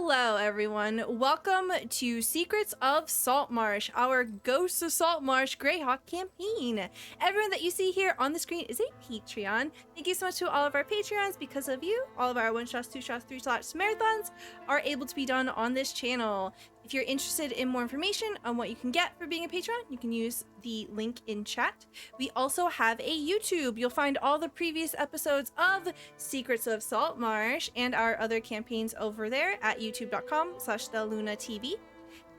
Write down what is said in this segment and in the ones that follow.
Hello, everyone. Welcome to Secrets of Saltmarsh, our Ghosts of Saltmarsh Greyhawk campaign. Everyone that you see here on the screen is a Patreon. Thank you so much to all of our Patreons. Because of you, all of our 1-shots, 2-shots, 3-shots marathons are able to be done on this channel. If you're interested in more information on what you can get for being a patron, you can use the link in chat. We also have a YouTube. You'll find all the previous episodes of Secrets of Saltmarsh and our other campaigns over there at youtube.com/thelunatv.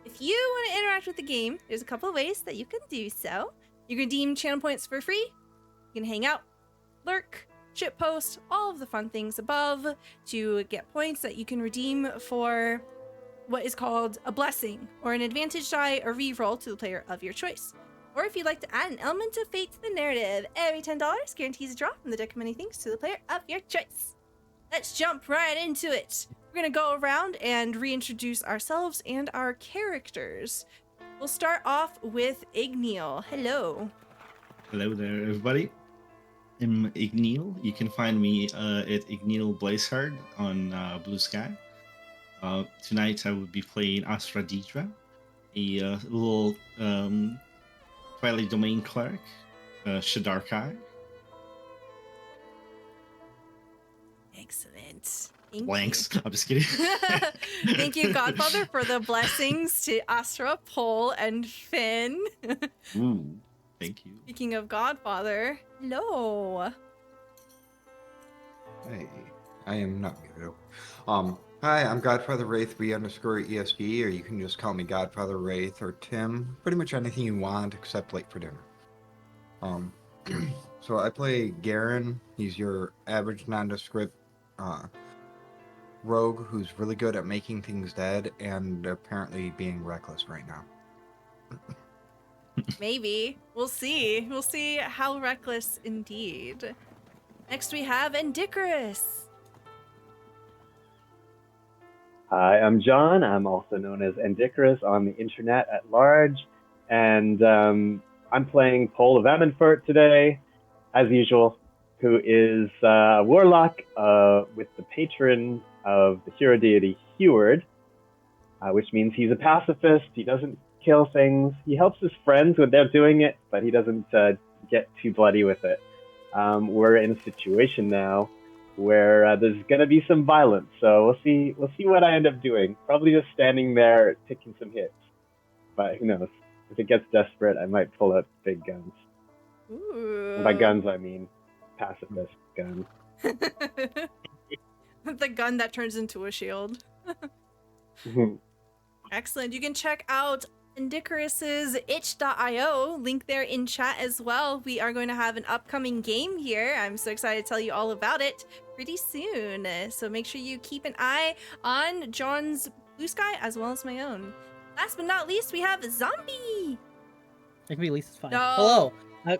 If you want to interact with the game, there's a couple of ways that you can do so. You can redeem channel points for free. You can hang out, lurk, shitpost, all of the fun things above to get points that you can redeem for what is called a blessing, or an advantage die or reroll to the player of your choice. Or if you'd like to add an element of fate to the narrative, every $10 guarantees a draw from the deck of many things to the player of your choice. Let's jump right into it. We're gonna go around and reintroduce ourselves and our characters. We'll start off with Igneal. Hello. Hello there, everybody. I'm Igneal. You can find me at Igneal Blazehard on Blue Sky. Tonight I will be playing Astra Deidra, a little Twilight Domain cleric, Shadarkai. Excellent. Thank Blanks. you. I'm just kidding. Thank you, Godfather, for the blessings to Astra, Pole, and Finn. Ooh, thank you. Speaking of Godfather, hello. Hey, I am not muted. Hi, I'm GodfatherWraith, B_ESG, or you can just call me GodfatherWraith or Tim. Pretty much anything you want except late for dinner. So I play Garen. He's your average nondescript rogue who's really good at making things dead and apparently being reckless right now. Maybe. We'll see. We'll see how reckless indeed. Next we have Endicarus. Hi, I'm John. I'm also known as Endicarus on the internet at large. And I'm playing Pole of Ammonfort today, as usual, who is a warlock with the patron of the hero deity Heward, which means he's a pacifist. He doesn't kill things. He helps his friends when they're doing it, but he doesn't get too bloody with it. We're in a situation now where there's gonna be some violence, so we'll see what I end up doing. Probably just standing there taking some hits, but who knows? If it gets desperate, I might pull out big guns. Ooh. By guns, I mean pacifist guns. The gun that turns into a shield. Excellent. You can check out Endicarus's itch.io, link there in chat as well. We are going to have an upcoming game here. I'm so excited to tell you all about it pretty soon. So make sure you keep an eye on John's Blue Sky as well as my own. Last but not least, we have Zombie. It can be Lisa's fine. No. Hello.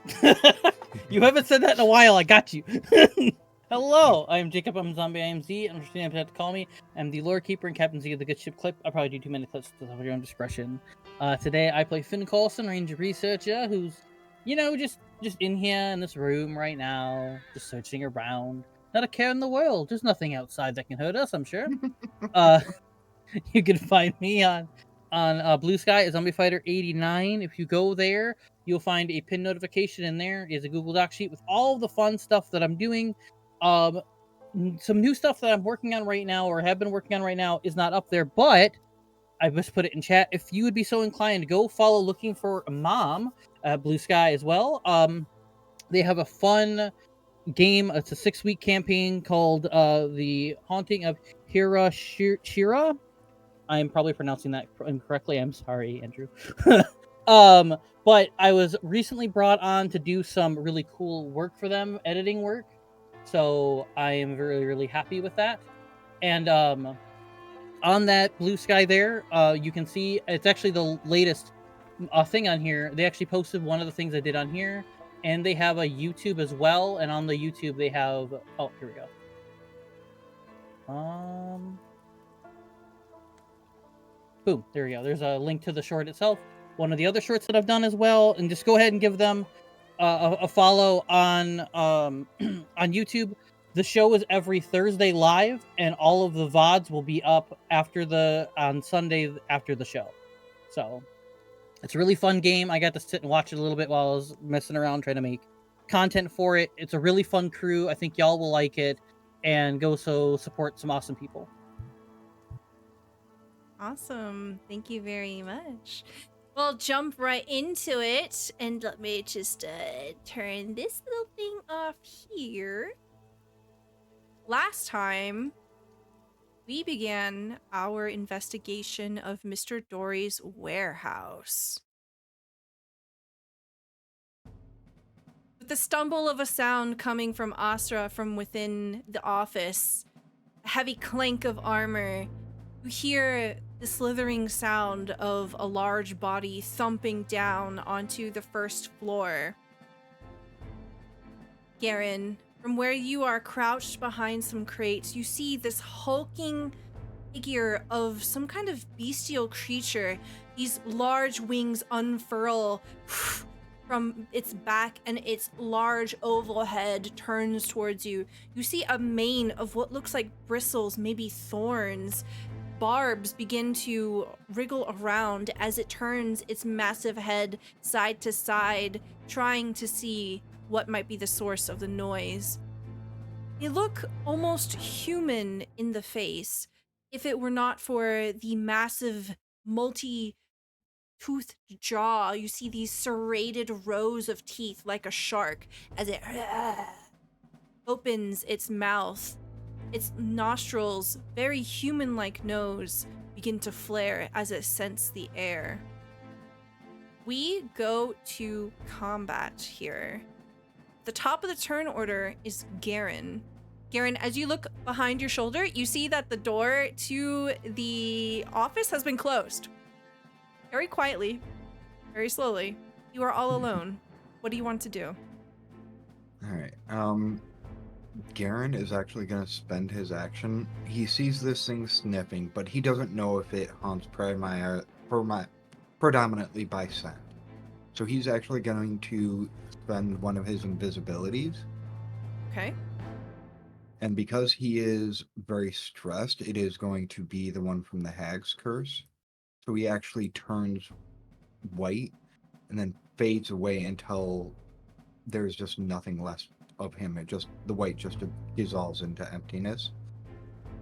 You haven't said that in a while. I got you. Hello. I am Jacob. I'm Zombie. I am Z. I'm just going to have to call me. I'm the lore keeper and Captain Z of the Good Ship Clip. I'll probably do too many clips to have your own discretion. Today I play Finn Coulson, Ranger Researcher, who's, just in here in this room right now, just searching around. Not a care in the world. There's nothing outside that can hurt us, I'm sure. You can find me on Blue Sky at Zombie Fighter 89. If you go there, you'll find a pin notification in there. Is a Google Doc sheet with all the fun stuff that I'm doing. Some new stuff that I'm working on right now, or have been working on right now, is not up there, but I just put it in chat. If you would be so inclined, go follow Looking for a Mom at Blue Sky as well. They have a fun game. It's a 6-week campaign called The Haunting of Hira Shira. I'm probably pronouncing that incorrectly. I'm sorry, Andrew. But I was recently brought on to do some really cool work for them, editing work. So I am really, really happy with that. And on that Blue Sky there, you can see it's actually the latest thing on here. They actually posted one of the things I did on here. And they have a YouTube as well. And on the YouTube, they have... Oh, here we go. Boom, there we go. There's a link to the short itself. One of the other shorts that I've done as well. And just go ahead and give them a follow on YouTube. The show is every Thursday live, and all of the VODs will be up on Sunday after the show. So it's a really fun game. I got to sit and watch it a little bit while I was messing around trying to make content for it. It's a really fun crew. I think y'all will like it, and go support some awesome people. Awesome. Thank you very much. We'll jump right into it, and let me just turn this little thing off here. Last time, we began our investigation of Mr. Dory's warehouse. With the stumble of a sound coming from Astra from within the office, a heavy clank of armor, you hear the slithering sound of a large body thumping down onto the first floor. Garen, from where you are crouched behind some crates, you see this hulking figure of some kind of bestial creature. These large wings unfurl from its back, and its large oval head turns towards you. You see a mane of what looks like bristles, maybe thorns. Barbs begin to wriggle around as it turns its massive head side to side, trying to see what might be the source of the noise. They look almost human in the face, if it were not for the massive multi-toothed jaw. You see these serrated rows of teeth like a shark as it opens its mouth. Its nostrils, very human-like nose, begin to flare as it scents the air. We go to combat here. The top of the turn order is Garen. Garen, as you look behind your shoulder, you see that the door to the office has been closed. Very quietly, very slowly. You are all alone. What do you want to do? All right. Garen is actually going to spend his action. He sees this thing sniffing, but he doesn't know if it haunts predominantly by scent. So he's actually going to spend one of his invisibilities. Okay. And because he is very stressed, it is going to be the one from the Hag's Curse. So he actually turns white and then fades away until there's just nothing left of him. The white just dissolves into emptiness.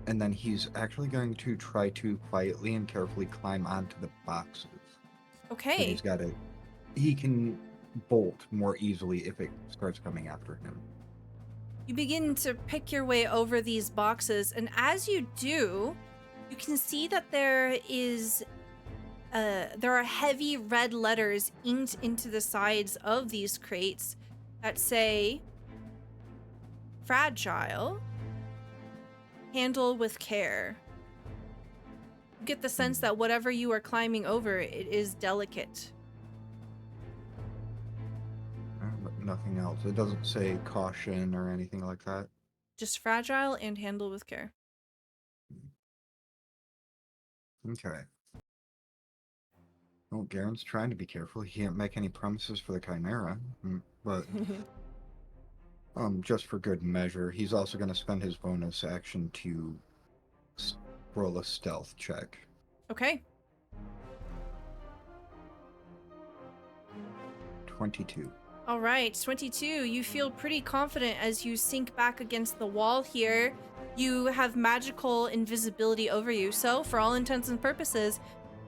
And then he's actually going to try to quietly and carefully climb onto the boxes. Okay. So he can bolt more easily if it starts coming after him. You begin to pick your way over these boxes, and as you do, you can see that there are heavy red letters inked into the sides of these crates that say, "Fragile, handle with care." You get the sense that whatever you are climbing over, it is delicate. But nothing else. It doesn't say caution or anything like that. Just fragile and handle with care. Okay. Well, Garen's trying to be careful. He can't make any promises for the Chimera, but just for good measure, he's also going to spend his bonus action to roll a stealth check. Okay. 22. All right, 22. You feel pretty confident as you sink back against the wall here. You have magical invisibility over you. So, for all intents and purposes,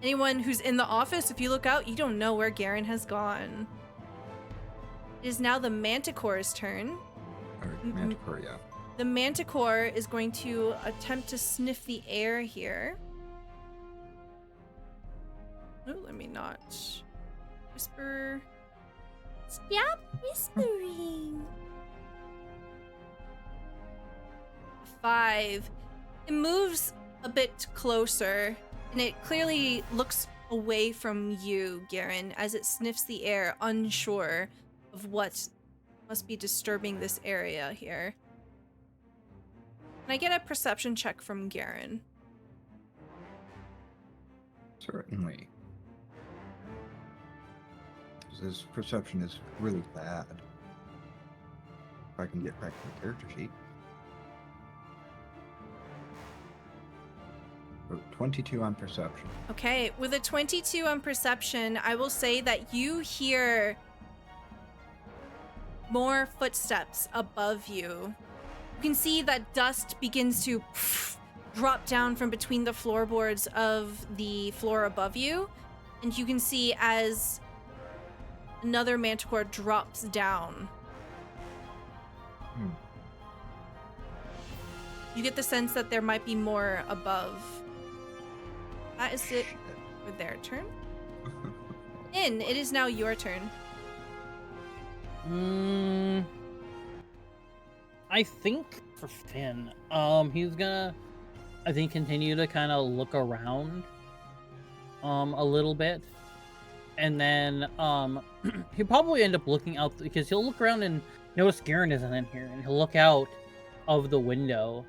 anyone who's in the office, if you look out, you don't know where Garen has gone. It is now the Manticore's turn. Or Manticore, yeah. The Manticore is going to attempt to sniff the air here. Oh, let me not whisper. Stop whispering. 5. It moves a bit closer, and it clearly looks away from you, Garen, as it sniffs the air, unsure of what must be disturbing this area here. Can I get a perception check from Garen? Certainly. His perception is really bad. If I can get back to the character sheet. 22 on perception. Okay, with a 22 on perception, I will say that you hear more footsteps above you. You can see that dust begins to drop down from between the floorboards of the floor above you, and you can see as another manticore drops down. You get the sense that there might be more above. That is it for their turn. It is now your turn. I think for Finn, he's gonna, I think, continue to kind of look around, a little bit, and then, he'll probably end up looking out because he'll look around and notice Garen isn't in here, and he'll look out of the window,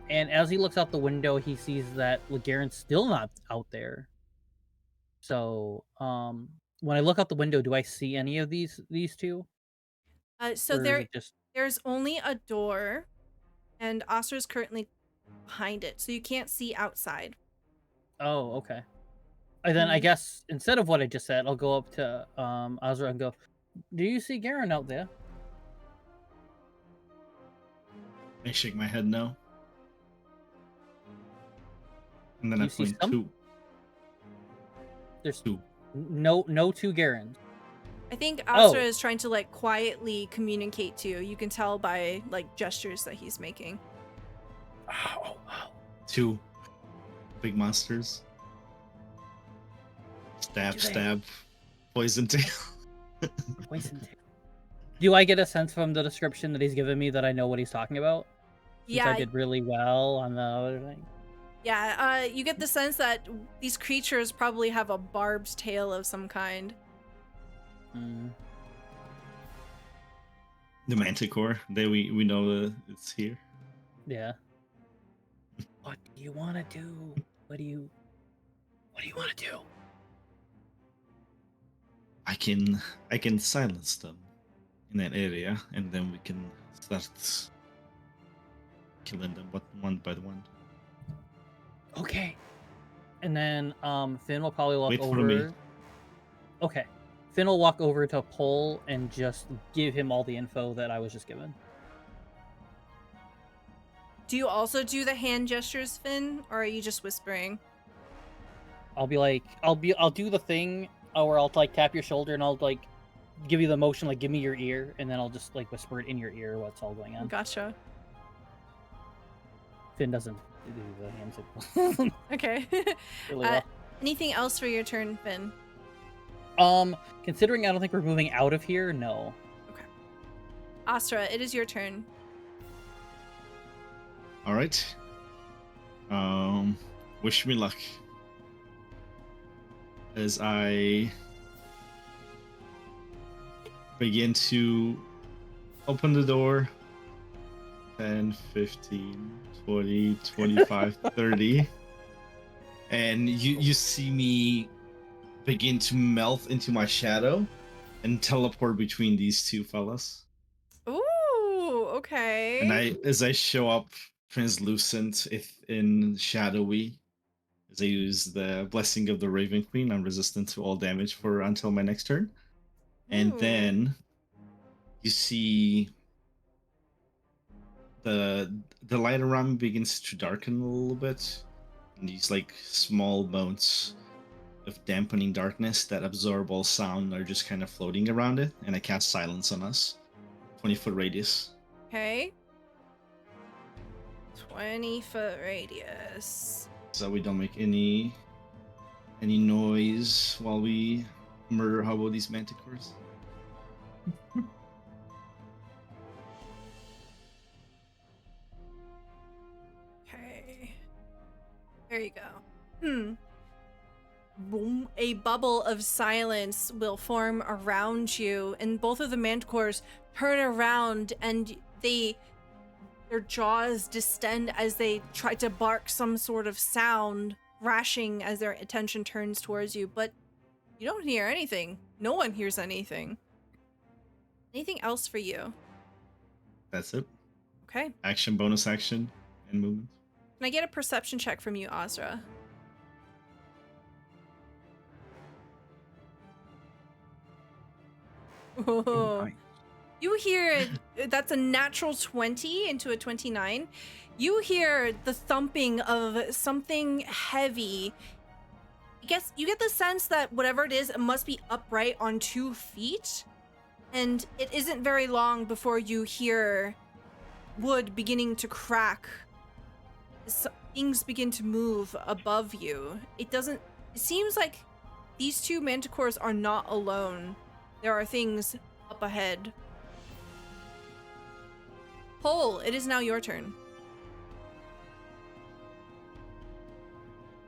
and as he looks out the window, he sees that Garen's still not out there. So, when I look out the window, do I see any of these two? So Or is it just... there's only a door, and Astra is currently behind it, so you can't see outside. Oh, okay. And then I guess instead of what I just said, I'll go up to Azra and go, "Do you see Garen out there?" I shake my head no. And then You I see point some? two. There's Two. no two Garens. I think Astra Oh. is trying to like quietly communicate to you. You can tell by like gestures that he's making. Oh. Two big monsters. Do they- Stab. Poison tail. Poison tail. Do I get a sense from the description that he's given me that I know what he's talking about? Since Yeah, I did really well on the other thing. yeah. You get the sense that these creatures probably have a barbed tail of some kind. The manticore. We know it's here. Yeah. What do you want to do? What do you want to do? I can silence them in that area, and then we can start killing them one by one. Okay. And then Finn will probably walk Wait for over. me. Okay. Finn will walk over to Pole and just give him all the info that I was just given. Do you also do the hand gestures, Finn, or are you just whispering? I'll be like, I'll do the thing where I'll like tap your shoulder and I'll like give you the motion, like give me your ear, and then I'll just like whisper it in your ear what's all going on. Gotcha. Finn doesn't do the hand signal. Okay. Really well. Anything else for your turn, Finn? Considering I don't think we're moving out of here, no. Astra, it is your turn. All right. Wish me luck. As I begin to open the door. 10, 15, 20, 25, 30. And you see me begin to melt into my shadow and teleport between these two fellas. Ooh, okay. And as I show up translucent in shadowy, as I use the Blessing of the Raven Queen, I'm resistant to all damage for until my next turn. And Ooh. then you see the light around me begins to darken a little bit. And these like small bones of dampening darkness that absorb all sound are just kind of floating around it, and I cast silence on us. 20-foot radius. Okay. 20-foot radius. So we don't make any noise while we murder hobo these manticores. Okay. There you go. Boom. A bubble of silence will form around you, and both of the manticores turn around, and their jaws distend as they try to bark some sort of sound, rashing as their attention turns towards you, but you don't hear anything. No one hears anything. Anything else for you? That's it. Okay. Action, bonus action, and movement. Can I get a perception check from you, Azra? Oh. Nice. You hear that's a natural 20 into a 29. You hear the thumping of something heavy. I guess you get the sense that whatever it is, it must be upright on 2 feet. And it isn't very long before you hear wood beginning to crack. Things begin to move above you. It seems like these 2 manticores are not alone. There are things up ahead. Pole, it is now your turn.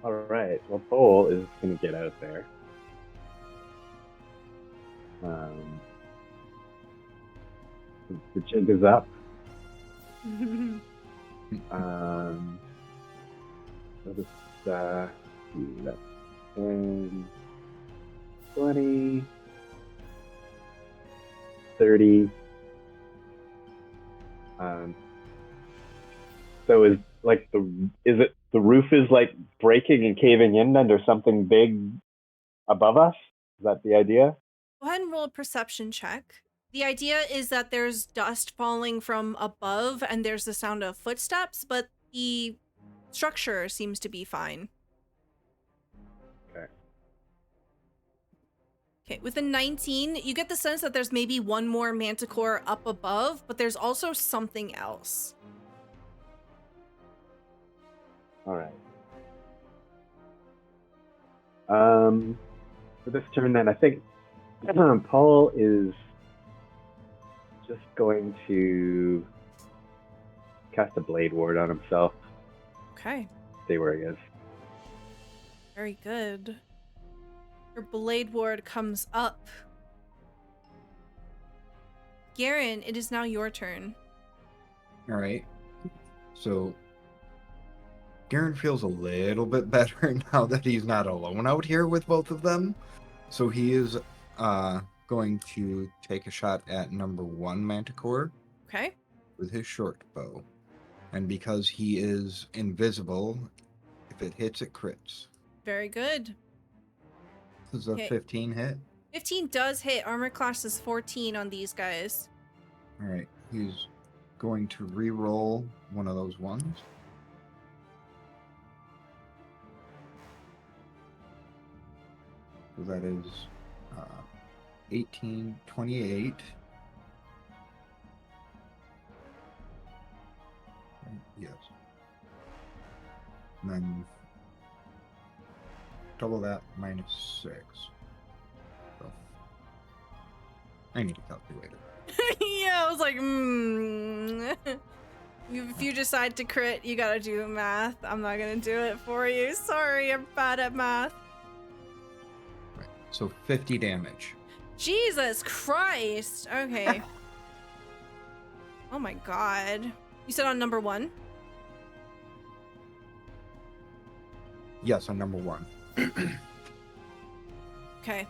All right. Well, Pole is going to get out there. The jig is up. So this that's 10, 20, 30. So is it the roof is like breaking and caving in under something big above us? Is that the idea? Go ahead and roll a perception check. The idea is that there's dust falling from above and there's the sound of footsteps, but the structure seems to be fine. Okay, with a 19, you get the sense that there's maybe one more manticore up above, but there's also something else. All right. For this turn, then, I think Paul is just going to cast a Blade Ward on himself. Okay. Stay where he is. Very good. Your Blade Ward comes up. Garen, it is now your turn. All right. So Garen feels a little bit better now that he's not alone out here with both of them. So he is going to take a shot at number 1 Manticore. Okay. With his short bow. And because he is invisible, if it hits, it crits. Very good. This is a 15 hit. 15 does hit. Armor class is 14 on these guys. All right. He's going to re-roll one of those ones. So that is 18, 28. Yes. And then double that minus 6. So I need a calculator. Yeah, I was like, If you decide to crit, you gotta do the math. I'm not gonna do it for you. Sorry, I'm bad at math. Right. So 50 damage. Jesus Christ. Okay. Oh my god. You said on number 1? Yes, on number 1. Okay.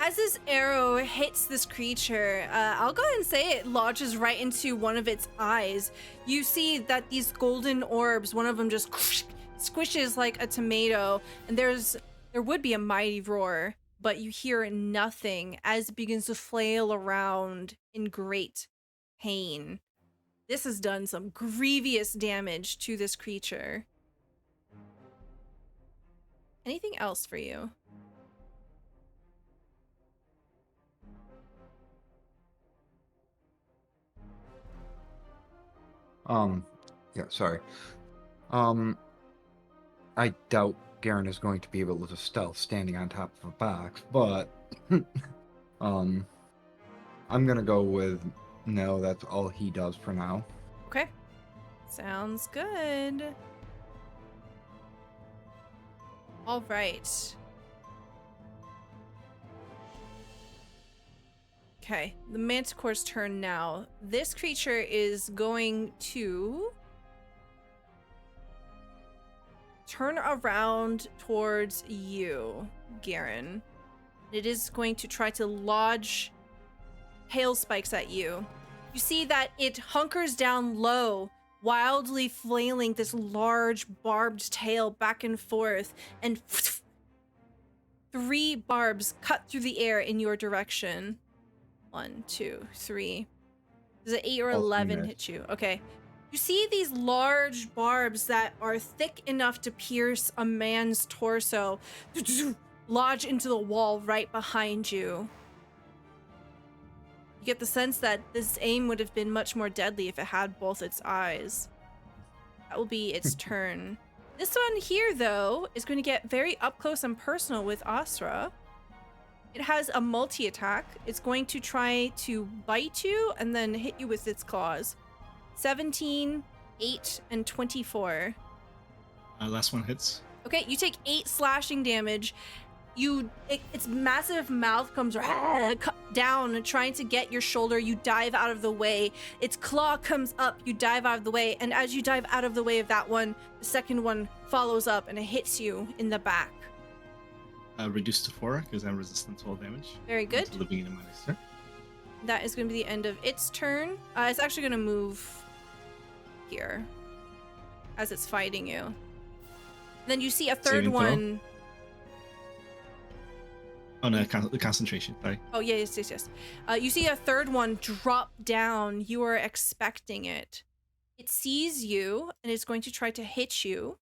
As this arrow hits this creature, I'll go ahead and say it lodges right into one of its eyes. You see that these golden orbs, one of them just squishes like a tomato, and there would be a mighty roar, but you hear nothing as it begins to flail around in great pain. This has done some grievous damage to this creature. Anything else for you? Yeah, sorry. I doubt Garen is going to be able to stealth standing on top of a box, but I'm gonna go with no, that's all he does for now. Okay. Sounds good. All right. Okay, the Manticore's turn now. This creature is going to turn around towards you, Garen. It is going to try to lodge hail spikes at you. You see that it hunkers down low wildly flailing this large barbed tail back and forth, and 3 barbs cut through the air in your direction. 1, 2, 3. Does an 8 or All 11 miss. hit you? Okay. You see these large barbs that are thick enough to pierce a man's torso lodge into the wall right behind you. You get the sense that this aim would have been much more deadly if it had both its eyes. That will be its turn. This one here, though, is going to get very up close and personal with Asra. It has a multi-attack. It's going to try to bite you and then hit you with its claws. 17, 8, and 24. Last one hits. Okay, you take 8 slashing damage. Its massive mouth comes down, trying to get your shoulder. You dive out of the way. Its claw comes up. You dive out of the way. And as you dive out of the way of that one, the second one follows up and it hits you in the back. Reduced to 4 because I'm resistant to all damage. Very good. Until the beginning of my next turn. That is going to be the end of its turn. It's actually going to move here as it's fighting you. Then you see a third Saving throw? one. Oh no, the concentration. Sorry. Oh, yes. You see a third one drop down. You are expecting it. It sees you and it's going to try to hit you.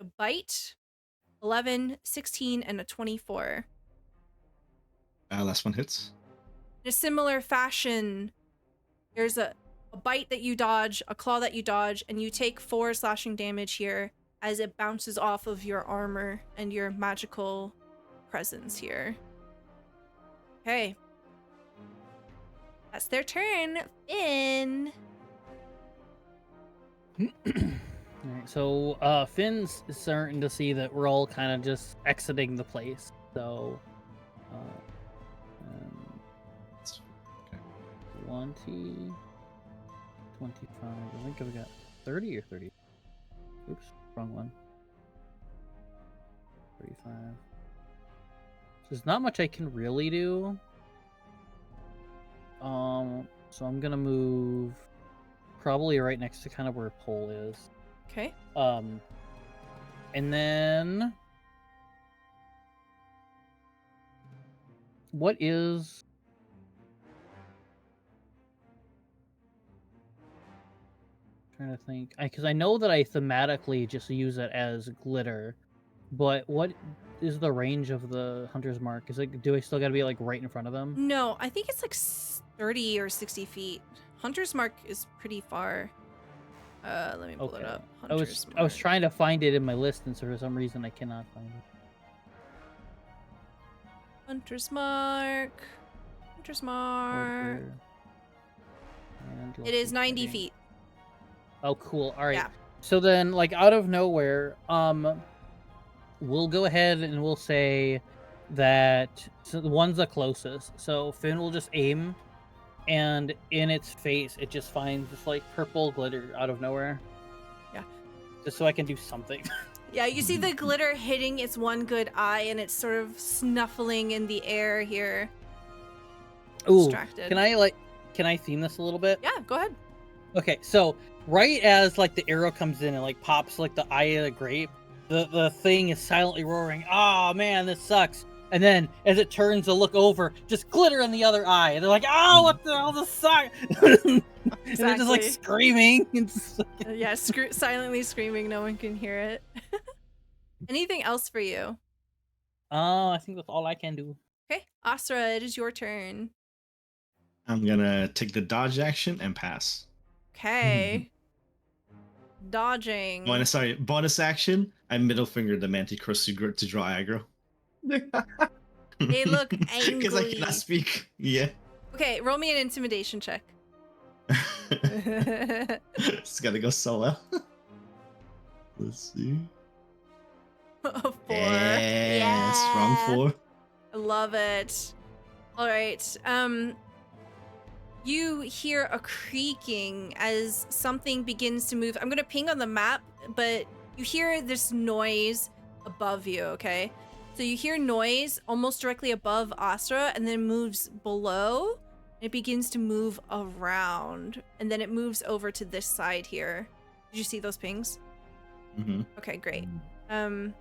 A bite, 11, 16, and a 24. Last one hits. In a similar fashion, there's a bite that you dodge, a claw that you dodge, and you take 4 slashing damage here as it bounces off of your armor and your magical presence here. Okay. That's their turn. Finn. Alright, so Finn's starting to see that we're all kind of just exiting the place. So, 20, 25. I think I've got 30 or 30. Oops, wrong one. 35. There's not much I can really do. So I'm gonna move probably right next to kind of where Pole is. Okay. And then what is trying to think, because I know that I thematically just use it as glitter, but what is the range of the hunter's mark? Is it, do I still gotta be like right in front of them? No, I think it's like 30 or 60 feet. Hunter's Mark is pretty far. Let me pull it up. I was trying to find it in my list, and so for some reason I cannot find it. Hunter's Mark. Hunter's Mark. It is 90 feet. Oh, cool. All right. Yeah. So then, like, out of nowhere, we'll go ahead and we'll say that the one's the closest. So Finn will just aim, and in its face, it just finds this, like, purple glitter out of nowhere. Yeah. Just so I can do something. Yeah, you see the glitter hitting its one good eye, and it's sort of snuffling in the air here. Ooh, Distracted. can I theme this a little bit? Yeah, go ahead. Okay, so right as, like, the arrow comes in and, like, pops, like, the eye of the grape, the thing is silently roaring, "Oh man, this sucks." And then as it turns to look over, just glitter in the other eye. And they're like, "Oh, what the hell, this sucks." And they're just like screaming. Yeah, silently screaming. No one can hear it. Anything else for you? I think that's all I can do. Okay, Asra, it is your turn. I'm gonna take the dodge action and pass. Okay. Dodging. Bonus action. I middle finger the Manticross to draw aggro. They look angry. Because I cannot speak. Yeah. Okay, roll me an intimidation check. It's gotta go so well. Let's see. A 4. Yeah, strong 4. I love it. All right. You hear a creaking as something begins to move. I'm gonna ping on the map, but you hear this noise above you. Okay. So you hear noise almost directly above Astra, and then moves below. It begins to move around, and then it moves over to this side here. Did you see those pings? Mm-hmm. Okay, great. From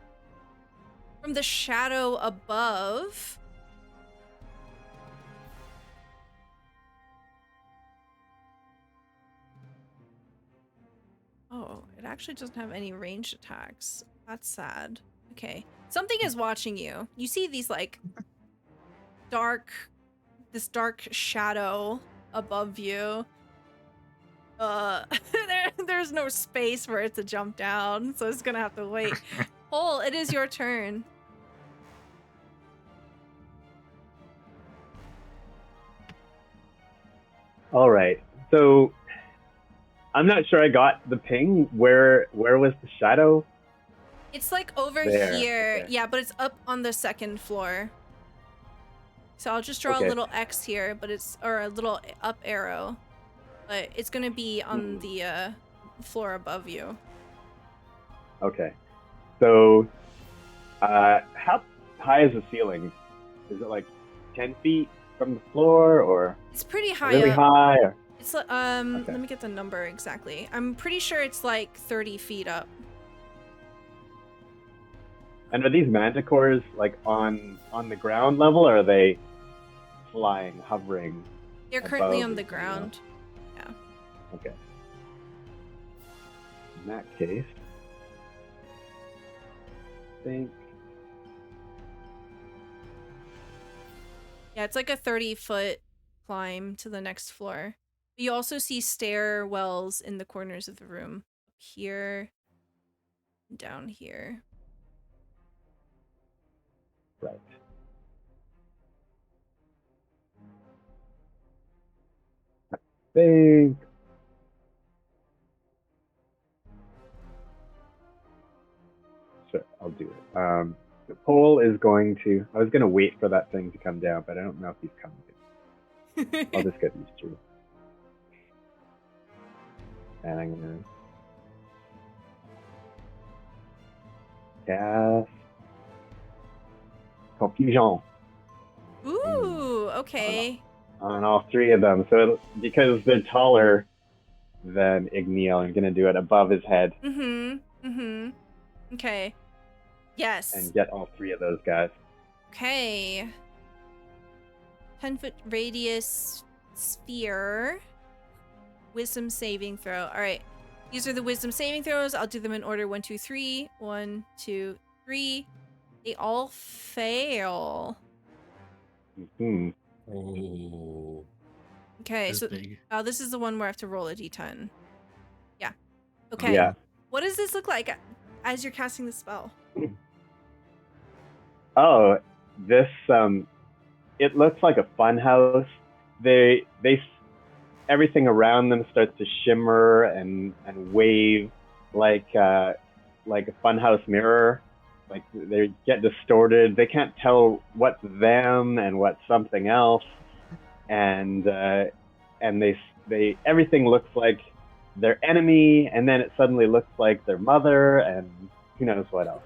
the shadow above. Oh, it actually doesn't have any ranged attacks. That's sad. Okay. Something is watching you. You see these like this dark shadow above you. There's no space for it to jump down, so it's gonna have to wait. Pole, it is your turn. All right. So I'm not sure I got the ping. Where was the shadow? It's like over There, here. okay. Yeah, but it's up on the second floor. So I'll just draw Okay. a little X here, but or a little up arrow. But it's gonna be on the floor above you. Okay. So, how high is the ceiling? Is it like 10 feet from the floor, or It's pretty high really up. high? Or... It's let me get the number exactly. I'm pretty sure it's like 30 feet up. And are these manticores like on the ground level, or are they flying, hovering? They're currently above on the it, you know? ground. Okay. In that case, I think. Yeah, it's like a 30-foot climb to the next floor. You also see stairwells in the corners of the room. Up here, down here. Right. I think. Sure, I'll do it. The pole is going to. I was going to wait for that thing to come down, but I don't know if he's coming. I'll just get these two. And I'm going to cast Confusion Ooh, okay. on all three of them. So because they're taller than Igneal, I'm going to do it above his head Okay. Yes. and get all three of those guys. Okay. 10-foot radius sphere. Wisdom saving throw. All right. These are the wisdom saving throws. I'll do them in order 1, 2, 3. 1, 2, 3. They all fail. Hmm. Oh. Okay, That's so big. this is the one where I have to roll a d10. Yeah. Okay. Yeah. What does this look like as you're casting the spell? Oh, this it looks like a fun house. They everything around them starts to shimmer and wave like a funhouse mirror. Like they get distorted. They can't tell what's them and what's something else, and they everything looks like their enemy, and then it suddenly looks like their mother, and who knows what else.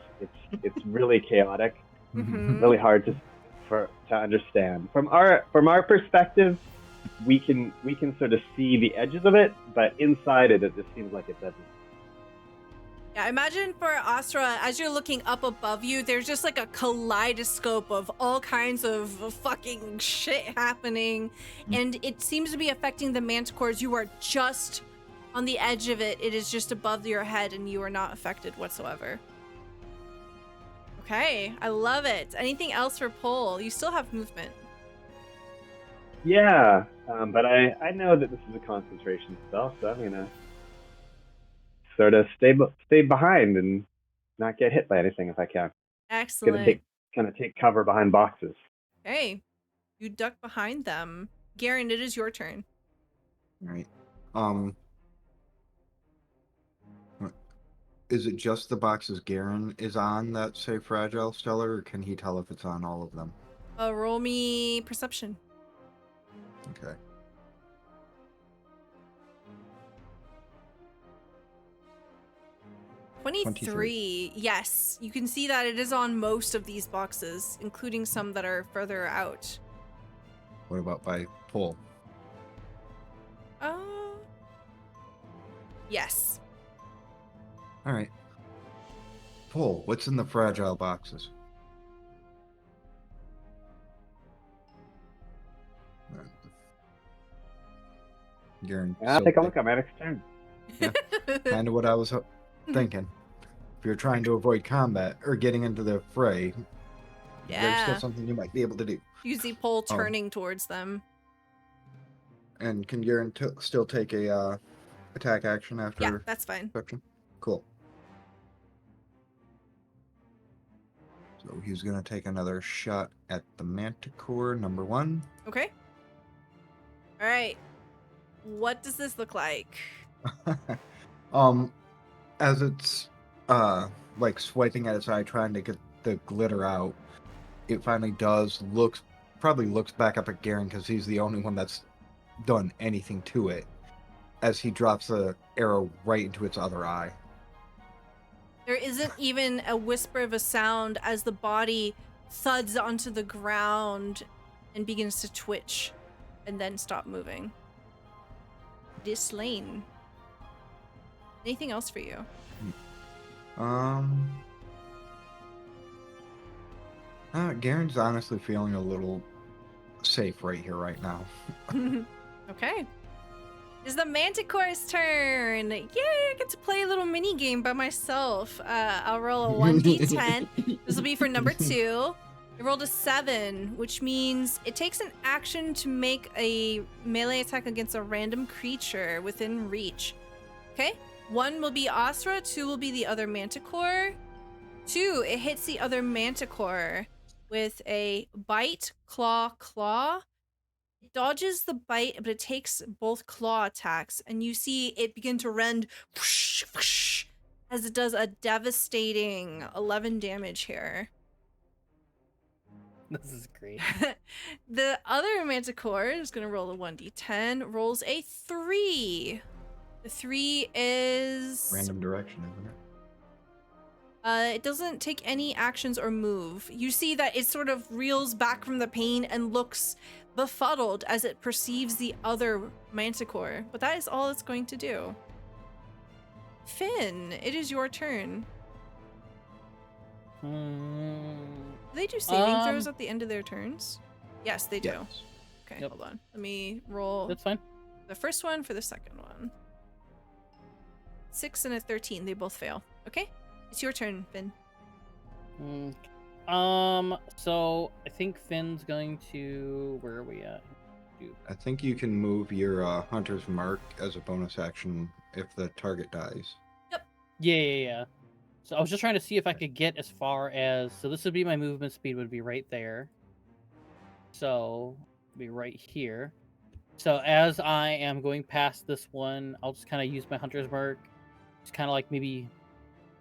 It's really chaotic, really hard to understand. From our perspective, we can sort of see the edges of it, but inside it just seems like it doesn't. Yeah, imagine for Astra, as you're looking up above you, there's just like a kaleidoscope of all kinds of fucking shit happening, and it seems to be affecting the manticores. You are just on the edge of it. It is just above your head, and you are not affected whatsoever. Okay, I love it. Anything else for Pole? You still have movement. Yeah, but I know that this is a concentration spell, so I'm gonna sort of stay behind and not get hit by anything if I can. Excellent. Gonna take cover behind boxes. Okay, you duck behind them. Garen, it is your turn. Right. Is it just the boxes Garen is on that say Fragile Stellar, or can he tell if it's on all of them? Roll me perception. Okay. Twenty-three. Yes, you can see that it is on most of these boxes, including some that are further out. What about by pull? Yes. All right. Pull. What's in the fragile boxes? Garen. I'll take a look at my next turn. Kind of what I was thinking. If you're trying to avoid combat or getting into the fray, there's Yeah. still something you might be able to do. You see Pole turning towards them. And can Garen still take a attack action after? Yeah, that's fine. Perception? Cool. So he's gonna take another shot at the Manticore, number 1. Okay. All right. What does this look like? As it's like swiping at its eye, trying to get the glitter out, it finally probably looks back up at Garen because he's the only one that's done anything to it, as he drops the arrow right into its other eye. There isn't even a whisper of a sound as the body thuds onto the ground and begins to twitch and then stop moving. It is slain. Anything else for you? Garen's honestly feeling a little safe right here, right now. Okay. It's the Manticore's turn. Yay, I get to play a little mini game by myself. I'll roll a 1d10. This will be for number 2. I rolled a 7, which means it takes an action to make a melee attack against a random creature within reach. Okay? 1 will be Astra, 2 will be the other Manticore. 2, it hits the other Manticore with a bite, claw. It dodges the bite, but it takes both claw attacks, and you see it begin to rend whoosh, whoosh, as it does a devastating 11 damage here. This is great. The other Manticore is going to roll a 1d10, rolls a 3. The 3 is... Random direction, isn't it? It doesn't take any actions or move. You see that it sort of reels back from the pain and looks befuddled as it perceives the other Manticore. But that is all it's going to do. Finn, it is your turn. Do they do saving throws at the end of their turns? Yes, they do. Yes. Okay, Yep. hold on. Let me roll That's fine. the first one for the second one. 6 and a 13. They both fail. Okay? It's your turn, Finn. So I think Finn's going to... Where are we at? I think you can move your Hunter's Mark as a bonus action if the target dies. Yeah. So I was just trying to see if I could get as far as... So this would be my movement speed would be right there. So, be right here. So as I am going past this one, I'll just kind of use my Hunter's Mark. Just kind of like maybe,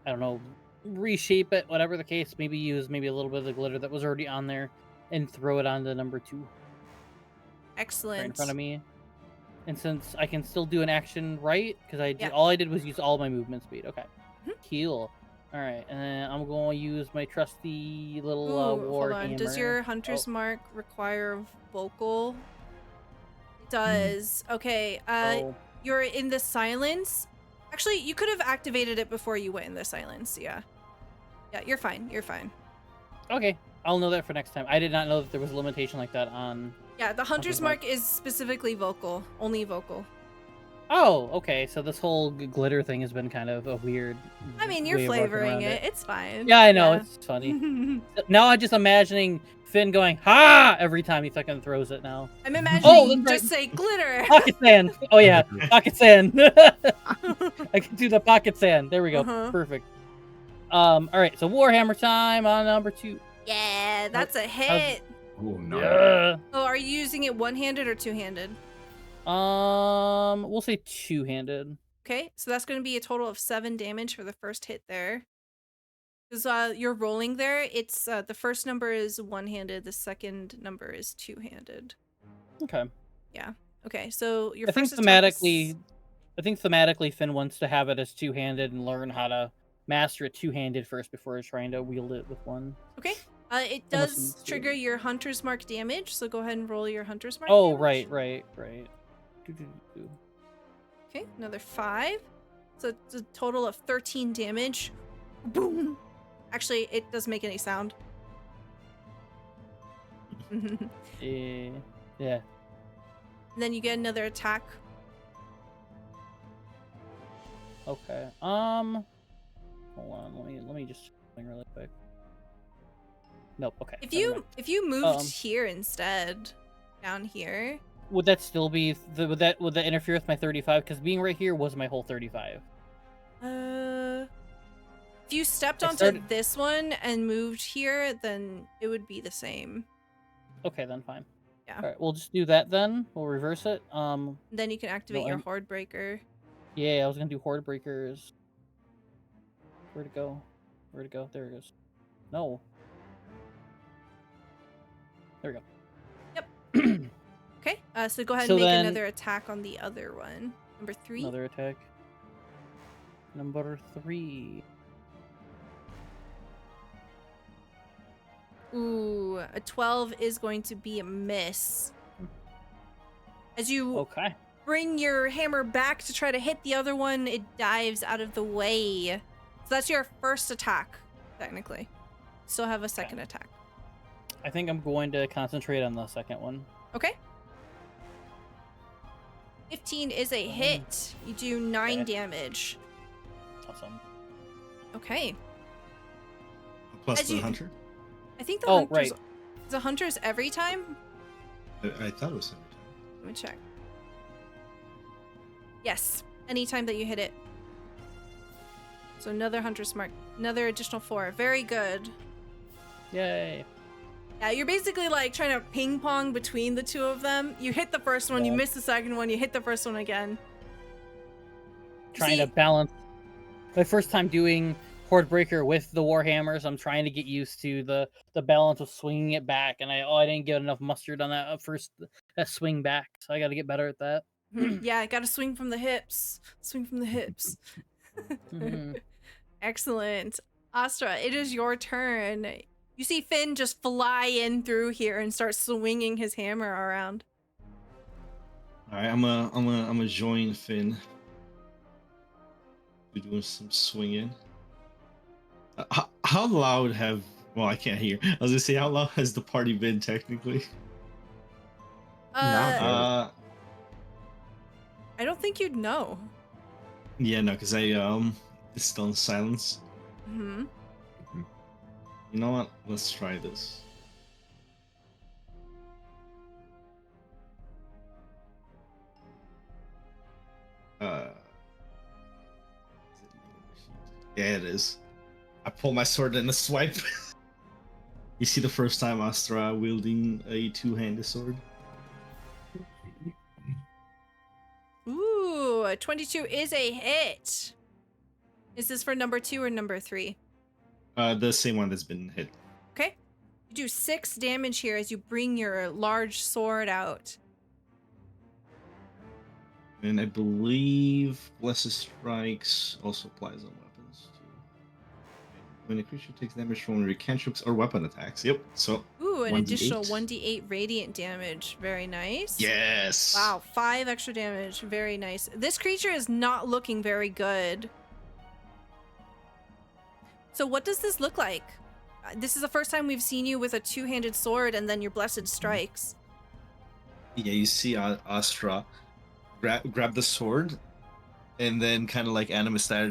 I don't know, reshape it, whatever the case. Maybe use a little bit of the glitter that was already on there and throw it onto number 2. Excellent. Right in front of me. And since I can still do an action, right? Because Yeah. all I did was use all my movement speed. Okay. Mhm. Heal. All right, and then I'm going to use my trusty little Ooh, war hold on. hammer. Does your Hunter's Mark require vocal? It does. Okay. Oh, You're in the silence. Actually, you could have activated it before you went in the silence. Yeah. Yeah, you're fine. You're fine. okay. I'll know that for next time. I did not know that there was a limitation like that on... Yeah, the Hunter's Hunter's Mark is specifically vocal. Only vocal. Oh, okay. So this whole glitter thing has been kind of a weird... I mean, you're way of working flavoring around it. It's fine. Yeah, I know. It's funny. Now I'm just imagining Finn going, ha! Every time he fucking throws it now. I'm imagining that's just say glitter. Pocket sand. Oh, yeah. Pocket sand. I can do the pocket sand. There we go. Uh-huh. Perfect. All right. So Warhammer time on number 2. Yeah, that's a hit. Oh, no. Yeah. Oh, are you using it one-handed or two-handed? We'll say 2-handed. Okay, so that's going to be a total of 7 damage for the first hit there. Because you're rolling there, it's the first number is one-handed, the second number is two-handed. Okay. Yeah. Okay, so your I think first attack is- thematically Finn wants to have it as 2-handed and learn how to master it 2-handed first before trying to wield it with one. Okay. It Unless does you- trigger your Hunter's Mark damage, so go ahead and roll your Hunter's Mark Oh, damage. right. Okay, another 5. So it's a total of 13 damage. Boom. Actually, it doesn't make any sound. Yeah. And then you get another attack. Okay. Hold on. Let me just something really quick. Nope. Okay. If you moved here instead, down here. Would that still be would that interfere with my 35? Because being right here was my whole 35. If you stepped onto this one and moved here, then it would be the same. Okay, then fine. Yeah. All right, we'll just do that then. We'll reverse it. Then you can activate your Horde Breaker. Yeah, I was gonna do Horde Breakers. Where'd it go? Where'd it go? There it goes. No. There we go. Yep. Okay. So go ahead and make another attack on the other one. Number 3. Another attack. Number 3. Ooh, a 12 is going to be a miss. As you bring your hammer back to try to hit the other one, it dives out of the way. So that's your first attack, technically. Still have a second attack. I think I'm going to concentrate on the second one. Okay. 15 is a hit. You do 9 damage. Awesome. Okay. Plus the hunter? I think the hunters... The hunters every time? I thought it was every time. Let me check. Yes. Anytime that you hit it. So another hunter's mark. Another additional 4. Very good. Yay. Yeah, you're basically like trying to ping pong between the two of them. You hit the first one, you miss the second one, you hit the first one again. Trying to balance. My first time doing Horde Breaker with the Warhammers, I'm trying to get used to the balance of swinging it back, and I didn't get enough mustard on that that swing back, so I got to get better at that. Yeah, I got to swing from the hips. Swing from the hips. Excellent. Astra, it is your turn. You see Finn just fly in through here and start swinging his hammer around. All right, I'm a join Finn. We're doing some swinging. How loud have? Well, I can't hear. I was gonna say, how loud has the party been technically? I don't think you'd know. Yeah, no, because it's still in silence. Mm-hmm. You know what? Let's try this. Yeah, it is. I pull my sword and a swipe. You see the first time Astra wielding a two-handed sword. Ooh, a 22 is a hit. Is this for number 2 or number 3? The same one that's been hit. Okay. You do 6 damage here as you bring your large sword out. And I believe Blessed Strikes also applies on weapons too. When a creature takes damage from one of your cantrips or weapon attacks. Yep. So ooh, an 1d8. additional 1d8 radiant damage. Very nice. Yes. Wow, 5 extra damage. Very nice. This creature is not looking very good. So what does this look like? This is the first time we've seen you with a two-handed sword and then your Blessed Strikes. Yeah, you see Astra grab the sword and then kind of like anima style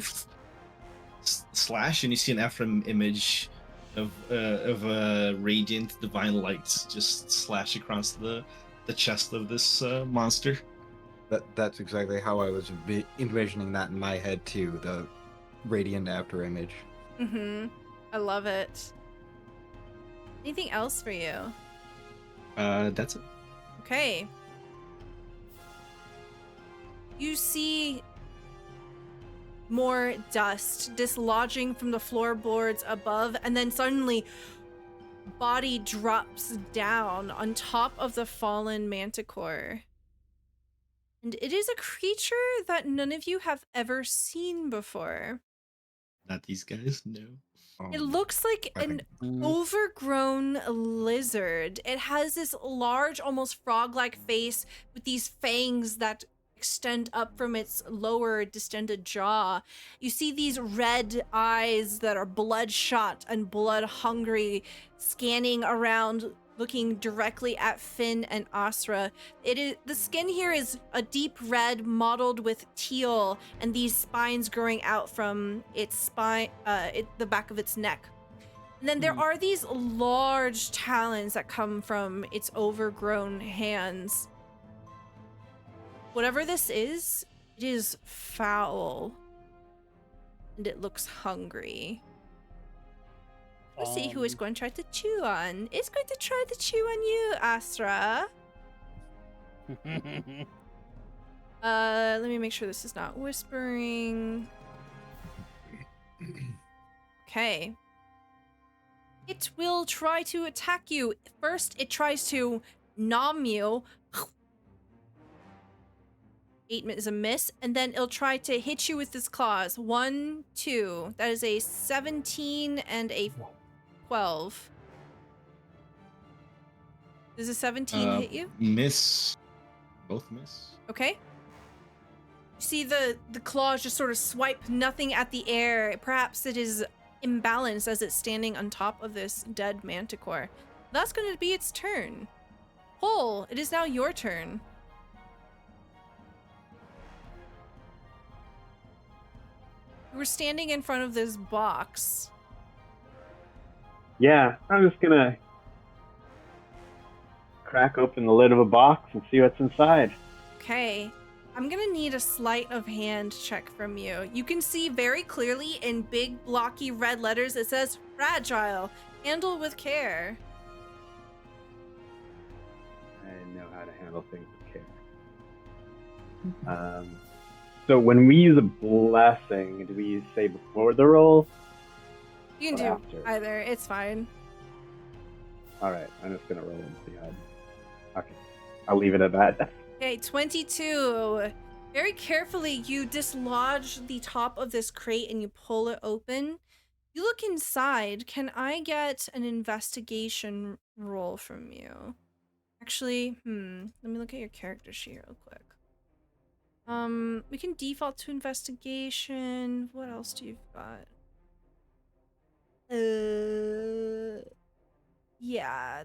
slash, and you see an Ephraim image of radiant divine lights just slash across the chest of this monster. That's exactly how I was envisioning that in my head too, the radiant after image. Mm-hmm. I love it. Anything else for you? That's it. Okay. You see more dust dislodging from the floorboards above, and then suddenly body drops down on top of the fallen manticore. And it is a creature that none of you have ever seen before. Not these guys, no. It looks like an overgrown lizard. It has this large, almost frog-like face with these fangs that extend up from its lower distended jaw. You see these red eyes that are bloodshot and blood hungry, scanning around, looking directly at Finn and Asra. The skin here is a deep red mottled with teal, and these spines growing out from its spine, the back of its neck. And then there are these large talons that come from its overgrown hands. Whatever this is, it is foul. And it looks hungry. Let's see who is going to try to chew on. It's going to try to chew on you, Astra. Let me make sure this is not whispering. Okay. It will try to attack you. First, it tries to nom you. 8 is a miss, and then it'll try to hit you with its claws. 1, 2. That is a 17 and a 12. Does a 17 hit you? Miss. Both miss. Okay. You see the claws just sort of swipe nothing at the air. Perhaps it is imbalanced as it's standing on top of this dead manticore. That's going to be its turn. Pole, it is now your turn. We're standing in front of this box. Yeah, I'm just gonna crack open the lid of a box and see what's inside. Okay. I'm gonna need a sleight of hand check from you. You can see very clearly in big blocky red letters it says fragile. Handle with care. I know how to handle things with care. So when we use a blessing, do we say before the roll? You can or do after? either. It's fine. All right, I'm just gonna roll and see how. Okay, I'll leave it at that. Okay, 22. Very carefully, you dislodge the top of this crate and you pull it open. You look inside. Can I get an investigation roll from you? Actually, let me look at your character sheet real quick. We can default to investigation. What else do you've got? Yeah,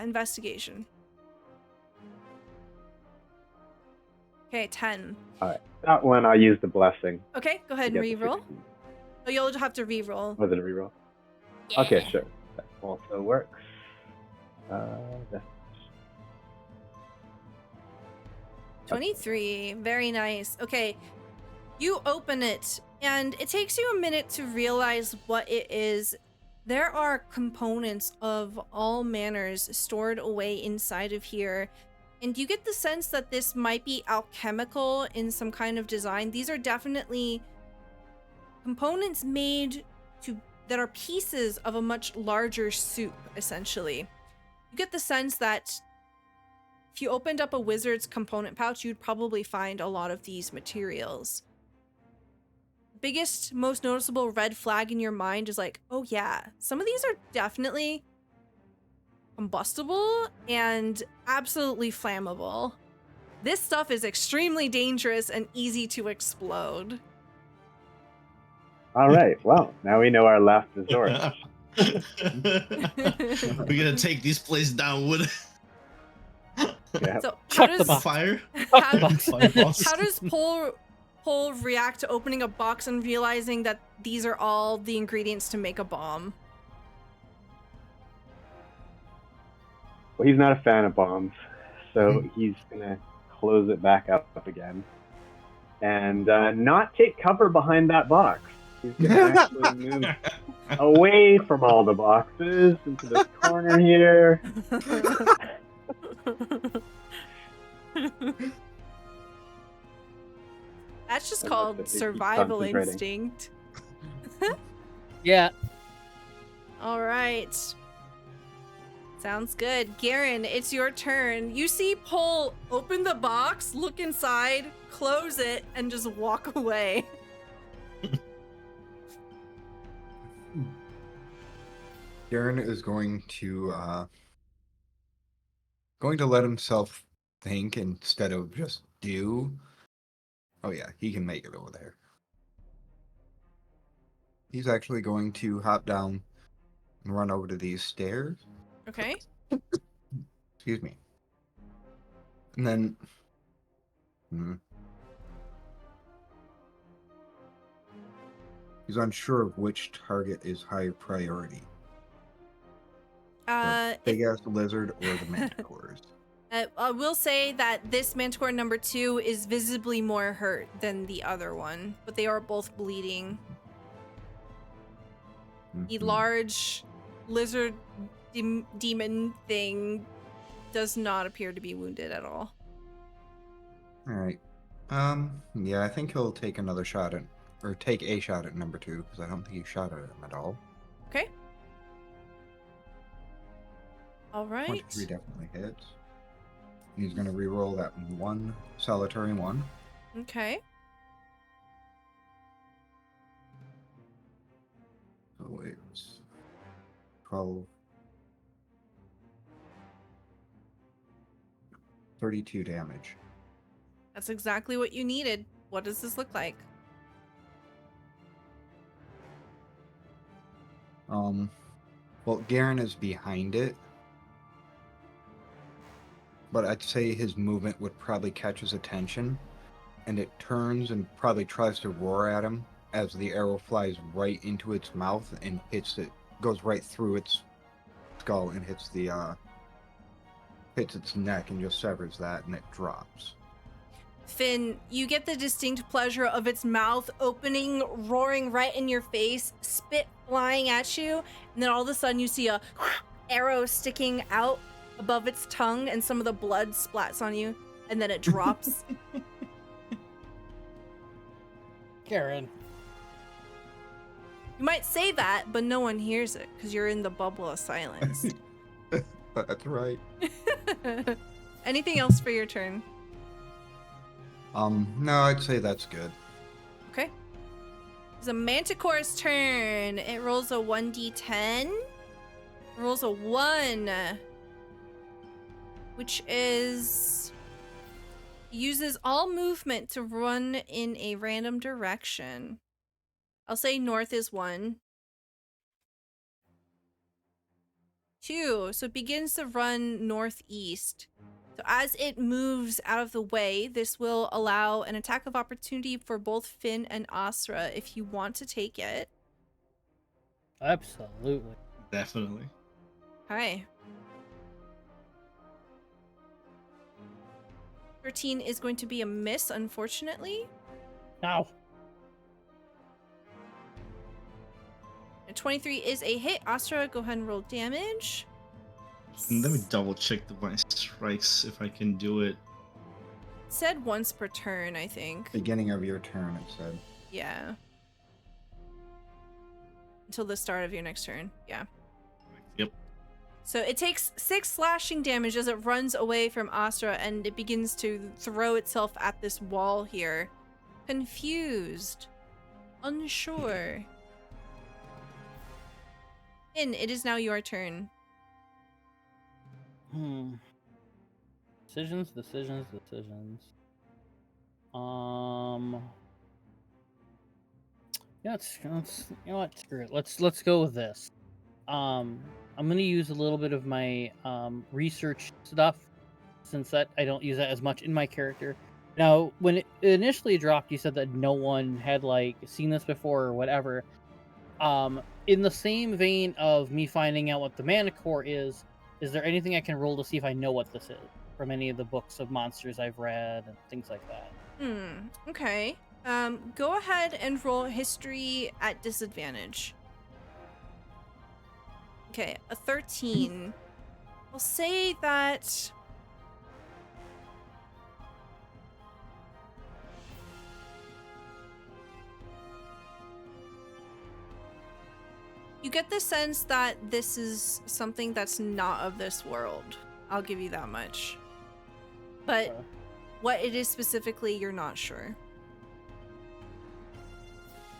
investigation. Okay, 10. All right, that one I'll use the blessing. Okay, go ahead to and get the reroll. 16. Oh, you'll have to reroll. Was it a reroll? Yeah. Okay, sure. That also works. That's 23. Very nice. Okay. You open it, and it takes you a minute to realize what it is. There are components of all manners stored away inside of here. And you get the sense that this might be alchemical in some kind of design. These are definitely components made that are pieces of a much larger soup, essentially. You get the sense that if you opened up a wizard's component pouch, you'd probably find a lot of these materials. Biggest, most noticeable red flag in your mind is like, oh yeah, some of these are definitely combustible and absolutely flammable. This stuff is extremely dangerous and easy to explode. all right. Well, now we know our last resort. We're gonna take this place down with Yeah. So Chuck the box. fire. how, Fireballs. how does Pole react to opening a box and realizing that these are all the ingredients to make a bomb? Well, he's not a fan of bombs, so he's gonna close it back up again and not take cover behind that box. He's gonna actually move away from all the boxes into this corner here. That's just I love called that they keep survival concentrating. instinct. Yeah. All right. Sounds good. Garen, it's your turn. You see Pole open the box, look inside, close it, and just walk away. Garen is going to let himself think instead of just do. Oh yeah, he can make it over there. He's actually going to hop down and run over to these stairs. Okay. Excuse me. And then... He's unsure of which target is higher priority. The big-ass lizard or the manticores. I will say that this manticore number 2 is visibly more hurt than the other one, but they are both bleeding. The large lizard demon thing does not appear to be wounded at all. All right. Yeah, I think he'll take another shot at, or take a shot at number 2, because I don't think he shot at him at all. Okay. All right. 23 definitely hits. He's going to re-roll that one solitary one. Okay. So it's 12. 32 damage. That's exactly what you needed. What does this look like? Well, Garen is behind it. But I'd say his movement would probably catch his attention. And it turns and probably tries to roar at him as the arrow flies right into its mouth and hits it, goes right through its skull and hits its neck and just severs that, and it drops. Finn, you get the distinct pleasure of its mouth opening, roaring right in your face, spit flying at you, and then all of a sudden you see a arrow sticking out above its tongue, and some of the blood splats on you, and then it drops. Garen. You might say that, but no one hears it because you're in the bubble of silence. That's right. Anything else for your turn? No, I'd say that's good. Okay. It's a manticore's turn. It rolls a 1d10. Rolls a 1. Which is... uses all movement to run in a random direction. I'll say north is 1. 2. So it begins to run northeast. So as it moves out of the way, this will allow an attack of opportunity for both Finn and Asra if you want to take it. Absolutely. Definitely. Hi. 13 is going to be a miss, unfortunately. Ow. And 23 is a hit. Astra, go ahead and roll damage. And let me double check my strikes if I can do it. It said once per turn, I think. Beginning of your turn, it said. Yeah. Until the start of your next turn. Yeah. Yep. So it takes 6 slashing damage as it runs away from Astra, and it begins to throw itself at this wall here. Confused. Unsure. Finn, it is now your turn. Decisions. Yeah, let's you know what? Screw it. Let's go with this. I'm gonna use a little bit of my research stuff, since that I don't use that as much in my character. Now, when it initially dropped, you said that no one had like seen this before or whatever. In the same vein of me finding out what the Manticore is there anything I can roll to see if I know what this is from any of the books of monsters I've read and things like that? Okay. Go ahead and roll history at disadvantage. Okay, a 13. I'll say that... you get the sense that this is something that's not of this world. I'll give you that much. But Okay. what it is specifically, you're not sure.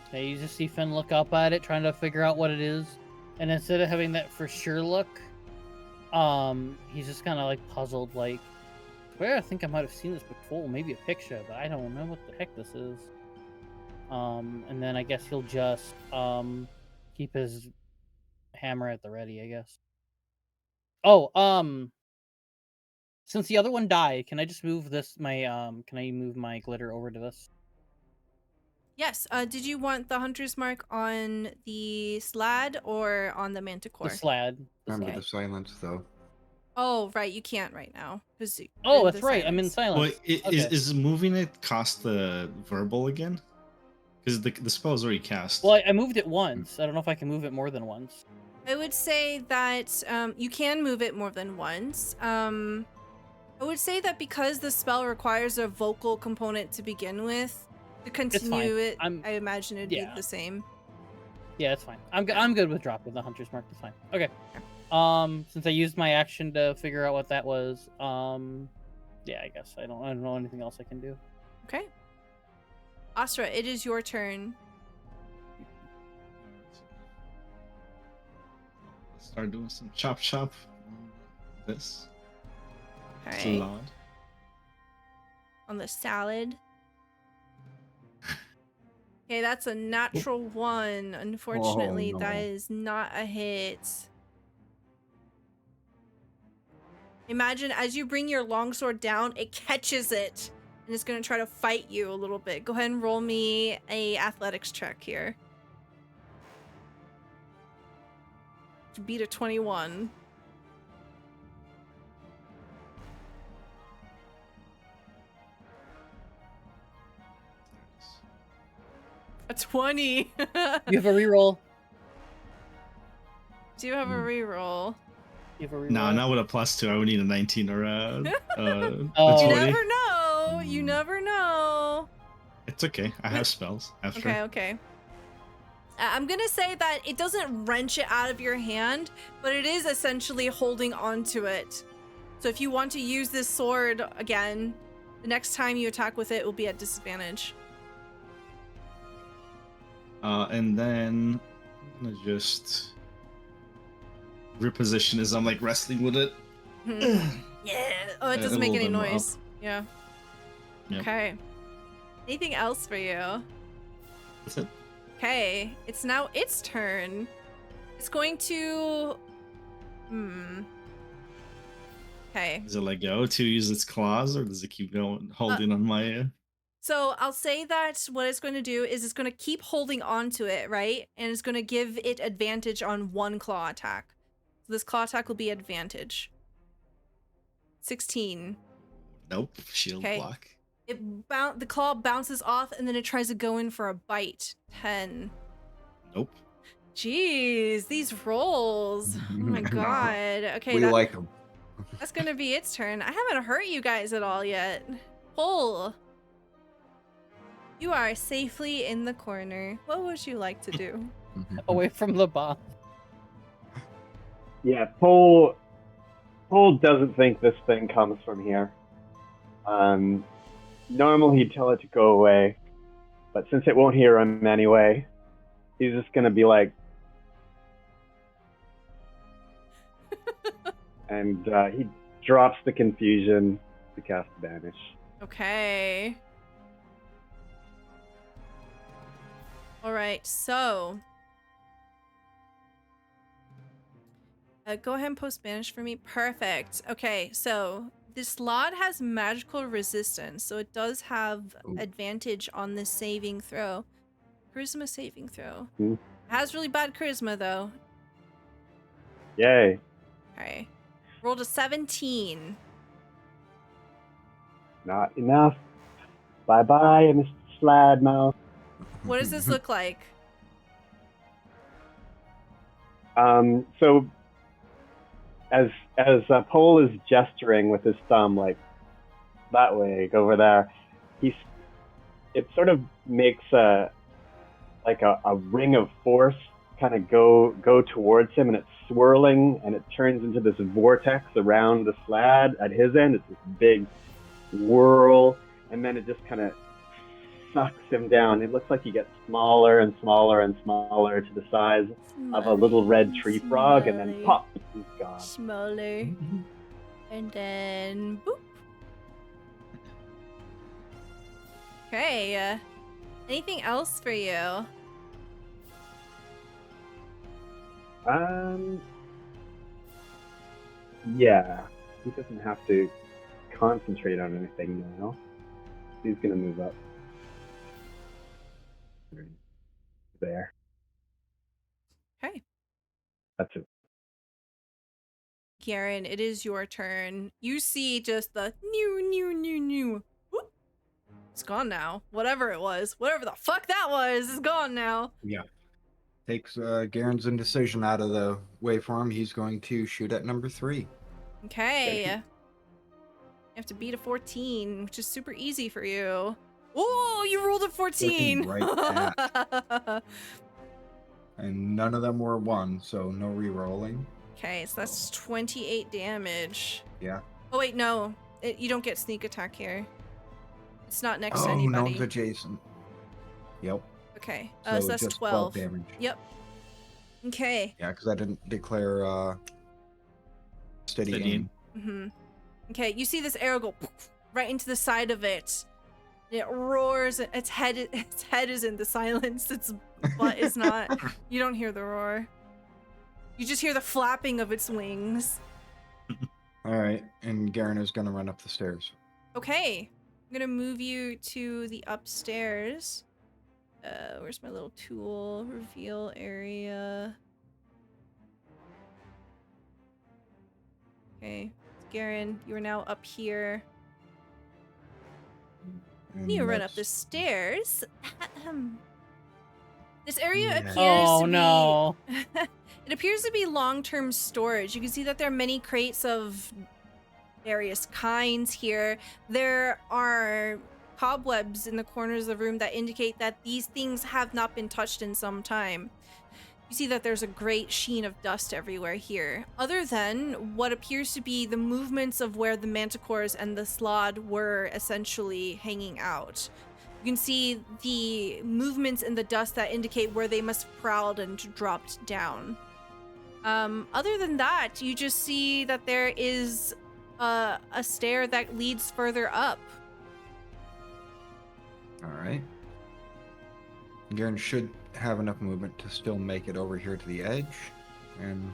Okay, you just see Finn look up at it, trying to figure out what it is, and instead of having that for sure look, he's just kind of like puzzled, like, swear I think I might have seen this before, maybe a picture, but I don't know what the heck this is. And then I guess he'll just keep his hammer at the ready, I guess. Oh, since the other one died, can I just move this can I move my glitter over to this? Yes. Did you want the hunter's mark on the slad or on the manticore? The slad. Remember Okay. the silence, though. Oh, right. You can't right now. Oh, that's right. I'm in silence. Well, Okay. is moving it cost the verbal again? Because the spell is already cast. Well, I moved it once. I don't know if I can move it more than once. I would say that you can move it more than once. I would say that because the spell requires a vocal component to begin with, to continue it, I imagine it'd be the same. Yeah, it's fine. I'm good with dropping the hunter's mark. It's fine. Okay. Since I used my action to figure out what that was, yeah, I guess I don't know anything else I can do. Okay. Astra, it is your turn. Start doing some chop on this. Okay. Salad. On the salad. Okay, that's a natural 1. Unfortunately, no. that is not a hit. Imagine as you bring your longsword down, it catches it and it's going to try to fight you a little bit. Go ahead and roll me a athletics check here. To beat a 21. A 20. You have a reroll. Do you have a reroll? You have a reroll. No, not with a +2. I would need a 19 or a You 20. never know. You never know. It's okay. I have spells after. Okay. I'm gonna say that it doesn't wrench it out of your hand, but it is essentially holding onto it. So if you want to use this sword again, the next time you attack with it will be at disadvantage. And then I'm gonna just reposition as I'm like wrestling with it. Yeah. Oh, it doesn't make any noise. Yeah. Yep. Okay. Anything else for you? That's it. Okay. It's now its turn. It's going to... Okay. Does it let go to use its claws, or does it keep going, holding on my? So I'll say that what it's going to do is it's going to keep holding on to it, right? And it's going to give it advantage on one claw attack. So this claw attack will be advantage. 16. Nope. Shield block. The claw bounces off and then it tries to go in for a bite. 10. Nope. Jeez, these rolls. Oh my god. Okay, We like them. that's gonna be its turn. I haven't hurt you guys at all yet. Pull. You are safely in the corner. What would you like to do? Away from the boss. Yeah, Paul doesn't think this thing comes from here. Normally he'd tell it to go away, but since it won't hear him anyway, he's just gonna be like, and he drops the confusion to cast Banish. Okay. Alright, so... go ahead and post Banish for me. Perfect. Okay, so this lot has magical resistance, so it does have advantage on this saving throw. Charisma saving throw. It has really bad charisma, though. Yay. Okay. Rolled a 17. Not enough. Bye-bye, Mr. Sladmouth. What does this look like? So as Paul is gesturing with his thumb, like that way, go over there, it sort of makes a ring of force kind of go towards him, and it's swirling, and it turns into this vortex around the slad at his end. It's this big whirl, and then it just kind of sucks him down. It looks like he gets smaller and smaller and smaller to the size of a little red tree frog, and then pop, he's gone. Smaller. And then boop. Okay. Anything else for you? Yeah. He doesn't have to concentrate on anything now. He's gonna move up. There. Okay. That's it. Garen, it is your turn. You see just the new. Whoop. It's gone now. Whatever it was, whatever the fuck that was, is gone now. Yeah. Takes Garen's indecision out of the way for him. He's going to shoot at number 3. Okay. You have to beat a 14, which is super easy for you. Oh, you rolled a 14. Right at. And none of them were 1, so no re-rolling. Okay, so that's 28 damage. Yeah. Oh wait, no. You don't get sneak attack here. It's not next to Oh, anybody. no one's adjacent. Yep. Okay, So so that's just 12. damage. Yep. Okay. Yeah, because I didn't declare steady aim. Mm-hmm. Okay, you see this arrow go right into the side of it. It roars. Its head is in the silence. Its butt is not. You don't hear the roar. You just hear the flapping of its wings. All right, and Garen is going to run up the stairs. Okay, I'm gonna move you to the upstairs. Where's my little tool reveal area? Okay, Garen, you are now up here. And You run up the that's- stairs. This area Yeah. appears Oh to be... no. It appears to be long-term storage. You can see that there are many crates of various kinds here. There are cobwebs in the corners of the room that indicate that these things have not been touched in some time. You see that there's a great sheen of dust everywhere here, other than what appears to be the movements of where the manticores and the slod were essentially hanging out. You can see the movements in the dust that indicate where they must have prowled and dropped down. Other than that, you just see that there is a stair that leads further up. All right. Garen should have enough movement to still make it over here to the edge, and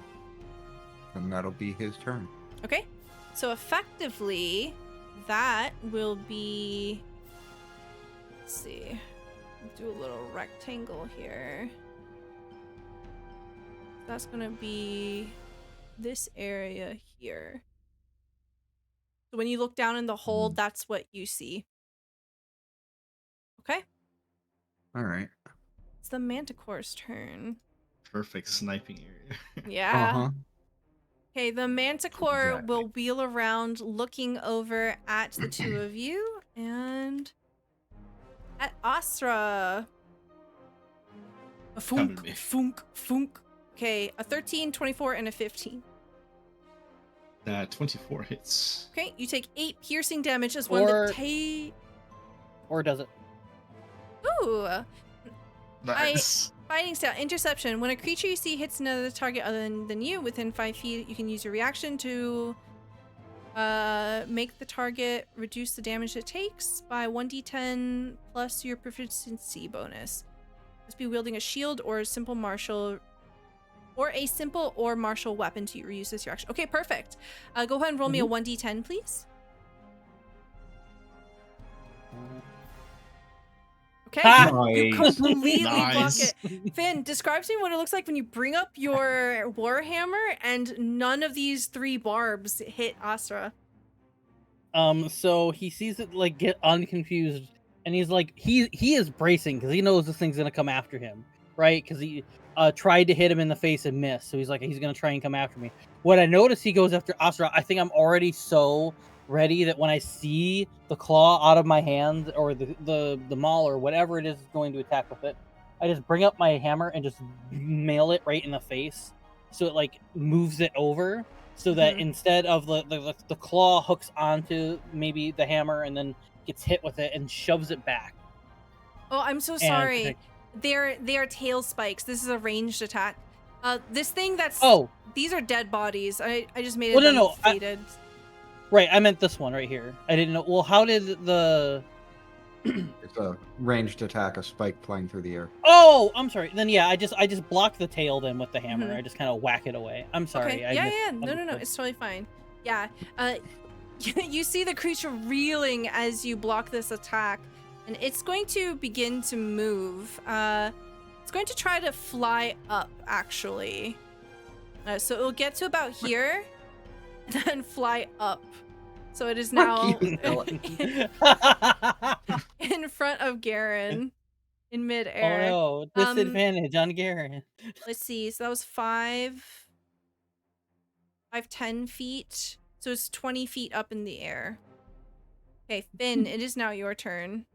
that'll be his turn. Okay, so effectively, that will be... Let's see. Do a little rectangle here. That's gonna be this area here. So when you look down in the hole, that's what you see. Okay, All right. it's the Manticore's turn. Perfect sniping area. Yeah. Uh-huh. Okay, the Manticore Exactly. will wheel around looking over at the two of you and at Astra. A Coming funk, to me. funk, funk. Okay, a 13, 24, and a 15. That 24 hits. Okay, you take 8 piercing damage as one Or- of the Or does it? Ooh. Nice. Fighting style, interception. When a creature you see hits another target other than you within 5 feet, you can use your reaction to make the target reduce the damage it takes by 1d10 plus your proficiency bonus. Must be wielding a shield or a simple martial weapon to use this reaction. Okay, perfect. Go ahead and roll me a 1d10, please. Okay, Ah! you Nice. completely Nice. block it. Finn, describe to me what it looks like when you bring up your warhammer and none of these 3 barbs hit Astra. So he sees it like get unconfused, and he's like, he is bracing because he knows this thing's gonna come after him, right? Because he tried to hit him in the face and missed, so he's like, he's gonna try and come after me. When I notice he goes after Astra, I think I'm already so ready that when I see the claw out of my hand or the maul or whatever it is going to attack with it, I just bring up my hammer and just nail it right in the face, so it like moves it over. So that instead of the claw hooks onto maybe the hammer and then gets hit with it and shoves it back. Oh, I'm so sorry. They are tail spikes. This is a ranged attack. This thing that's... Oh, These are dead bodies. I just made it Well, no, faded. right. I meant this one right here. I didn't know. Well, how did It's a ranged attack, a spike flying through the air. Oh, I'm sorry. Then yeah, I just block the tail then with the hammer. Mhm. I just kind of whack it away. I'm sorry. Okay. Yeah. No. It's totally fine. Yeah. You see the creature reeling as you block this attack, and it's going to begin to move. It's going to try to fly up, actually. So it'll get to about here, and then fly up. So it is now in front of Garen in midair. Oh no, disadvantage on Garen. Let's see. So that was 10 feet. So it's 20 feet up in the air. Okay, Finn, it is now your turn.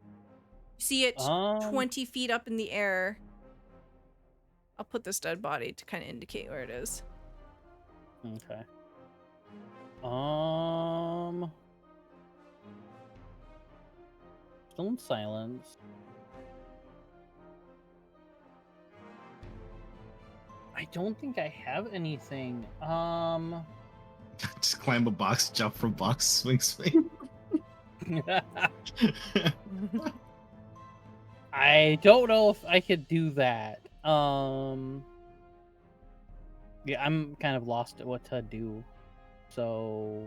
You see it 20 feet up in the air. I'll put this dead body to kind of indicate where it is. Okay. Still in silence. I don't think I have anything. Just climb a box, jump from box, swing. I don't know if I could do that. Yeah, I'm kind of lost at what to do. So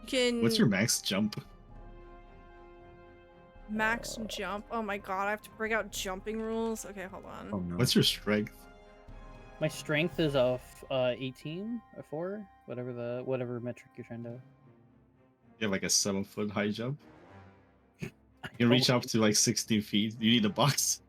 You can What's your max jump? max jump. Oh my god, I have to bring out jumping rules. Okay, hold on. Oh no. What's your strength? my strength is of 18 or 4, whatever metric you're trying to. You have like a 7-foot high jump. You can reach up to like 16 feet. You need a box.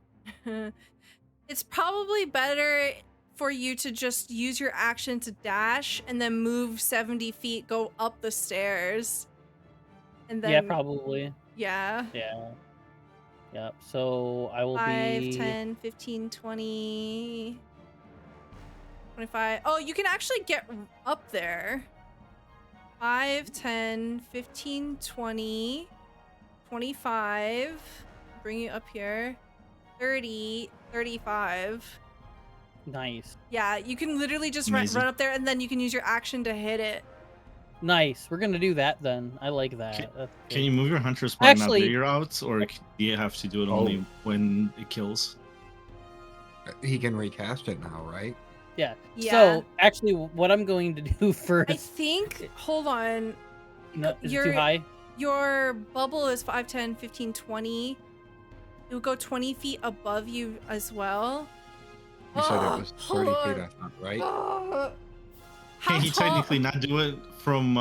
It's probably better for you to just use your action to dash and then move 70 feet, go up the stairs. And then Yeah, probably. Yeah. Yeah. Yep. So I will 5, be 10, 15, 20, 25. Oh, you can actually get up there. 5, 10, 15, 20, 25. Bring you up here. 30, 35. nice. Yeah, you can literally just run Amazing. up there and then you can use your action to hit it. Nice. We're gonna do that then. I like that. Can- That's Can good. you move your hunter's mark now that Actually- you're out, or do you have to do it Oh. only when it kills? He can recast it now, right? Yeah. Yeah. So actually, what I'm going to do I first. think, hold on, No, is it you're- too high? your bubble is 5, 10, 15, 20. It will go 20 feet above you as well. You said Oh, it was hold 30 feet, on. I thought, right? Oh. How Can he tall- technically not do it from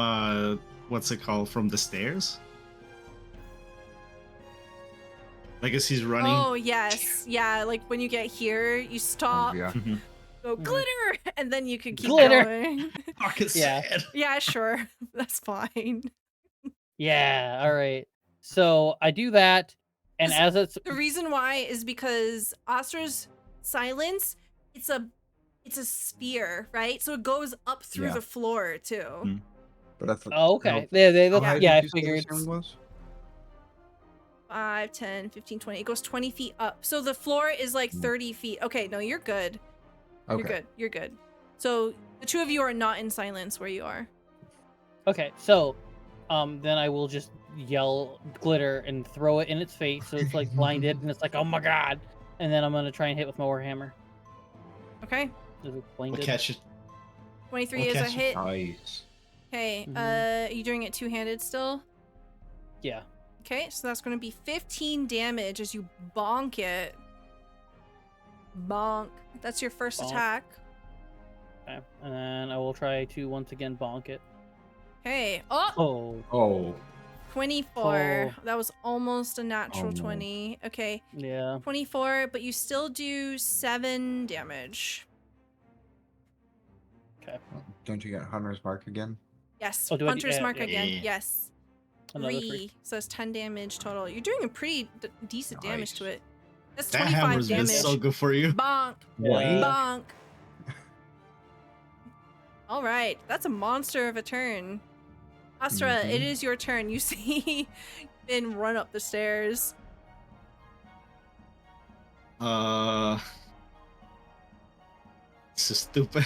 what's it called, from the stairs? Like as he's running. Oh, yes. Yeah, like when you get here, you stop, Oh, yeah. go glitter, and then you can keep Glitter. going. Fucking Yeah. sad. Yeah, sure. That's fine. Yeah. All right. So I do that, and This- as it's The reason why is because Astra's silence, it's a sphere, right? So it goes up through Yeah. the floor too. Mm. But that's oh, okay. How That's, high yeah, I did you say the figured. ceiling was? 5, 10, 15, 20. It goes 20 feet up. So the floor is like Mm. 30 feet. Okay, no, you're good. Okay. You're good. You're good. So the two of you are not in silence where you are. Okay, so then I will just yell glitter and throw it in its face, so it's like blinded, and it's like, oh my god! And then I'm gonna try and hit with my warhammer. Okay. Is it We'll blinded? catch it. 23 We'll is a catch it. hit. Nice. Okay. Mhm. Are you doing it two-handed still? Yeah. Okay, so that's going to be 15 damage as you bonk it. Bonk. That's your first Bonk. attack. Okay. And then I will try to once again bonk it. Okay. Oh, Oh. Oh, 24. Oh. That was almost a natural Oh, no. 20. Okay. Yeah. 24, but you still do 7 damage. don't you get Hunter's Mark again? Yes. Oh, do I do- Hunter's yeah, mark yeah. again. Yeah. Yes. Another 3. three. So it's 10 damage total. You're doing a pretty decent damage Nice. to it. That's That 25 hammer's been damage. so good for you. Bonk. Yeah. Bonk. All right, that's a monster of a turn. Astra, it Mhm. is your turn. You see Finn run up the stairs. This is stupid.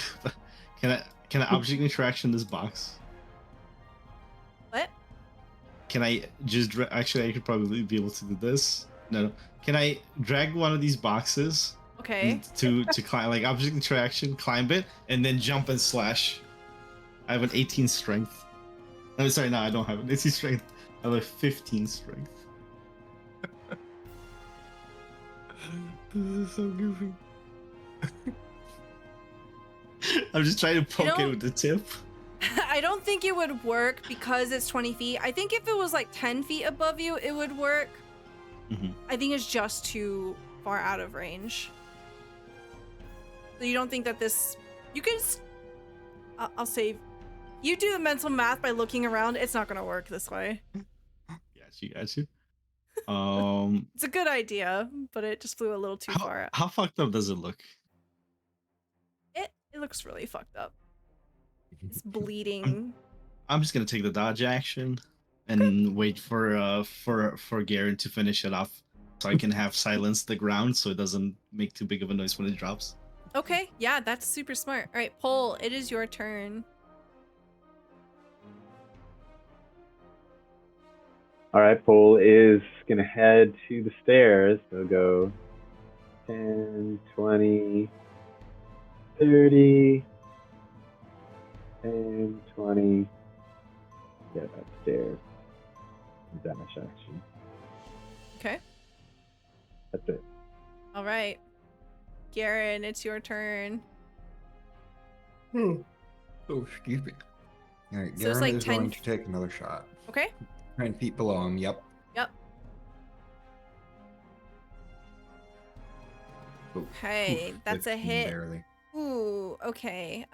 Can I object interaction this box? What? Can I just actually? I could probably be able to do this. No. Can I drag one of these boxes Okay. to climb, like object interaction, climb it, and then jump and slash? I have an 18 strength. I'm sorry, no, I don't have an 18 strength. I have a 15 strength. This is so goofy. I'm just trying to poke know- it with the tip. I don't think it would work because it's 20 feet. I think if it was like 10 feet above you, it would work. Mhm. I think it's just too far out of range. So you don't think that this... You can... I'll save... You do the mental math by looking around. It's not going to work this way. Got you. It's a good idea, but it just flew a little too far out. How fucked up does it look? It looks really fucked up. It's bleeding. I'm just gonna take the dodge action and wait for Garen to finish it off, so I can have silence the ground so it doesn't make too big of a noise when it drops. Okay, yeah, that's super smart. All right, Pole, it is your turn. All right, Pole is going to head to the stairs. So go 10, 20, 30, 10, 20. Get upstairs. Dash action. Okay. That's it. All right. Garen, it's your turn. Oh, excuse me. All right, So it's Garen like is 10 going to take another shot. Okay. 10 feet below him. Yep. Yep. Ooh, Okay, oof, that's a 15 hit. Barely. Ooh, okay.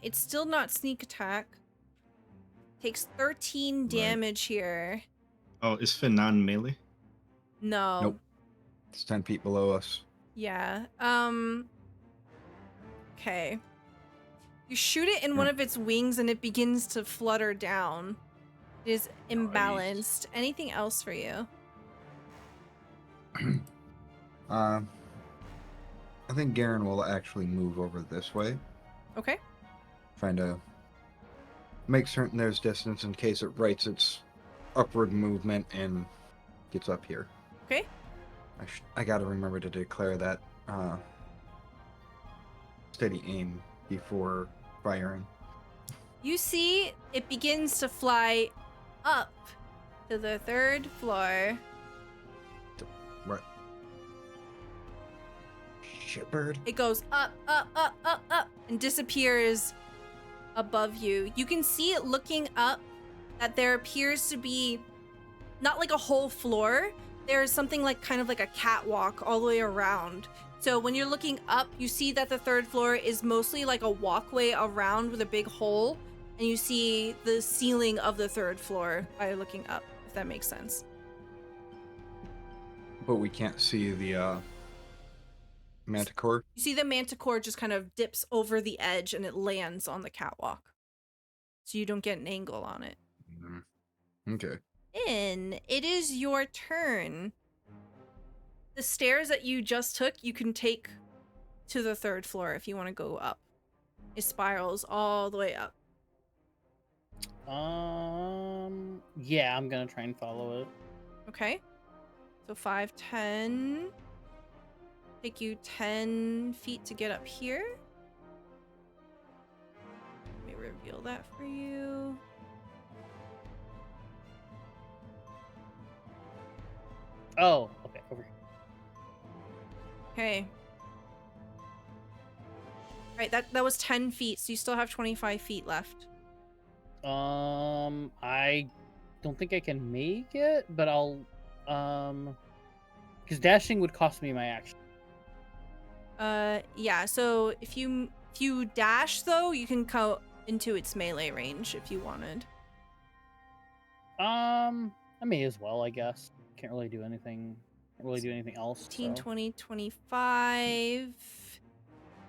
It's still not sneak attack. Takes 13 damage here. Oh, is Finn non-melee? No. Nope. It's 10 feet below us. Yeah. Okay. You shoot it in one of its wings and it begins to flutter down. It is imbalanced. Anything else for you? I think Garen will actually move over this way, Okay. trying to make certain there's distance in case it writes its upward movement and gets up here. Okay. I gotta remember to declare that steady aim before firing. You see it begins to fly up to the 3rd floor. What? Shitbird? It goes up, up, up, up, up, and disappears above you. You can see it looking up that there appears to be not like a whole floor. There's something like kind of like a catwalk all the way around. So when you're looking up, you see that the 3rd floor is mostly like a walkway around with a big hole. And you see the ceiling of the 3rd floor by looking up, if that makes sense. But we can't see the manticore. You see the manticore just kind of dips over the edge and it lands on the catwalk. So you don't get an angle on it. Okay. It is your turn. The stairs that you just took, you can take to the 3rd floor if you want to go up. It spirals all the way up. Yeah, I'm gonna try and follow it. Okay. So 5, 10. Take you 10 feet to get up here. Let me reveal that for you. Oh, okay, over here. Okay. Right, that was 10 feet, so you still have 25 feet left. I don't think I can make it, but I'll, because dashing would cost me my action. Yeah, so if you dash though, you can go into its melee range if you wanted. I may as well, I guess. Can't really do anything else. 15, so. 20, 25,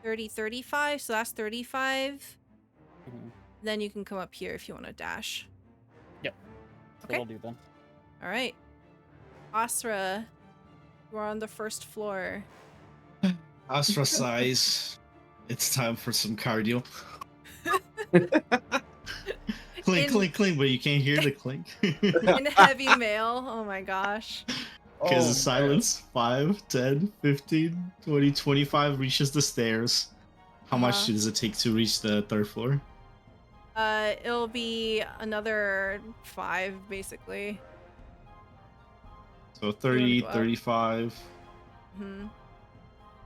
30, 35, so that's 35. Mhm. Then you can come up here if you want to dash. Yep. Okay. That'll do then. All right. Asra, you are on the 1st floor. Ostracize. It's time for some cardio. Clink, clink, clink, but you can't hear the clink. In heavy mail. Oh my gosh. Because Oh, the silence 5, 10, 15, 20, 25 reaches the stairs. How much Uh-huh. does it take to reach the third floor? It'll be another 5, basically. So wanna 30, go up? 35. Hmm.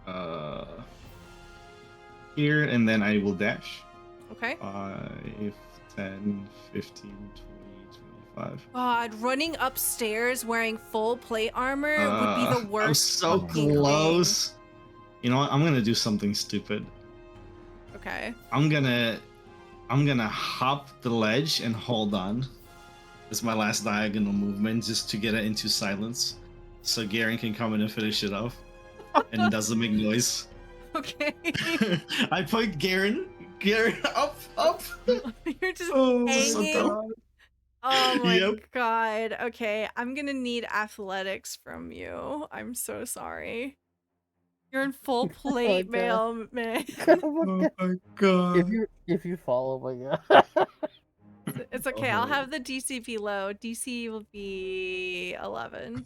Uh, here, and then I will dash. Okay. 5, 10, 15, 20, 25. God, running upstairs wearing full plate armor would be the I'm worst so fucking close. You know what? I'm gonna do something stupid. thing. Okay. I'm gonna hop the ledge and hold on. It's my last diagonal movement just to get it into silence, so Garen can come in and finish it off, and it doesn't make noise. Okay. I put Garen up. You're just Oh my hanging. God. Oh my Yep. god. Okay, I'm gonna need athletics from you. I'm so sorry. You're in full plate God. mail, man. Oh my God. If you follow, my God. It's okay. I'll Oh. have the DCP low. DC will be 11.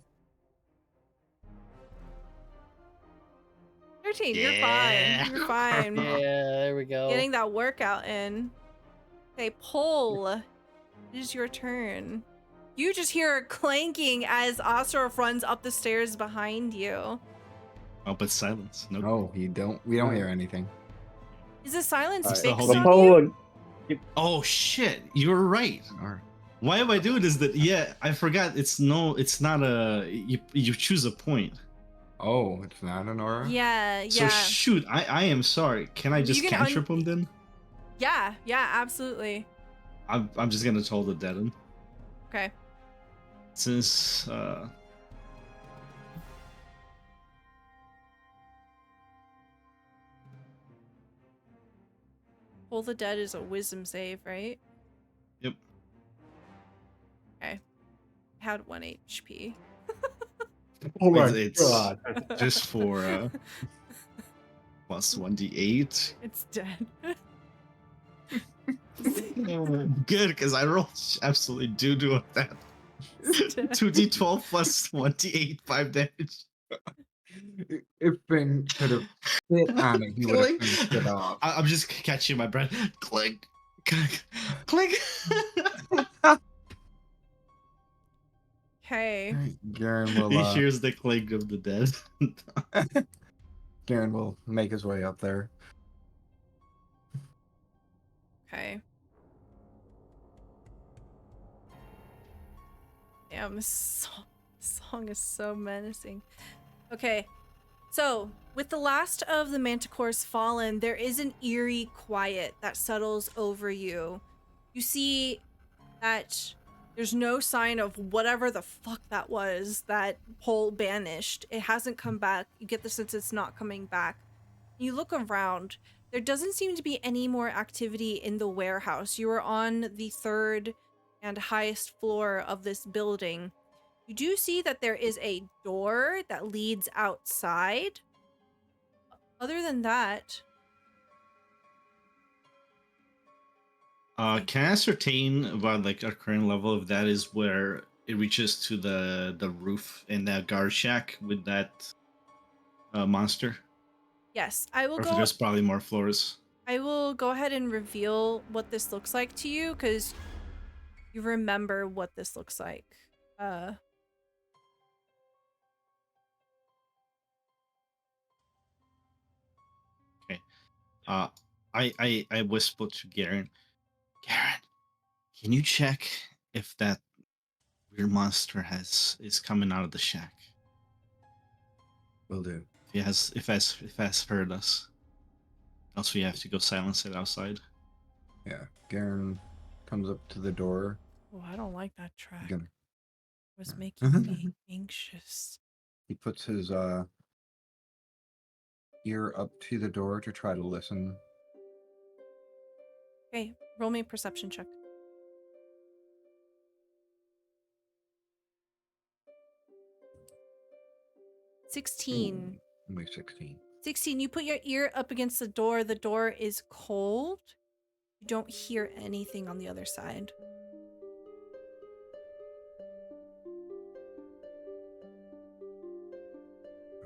13. You're Yeah. fine. You're fine. Yeah, there we go. Getting that workout in. Okay, Pole. It is your turn. You just hear clanking as Ostrov runs up the stairs behind you. Oh, but silence. Nope. No, we don't hear anything. Is the silence Alright. fixed holding- on Well, you? Pole, Oh shit! You're right. Alright. Why am I doing this? That yeah, I forgot. It's not a. You choose a point. Oh, it's not an aura? Yeah, So yeah. shoot, I am sorry. Can I just You can cantrip him then? Yeah, absolutely. I'm just gonna toll the deaden. Okay. Since Pull the Dead is a wisdom save, right? Yep. Okay. Had 1 HP. Oh my it's God. just for plus 1d8. It's dead. Good, because I rolled absolutely doo-doo of that. It's dead. 2d12 plus 1d8, 5 damage. If Finn could have fit on it, he would have Clink. finished it off. I'm just catching my breath. Clink, clink, clink. Okay. Garen will He hears the clink of the dead. Garen will make his way up there. Okay. Damn, this song is so menacing. Okay. So, with the last of the manticores fallen, there is an eerie quiet that settles over you. You see that there's no sign of whatever the fuck that was that Pole banished. It hasn't come back. You get the sense it's not coming back. You look around. There doesn't seem to be any more activity in the warehouse. You are on the 3rd and highest floor of this building. You do see that there is a door that leads outside. Other than that, Can I ascertain about like our current level if that is where it reaches to the roof in that guard shack with that monster? yes, I will Or if go. there's probably more floors. I will go ahead and reveal what this looks like to you because you remember what this looks like. I whispered to Garen, can you check if that weird monster is coming out of the shack? Will do. If it has heard us. Else we have to go silence it outside. Yeah. Garen comes up to the door. Oh, I don't like that track. Gonna- It was making me anxious. He puts his ear up to the door to try to listen. Okay, roll me a perception check. 16. Only 16. 16, you put your ear up against the door. The door is cold. You don't hear anything on the other side.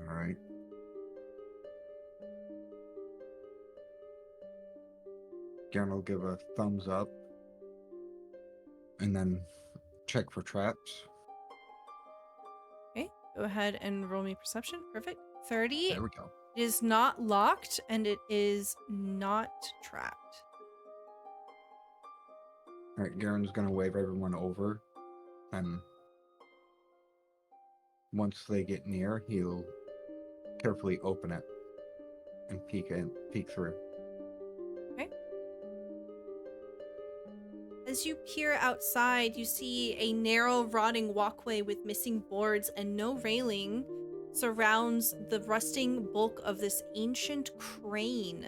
All right. Garen will give a thumbs up and then check for traps. Okay, go ahead and roll me perception. Perfect. 30. There we go. It is not locked and it is not trapped. All right, Garen's gonna wave everyone over, and once they get near, he'll carefully open it and peek through. As you peer outside, you see a narrow, rotting walkway with missing boards and no railing surrounds the rusting bulk of this ancient crane.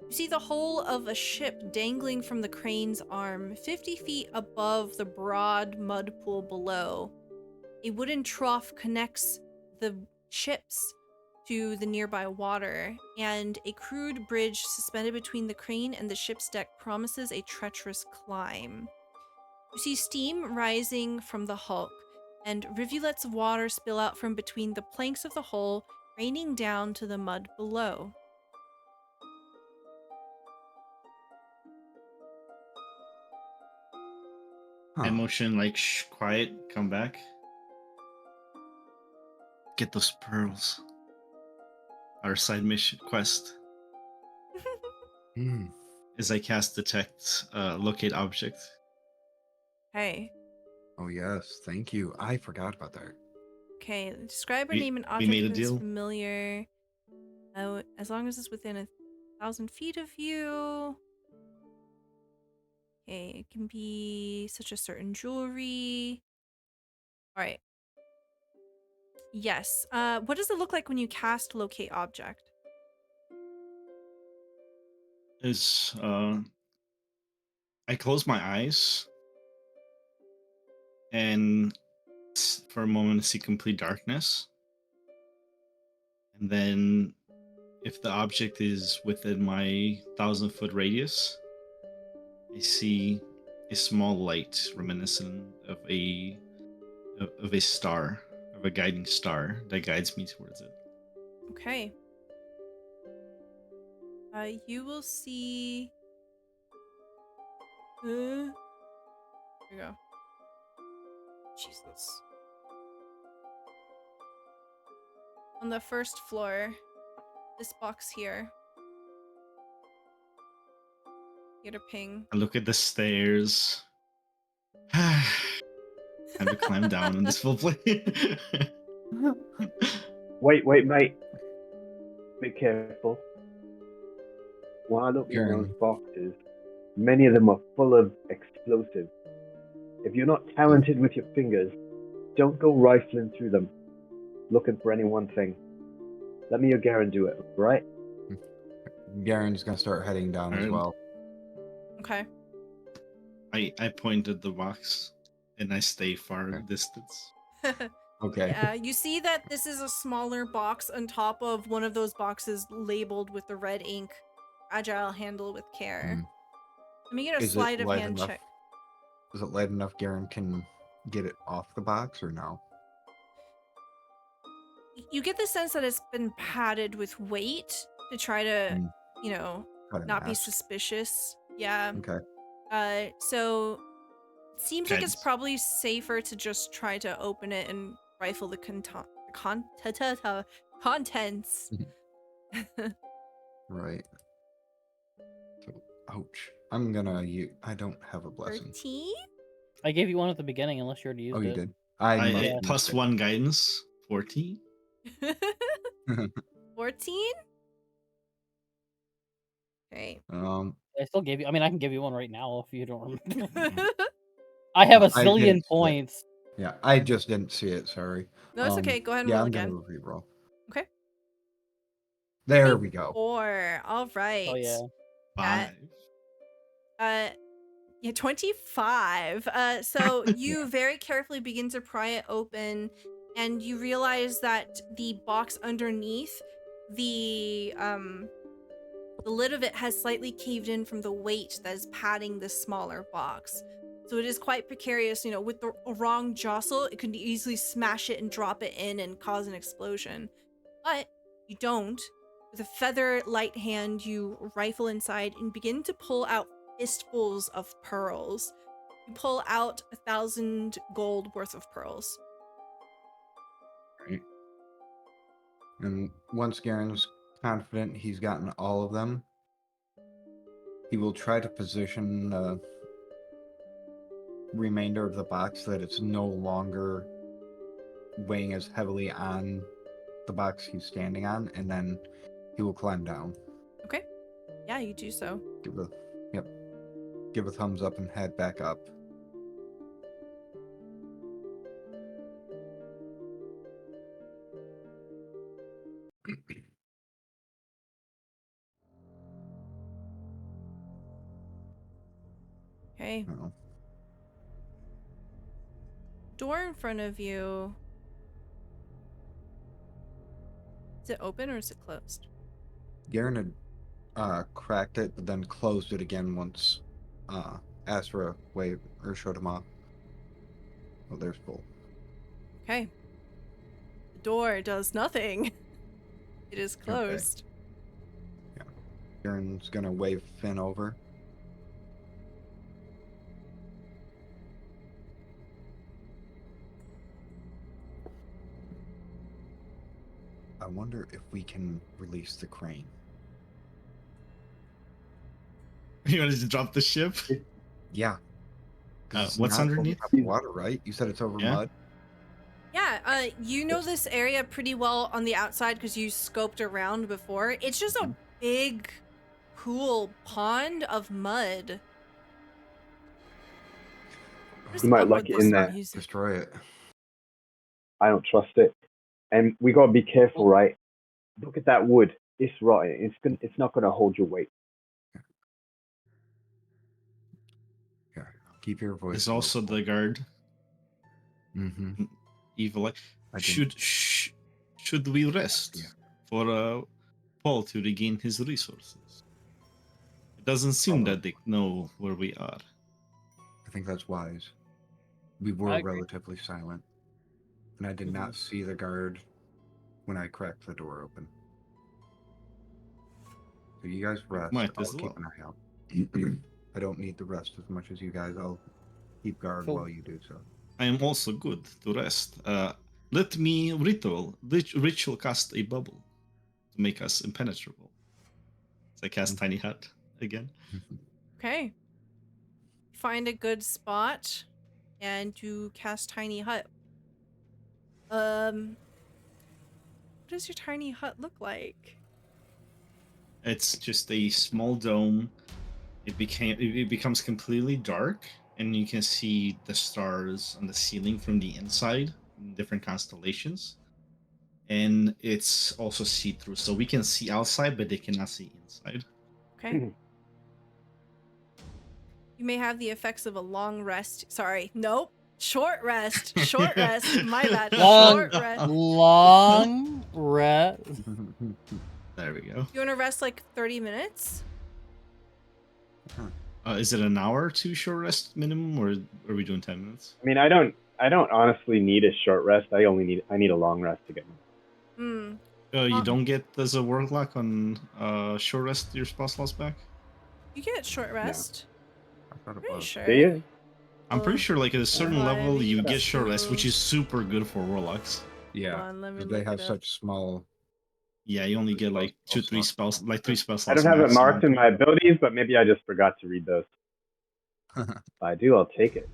You see the hull of a ship dangling from the crane's arm, 50 feet above the broad mud pool below. A wooden trough connects the ships to the nearby water, and a crude bridge suspended between the crane and the ship's deck promises a treacherous climb. You see steam rising from the hulk, and rivulets of water spill out from between the planks of the hull, raining down to the mud below. I motion like, shh, quiet, come back. Get those pearls. Our side mission quest. As I cast detect, locate object. Hey. Oh yes, thank you. I forgot about that. Okay, describe or We- name an we object made a that's deal. familiar. As long as it's within 1,000 feet of you. Okay, it can be such a certain jewelry. All right. Yes. What does it look like when you cast locate object? Is I close my eyes and for a moment see complete darkness. And then if the object is within my 1,000-foot radius, I see a small light reminiscent of a star, of a guiding star that guides me towards it. Okay. You will see. Here we go. Jesus. On the first floor, this box here. Get a ping. I look at the stairs. Time to climb down in this full play. Wait, mate. Be careful. While up in Garen. those boxes, many of them are full of explosives. If you're not talented with your fingers, don't go rifling through them, looking for any one thing. Let me or Garen do it, right? Garen's gonna start heading down as Alright. well. Okay. I point at the box and I stay far Okay. distance. Okay. Yeah, you see that this is a smaller box on top of one of those boxes labeled with the red ink. Agile handle with care. Mm. Let me get a Is it sleight of light hand enough? check. Is it light enough Garen can get it off the box or no? You get the sense that it's been padded with weight to try to, Mm. you know, Cut in not be half. suspicious. Yeah. Okay. So it seems like it's Guys. probably safer to just try to open it and rifle the contents. Right. So, ouch. I'm gonna use. I don't have a blessing. 13? I gave you one at the beginning, unless you already used Oh, you it. did. I must have plus missed it. 1 guidance, 14. 14? Okay. I still gave you. I mean, I can give you one right now if you don't remember. I have a I zillion didn't see it. points. Yeah, I just didn't see it. Sorry. No, it's okay. Go ahead and yeah, roll I'm again. gonna reroll. Okay. There we go. 4. All right. Oh yeah. 5. Yeah, 25. So you very carefully begin to pry it open, and you realize that the box underneath, the lid of it has slightly caved in from the weight that is padding this smaller box. So it is quite precarious, you know, with the wrong jostle, it could easily smash it and drop it in and cause an explosion. But you don't. With a feather light hand, you rifle inside and begin to pull out fistfuls of pearls. You pull out 1,000 gold worth of pearls. Right. And once Garen's confident he's gotten all of them, he will try to position the remainder of the box so that it's no longer weighing as heavily on the box he's standing on, and then he will climb down. Okay. Yeah, you do so. Give a thumbs up and head back up. Okay. Oh. Door in front of you. Is it open or is it closed? Garen had cracked it, but then closed it again once Astra waved or showed him off. Oh, there's full. Okay. The door does nothing. It is closed. Yeah. Garen's gonna wave Finn over. I wonder if we can release the crane. You wanted to drop the ship? Yeah. 'Cause it's What's not over underneath? top of water, right? You said it's over Yeah. mud. Yeah, you know this area pretty well on the outside because you scoped around before. It's just a big, cool pond of mud. Where's You might up like with it this in there. music? Destroy it. I don't trust it. And we gotta be careful, right? Look at that wood. It's rotten. It's not gonna hold your weight. Yeah. Keep your voice. There's also the guard. Mm-hmm. Evil. I Should we rest Yeah. for Paul to regain his resources? It doesn't seem that they know where we are. I think that's wise. We were I agree. relatively silent, and I did not see the guard when I cracked the door open. So you guys rest. Might I'll as keep well. an eye out. I don't need the rest as much as you guys. I'll keep guard Cool. while you do so. I am also good to rest. Let me ritual cast a bubble to make us impenetrable. So I cast Tiny Hut again. Okay. Find a good spot and you cast Tiny Hut. What does your tiny hut look like? It's just a small dome. It becomes completely dark, and you can see the stars on the ceiling from the inside in different constellations. And it's also see-through, so we can see outside, but they cannot see inside. Okay. You may have the effects of a long rest. Sorry, nope. Short rest. Short rest. My bad. Short rest. Long rest. There we go. You want to rest like 30 minutes? Is it an hour or two short rest minimum, or are we doing 10 minutes? I mean, I don't honestly need a short rest. I need a long rest to get me. You don't get as a warlock on short rest your spell slots back? You get short rest. I thought it Pretty was. sure. Do you? I'm pretty sure like at a certain Why level do you you get short rest, so- which is super good for warlocks. Yeah, Hold on, let me 'cause they look have it up. such small. Yeah, you only get like Spell 3 slots. spells, like 3 spell I slots. don't have it maximum. marked in my abilities, but maybe I just forgot to read those. If I do, I'll take it.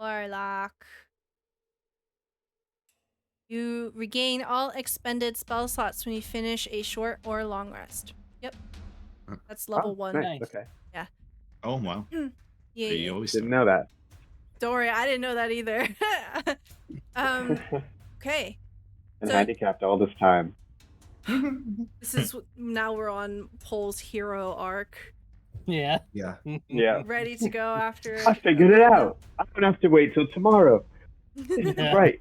Warlock. You regain all expended spell slots when you finish a short or long rest. Yep. That's level Oh, 1. Nice. Nice. Okay. Oh wow. Yeah, You yeah. always Didn't start. know that. Don't worry, I didn't know that either. Okay. And So- handicapped all this time. This is now we're on Pole's hero arc. Yeah. Yeah. Yeah. Ready to go after. I figured it out. I don't have to wait till tomorrow. Yeah. Right.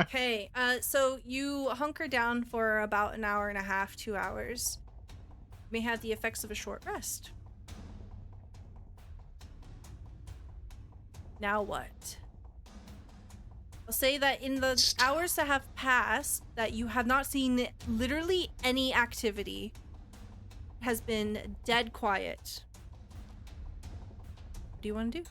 Okay, so you hunker down for about an hour and a half, 2 hours. May have the effects of a short rest. Now what? I'll say that in the hours that have passed, that you have not seen literally any activity. It has been dead quiet. What do you want to do?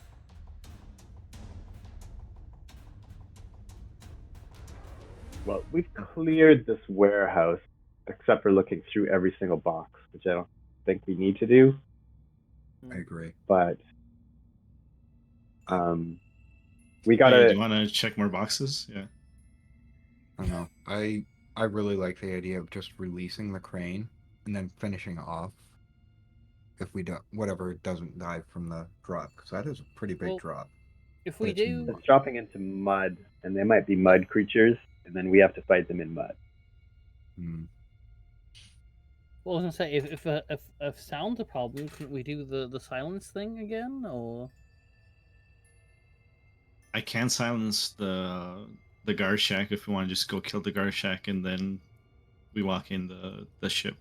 Well, we've cleared this warehouse, except for looking through every single box, which I don't think we need to do. I agree. But we Hey, gotta. do you want to check more boxes? Yeah. I don't know. I really like the idea of just releasing the crane and then finishing off. If we don't, whatever doesn't die from the drop, because that is a pretty big Well, drop. If But we it's do, It's dropping into mud, and they might be mud creatures, and then we have to fight them in mud. Hmm. well, I was gonna say if sound's a problem, can we do the silence thing again, or? I can silence the guard shack if we want to just go kill the guard shack and then we walk in the ship.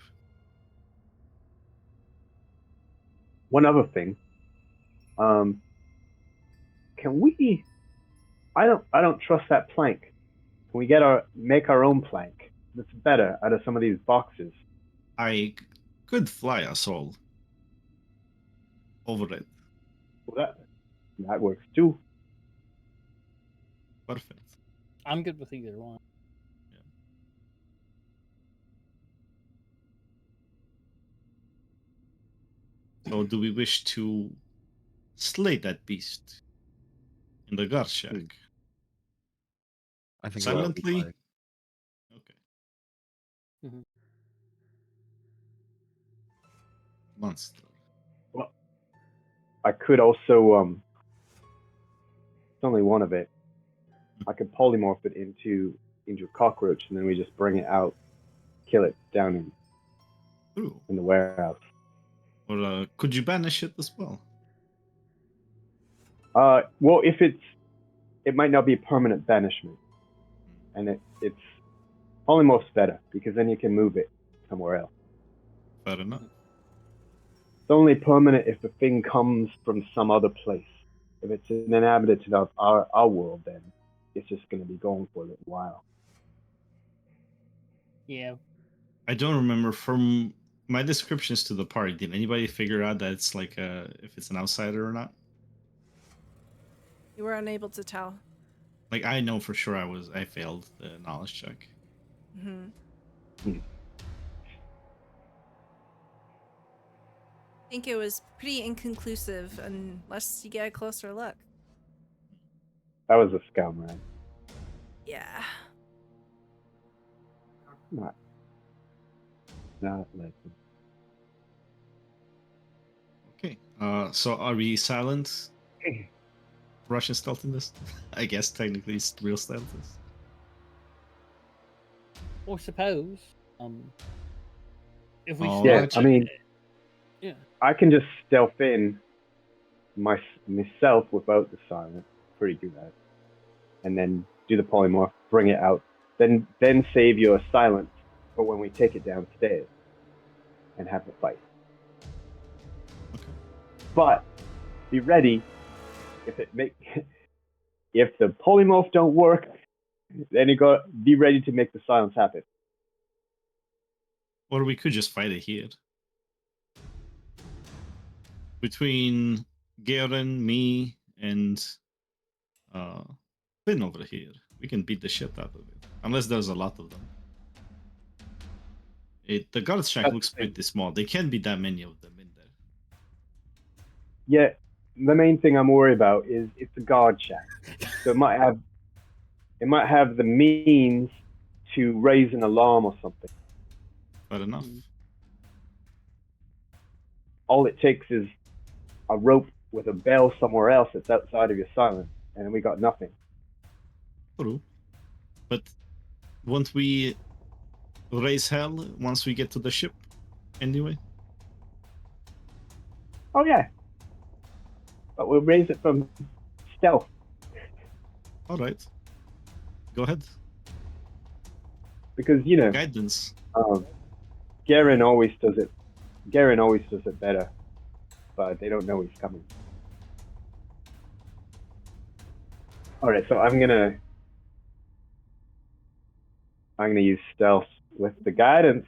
One other thing, can we? I don't trust that plank. Can we make our own plank that's better out of some of these boxes? I could fly us all over it. Well, that works too. Perfect. I'm good with either one. So do we wish to slay that beast in the guard shack? I think Silently? that would be Okay. Mhm. Monster. Well, I could also it's only one of it. I could polymorph it into a cockroach, and then we just bring it out, kill it down Ooh. in the warehouse. Or could you banish it as well? Well, if it might not be permanent banishment, and it's polymorph's better because then you can move it somewhere else. Fair enough. It's only permanent if the thing comes from some other place. If it's an inhabitant of our world, then it's just going to be going for a little while. Yeah. I don't remember from my descriptions to the party. Did anybody figure out that it's like if it's an outsider or not? You were unable to tell. Like I know for sure I failed the knowledge check. Mm-hmm. I think it was pretty inconclusive unless you get a closer look. That was a scum, right? Yeah. Not like Okay. So are we silent? Russian stealth in this? I guess technically it's real stealth. Or suppose, if we Oh, yeah, start, I mean, yeah, I can just stealth in myself without the silence. Pretty good at it. And then do the polymorph, bring it out, then save your silence for when we take it downstairs and have the fight. Okay. But be ready if the polymorph don't work, then be ready to make the silence happen. Or we could just fight it here. Between Garen, me, and Finn over here, we can beat the shit out of it. Unless there's a lot of them. The guard shack That's looks the thing. pretty small. There can't be that many of them in there. Yeah, the main thing I'm worried about is it's a guard shack, so it might have the means to raise an alarm or something. Fair enough. All it takes is a rope with a bell somewhere else that's outside of your silence, and we got nothing. True. But won't we raise hell once we get to the ship anyway? Oh yeah, but we'll raise it from stealth. Alright. Go ahead. Because Guidance. Garen always does it. Garen always does it better, but they don't know he's coming. All right, so I'm gonna I'm going to use stealth with the guidance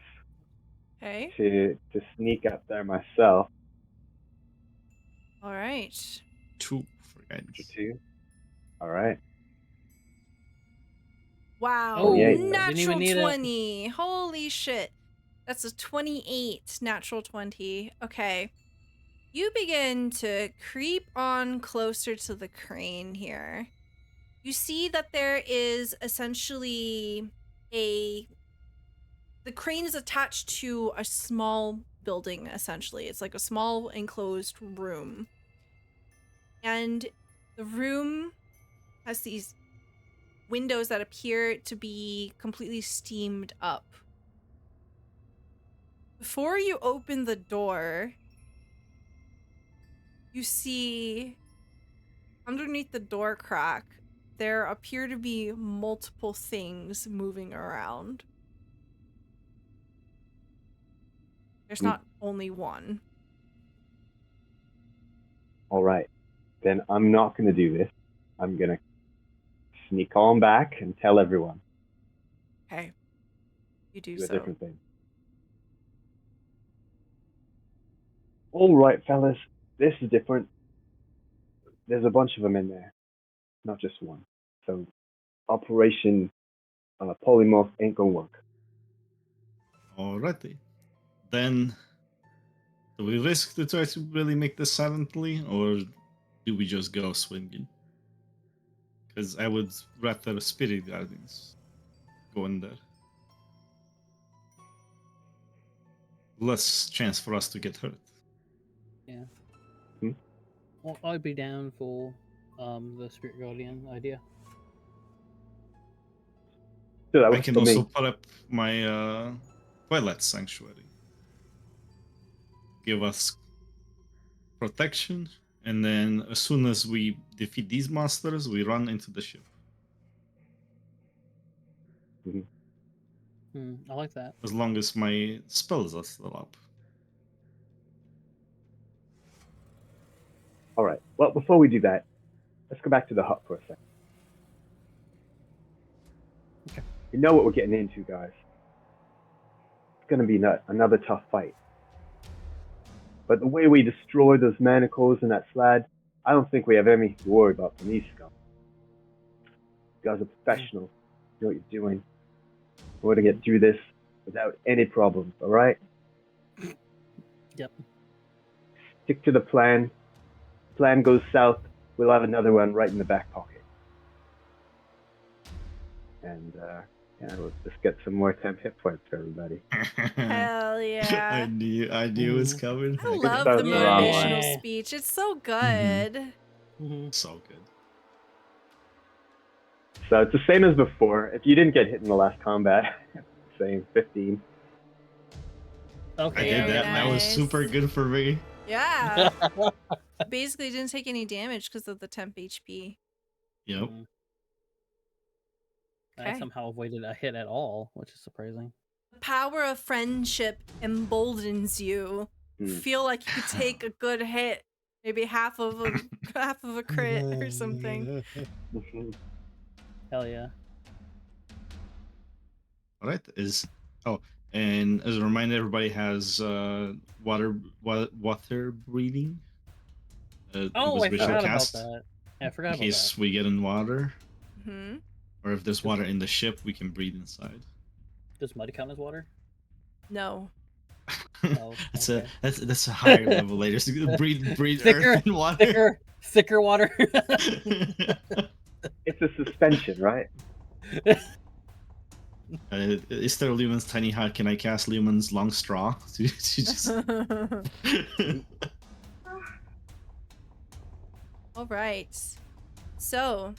Okay. to sneak up there myself. All right. 2 for guidance. 2. All right. Wow. Oh, yeah. didn't Natural even need it. 20. Holy shit. That's a 28 natural 20. Okay. You begin to creep on closer to the crane here. You see that there is essentially the crane is attached to a small building, essentially. It's like a small enclosed room. And the room has these windows that appear to be completely steamed up. Before you open the door, you see underneath the door crack, there appear to be multiple things moving around. There's not only one. All right. Then I'm not going to do this. I'm going to sneak on back and tell everyone. Okay. You do Do a so. different thing. All right, fellas. This is different. There's a bunch of them in there, not just one. So, Operation Polymorph ain't gonna work. Alrighty. Then, do we risk to try to really make this silently, or do we just go swinging? Because I would rather spirit guardians go in there. Less chance for us to get hurt. Yeah. Hmm? Well, I'd be down for the Spirit Guardian idea. So that I was can for also me. put up my Twilight Sanctuary. Give us protection, and then as soon as we defeat these monsters, we run into the ship. I like that. As long as my spells are still up. All right. Well, before we do that, let's go back to the hut for a second. Okay. You know what we're getting into, guys. It's going to be another tough fight. But the way we destroy those manacles in that slad, I don't think we have anything to worry about from these scum. You guys are professionals. You know what you're doing. We're going to get through this without any problems, all right? Yep. Stick to the plan. Plan goes south, we'll have another one right in the back pocket. And let's just get some more temp hit points for everybody. Hell yeah. I knew it was coming. I love start the the wrong motivational one. speech. It's so good. So good. So it's the same as before. If you didn't get hit in the last combat, same 15. Okay. I did Very that. That was nice. super good for me. Yeah. Basically didn't take any damage because of the temp HP. Yep. I Okay. somehow avoided a hit at all, which is surprising. The power of friendship emboldens you. Feel like you could take a good hit, maybe half of a crit or something. Hell yeah. All right. And as a reminder, everybody has water breathing. Oh, I we should forgot about cast that. Yeah, I forgot in about case that. we get in water, Hmm. or if there's water in the ship, we can breathe inside. Does mud count as water? No. Oh, that's okay. a higher level later. So breathe Thicker, earth and water. thicker water. It's a suspension, right? Is there Lumen's tiny hat? Can I cast Lumen's long straw? to just... All right. So,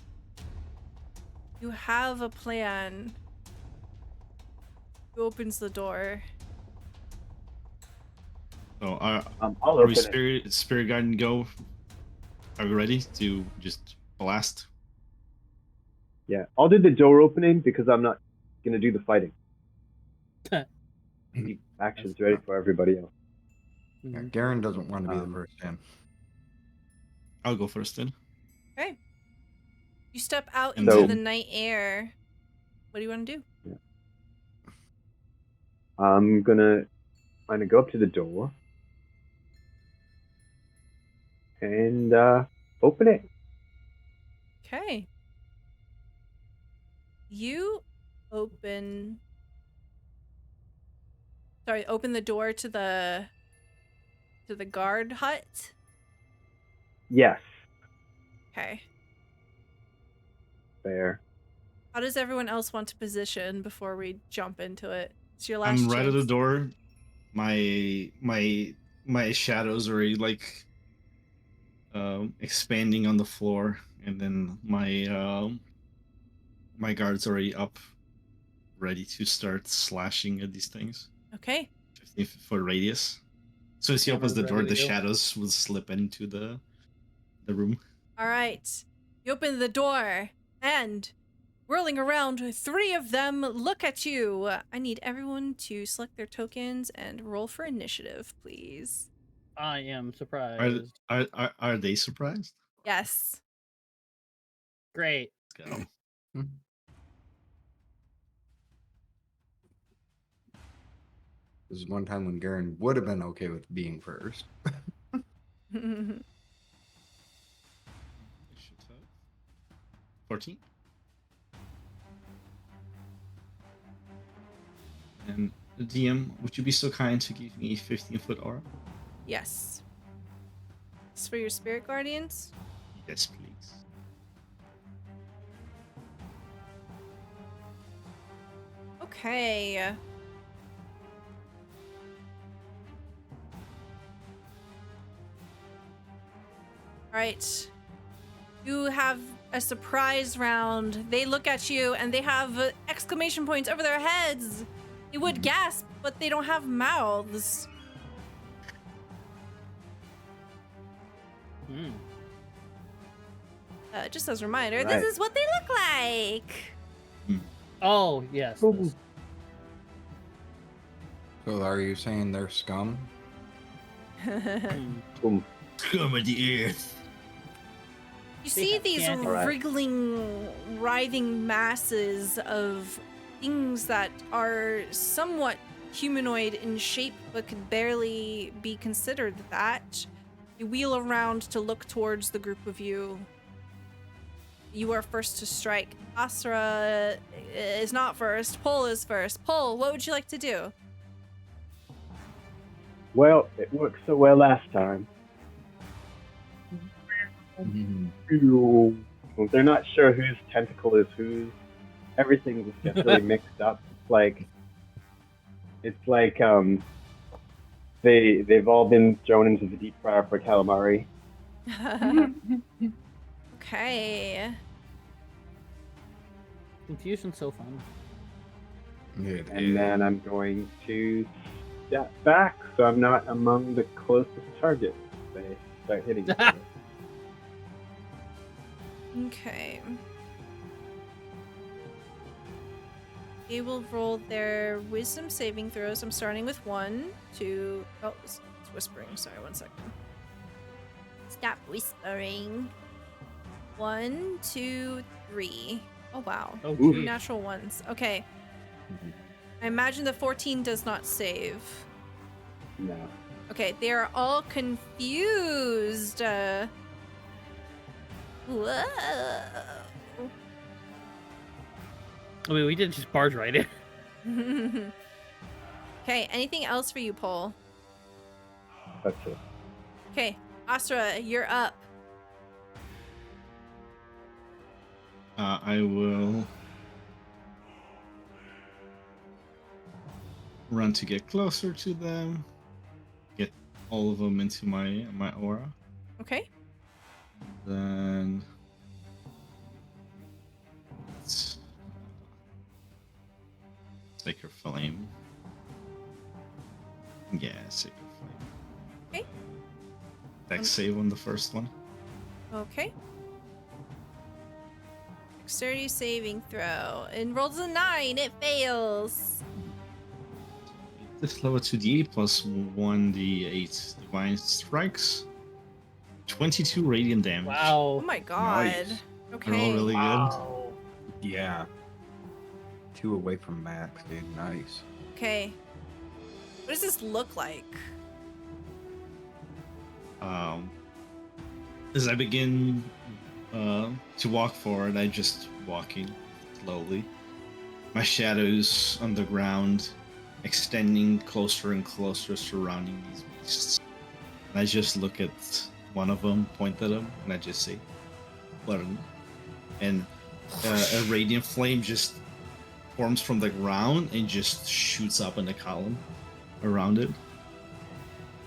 you have a plan. Who opens the door? Oh, I'll are we open it. Spirit Guardian go? Are we ready to just blast? Yeah, I'll do the door opening because I'm not gonna do the fighting. Keep actions ready for everybody else. Yeah, Garen doesn't want to be the Um, first in. I'll go first then. Okay. You step out And into then- the night air. What do you want to do? I'm gonna go up to the door and open it. Okay. You open the door to the guard hut. Yes, Okay. there. How does everyone else want to position before we jump into it? It's your last I'm chance. right at the door. My shadows are like expanding on the floor, and then my guard's already up, ready to start slashing at these things. Okay. 15-foot radius. So as he opens the Camera's door, ready the to go. shadows will slip into the room. All right. You open the door, and whirling around, 3 of them look at you. I need everyone to select their tokens and roll for initiative, please. I am Are, surprised. are they surprised? Yes. Great. Let's go. This is one time when Garen would have been okay with being first. 14. And the DM, would you be so kind to give me a 15-foot aura? Yes. It's for your spirit guardians. Yes, please. Okay. All right. You have a surprise round. They look at you and they have exclamation points over their heads. They would gasp, but they don't have mouths. Hmm. Just as a reminder, Right. this is what they look like. Oh, yes. Cool. this- So are you saying they're scum? hmm. Boom. Come at the earth. You They see have these candy. Alright. wriggling, writhing masses of things that are somewhat humanoid in shape, but could barely be considered that. You wheel around to look towards the group of you. You are first to strike. Astra is not first. Pol is first. Pol, what would you like to do? Well, it worked so well last time. Well, they're not sure whose tentacle is whose. Everything just gets really mixed up. It's like they've all been thrown into the deep fryer for calamari. Okay. Confusion's so fun. And then I'm going to step back so I'm not among the closest targets. They start hitting each other. Okay. They will roll their wisdom saving throws. I'm starting with 1, 2. Oh, it's whispering. Sorry, 1 second. Stop whispering. 1, 2, 3. Oh, wow. Oh, Ooh. 2 geez. natural ones. Okay. I imagine the 14 does not save. No. Okay, they are all confused. Whoa. I mean, we did just barge right in. Okay, anything else for you, Pol? That's it. Okay, Astra, you're up. I will run to get closer to them. Get all of them into my aura. Okay. Then let's Sacred Flame. Yeah, Sacred Flame. Okay. Dex save on the first one. Okay. Dexterity saving throw. And rolls a 9. It fails. This level 2d8 plus 1d8 divine strikes. 22 radiant damage. Oh Wow. my god. Nice. Okay. They're all really good. Yeah. 2 away from max, dude. Nice. Okay. What does this look like? As I begin to walk forward, I just walking slowly. My shadows on the ground, extending closer and closer, surrounding these beasts. And I just look at one of them, point at them, and I just say, Wern. And a radiant flame just forms from the ground and just shoots up in a column around it.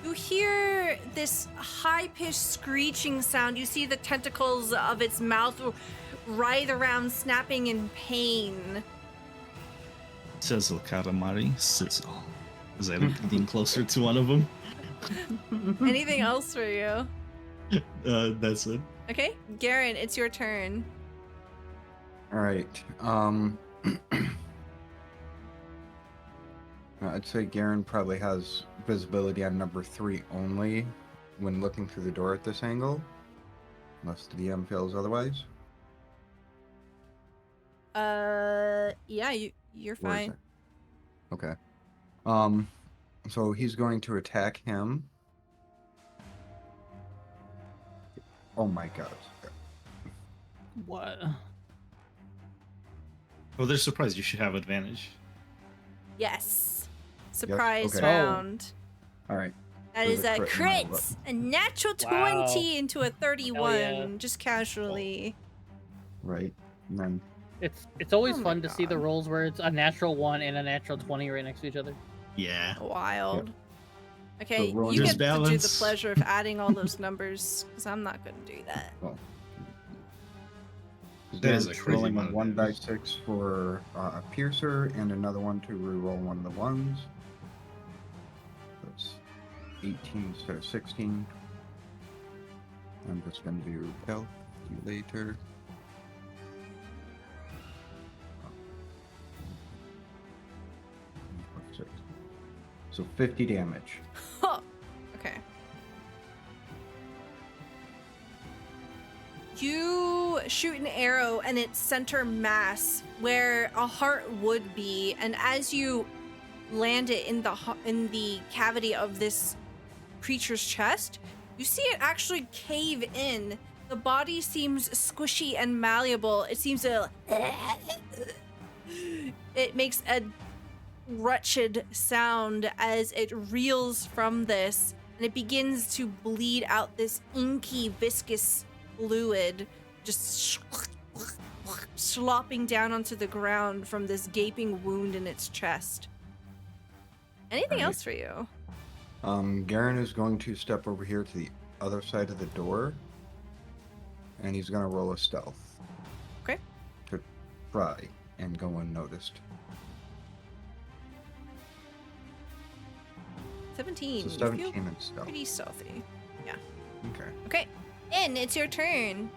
You hear this high-pitched screeching sound. You see the tentacles of its mouth writhe around, snapping in pain. Sizzle Katamari, sizzle. As I look getting closer to one of them. Anything else for you? That's it. Okay, Garen, it's your turn. All right. I'd say Garen probably has visibility on number 3 only when looking through the door at this angle, unless the DM feels otherwise. Yeah, you're Where is fine. it? Okay. So he's going to attack him. Oh my god. What? Well, they're surprised. You should have advantage. Yes. Surprise okay. round. All right. That There's is a a crit crit! in my A natural Wow. 20 into a 31, yeah. just casually. Right. And then It's always Oh my fun to see the God. rolls where it's a natural 1 and a natural 20 right next to each other. Yeah. Wild. Okay, So rolling you There's get to do the balance. pleasure of adding all those numbers, because I'm not going to do that. That is a Garen's crazy rolling a amount of 1 damage. die 6 for a piercer and another one to reroll one of the ones. That's 18 instead of 16. I'm just going to do calculator. So 50 damage. Huh. Okay. You shoot an arrow in its center mass where a heart would be, and as you land it in the cavity of this creature's chest, you see it actually cave in. The body seems squishy and malleable. It seems to it makes a wretched sound as it reels from this, and it begins to bleed out this inky, viscous fluid, just slopping down onto the ground from this gaping wound in its chest. Anything Alright. else for you? Garen is going to step over here to the other side of the door, and he's going to roll a stealth. Okay. To try and go unnoticed. 17. So You 17 feel and stealth. pretty stealthy. Okay. Okay. Finn, it's your turn.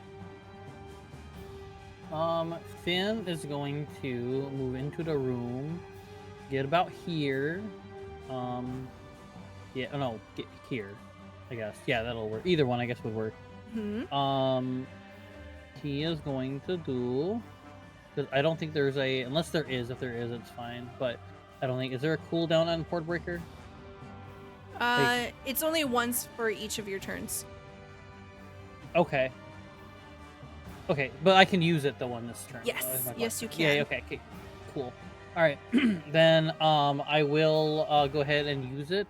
Finn is going to move into the room, get about here. Yeah, oh no, get here, I guess. Yeah, that'll work. Either one, I guess, would work. Hmm. He is going to do, because I don't think there's a, unless there is, if there is, it's fine. But I don't think, is there a cooldown on Port Breaker? It's only once for each of your turns. Okay. Okay, but I can use it though on this turn. Yes, That's my yes, you question. can. Yeah, okay, cool. All right, then I will go ahead and use it.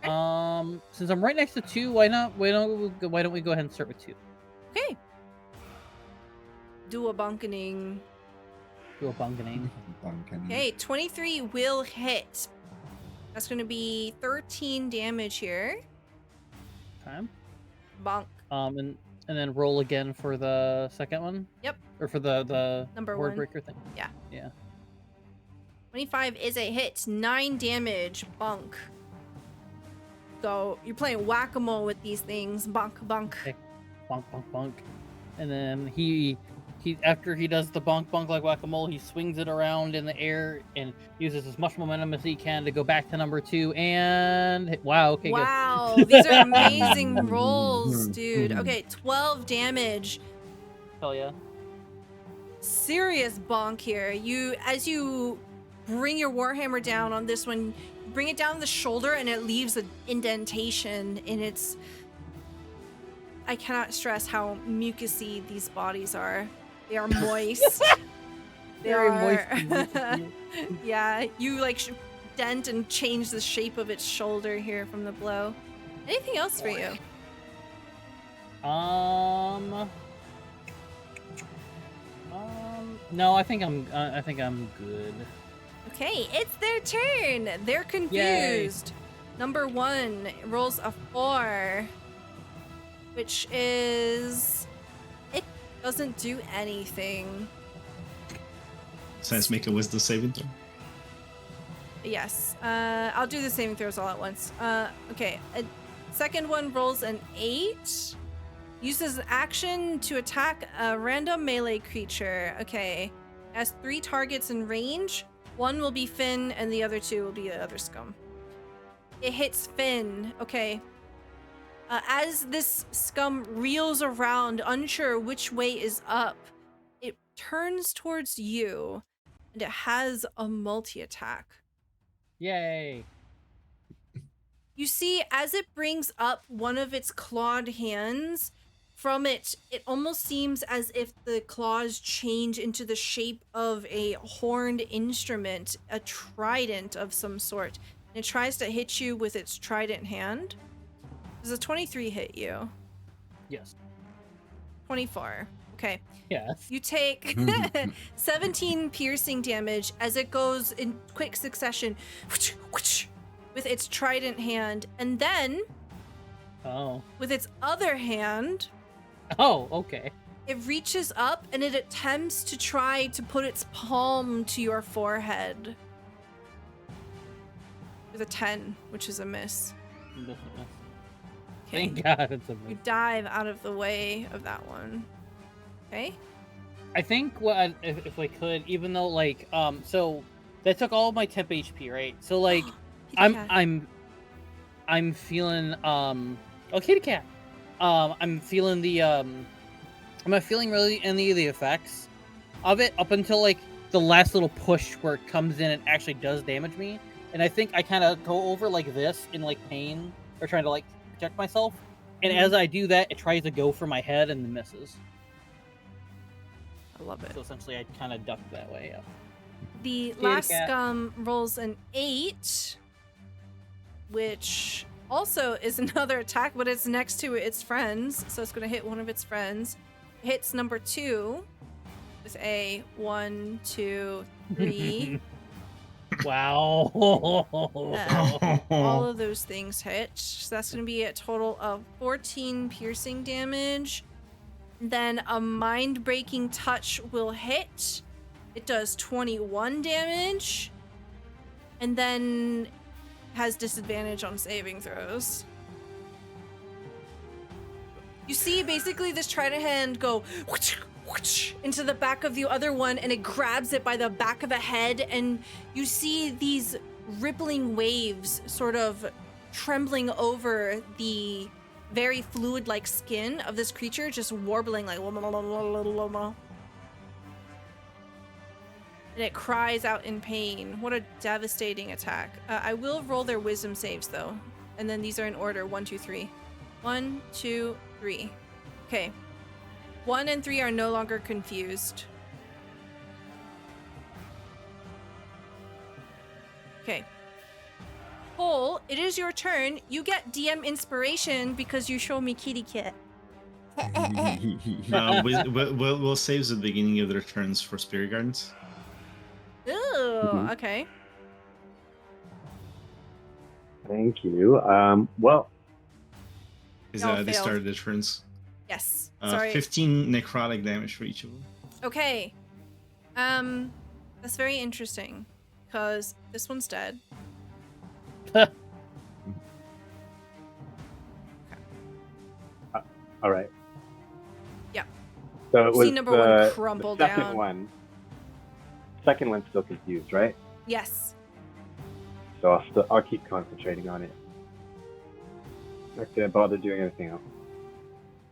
Since I'm right next to 2, why don't we go ahead and start with 2? Okay. Do a bunkening. Do a bunkening. Okay, 23 will hit. That's going to be 13 damage here. Time. Bonk. And then roll again for the second one. Yep. Or for the Number board 1. breaker thing. Yeah. Yeah. 25 is a hit. 9 damage. Bunk. So you're playing whack-a-mole with these things. Bunk, bunk. Okay. Bonk, bonk, bonk. And then he after he does the bonk bonk like whack-a-mole, he swings it around in the air and uses as much momentum as he can to go back to number 2 and wow, okay, good. Wow, these are amazing rolls, dude. Okay, 12 damage. Hell yeah. Serious bonk here. As you bring your warhammer down on this one, bring it down the shoulder, and it leaves an indentation in its. I cannot stress how mucusy these bodies are. They are moist. They Very are. moist and mucusy. Yeah, you like dent and change the shape of its shoulder here from the blow. Anything else for you? No, I think I'm good. Okay, it's their turn. They're confused. Number 1 rolls a 4, which is it doesn't do anything. So let's make a wisdom saving throw. Yes, I'll do the saving throws all at once. Okay, a second one rolls an 8. Uses an action to attack a random melee creature. Okay, has 3 targets in range. 1 will be Finn, and the other 2 will be the other scum. It hits Finn. Okay. As this scum reels around, unsure which way is up, it turns towards you, and it has a multi-attack. Yay! You see, as it brings up one of its clawed hands, from it almost seems as if the claws change into the shape of a horned instrument, a trident of some sort. And it tries to hit you with its trident hand. Does a 23 hit you? Yes. 24. Okay. Yes. You take 17 piercing damage as it goes in quick succession with its trident hand, and then with its other hand, okay. it reaches up and it attempts to try to put its palm to your forehead with a 10, which is a miss. Okay. Thank God it's a You miss. dive out of the way of that one. Okay. I think if I could, even though like so that took all of my temp HP, right? So like I'm feeling kitty cat. I'm feeling the I'm not feeling really any of the effects of it up until like the last little push where it comes in and actually does damage me. And I think I kind of go over like this in like pain or trying to like protect myself. And as I do that, it tries to go for my head and then misses. I love it. So essentially, I kind of duck that way up. The last scum rolls an 8, which also is another attack, but it's next to its friends, so it's going to hit one of its friends. Hits number 2 with a 1, 2, 3. Wow. All of those things hit. So that's going to be a total of 14 piercing damage. Then a mind-breaking touch will hit. It does 21 damage. And then has disadvantage on saving throws. You see basically this trident hand go whoosh, whoosh, into the back of the other one, and it grabs it by the back of the head, and you see these rippling waves sort of trembling over the very fluid-like skin of this creature, just warbling like and it cries out in pain. What a devastating attack. I will roll their wisdom saves though, and then these are in order 1, 2, 3. 1, 2, 3. Okay. 1 and 3 are no longer confused. Okay. Cole, it is your turn. You get DM inspiration because you show me kitty cat. We'll save the beginning of their turns for Spirit Gardens. Ooh, okay. Thank you. Well, No, They failed. started their turns. Yes. Sorry. 15 necrotic damage for each of them. Okay. That's very interesting because this one's dead. all right. Yeah. So it You was see number one crumble the second down. one. Second one's still confused, right? Yes. So I'll keep concentrating on it. Not gonna bother doing anything else.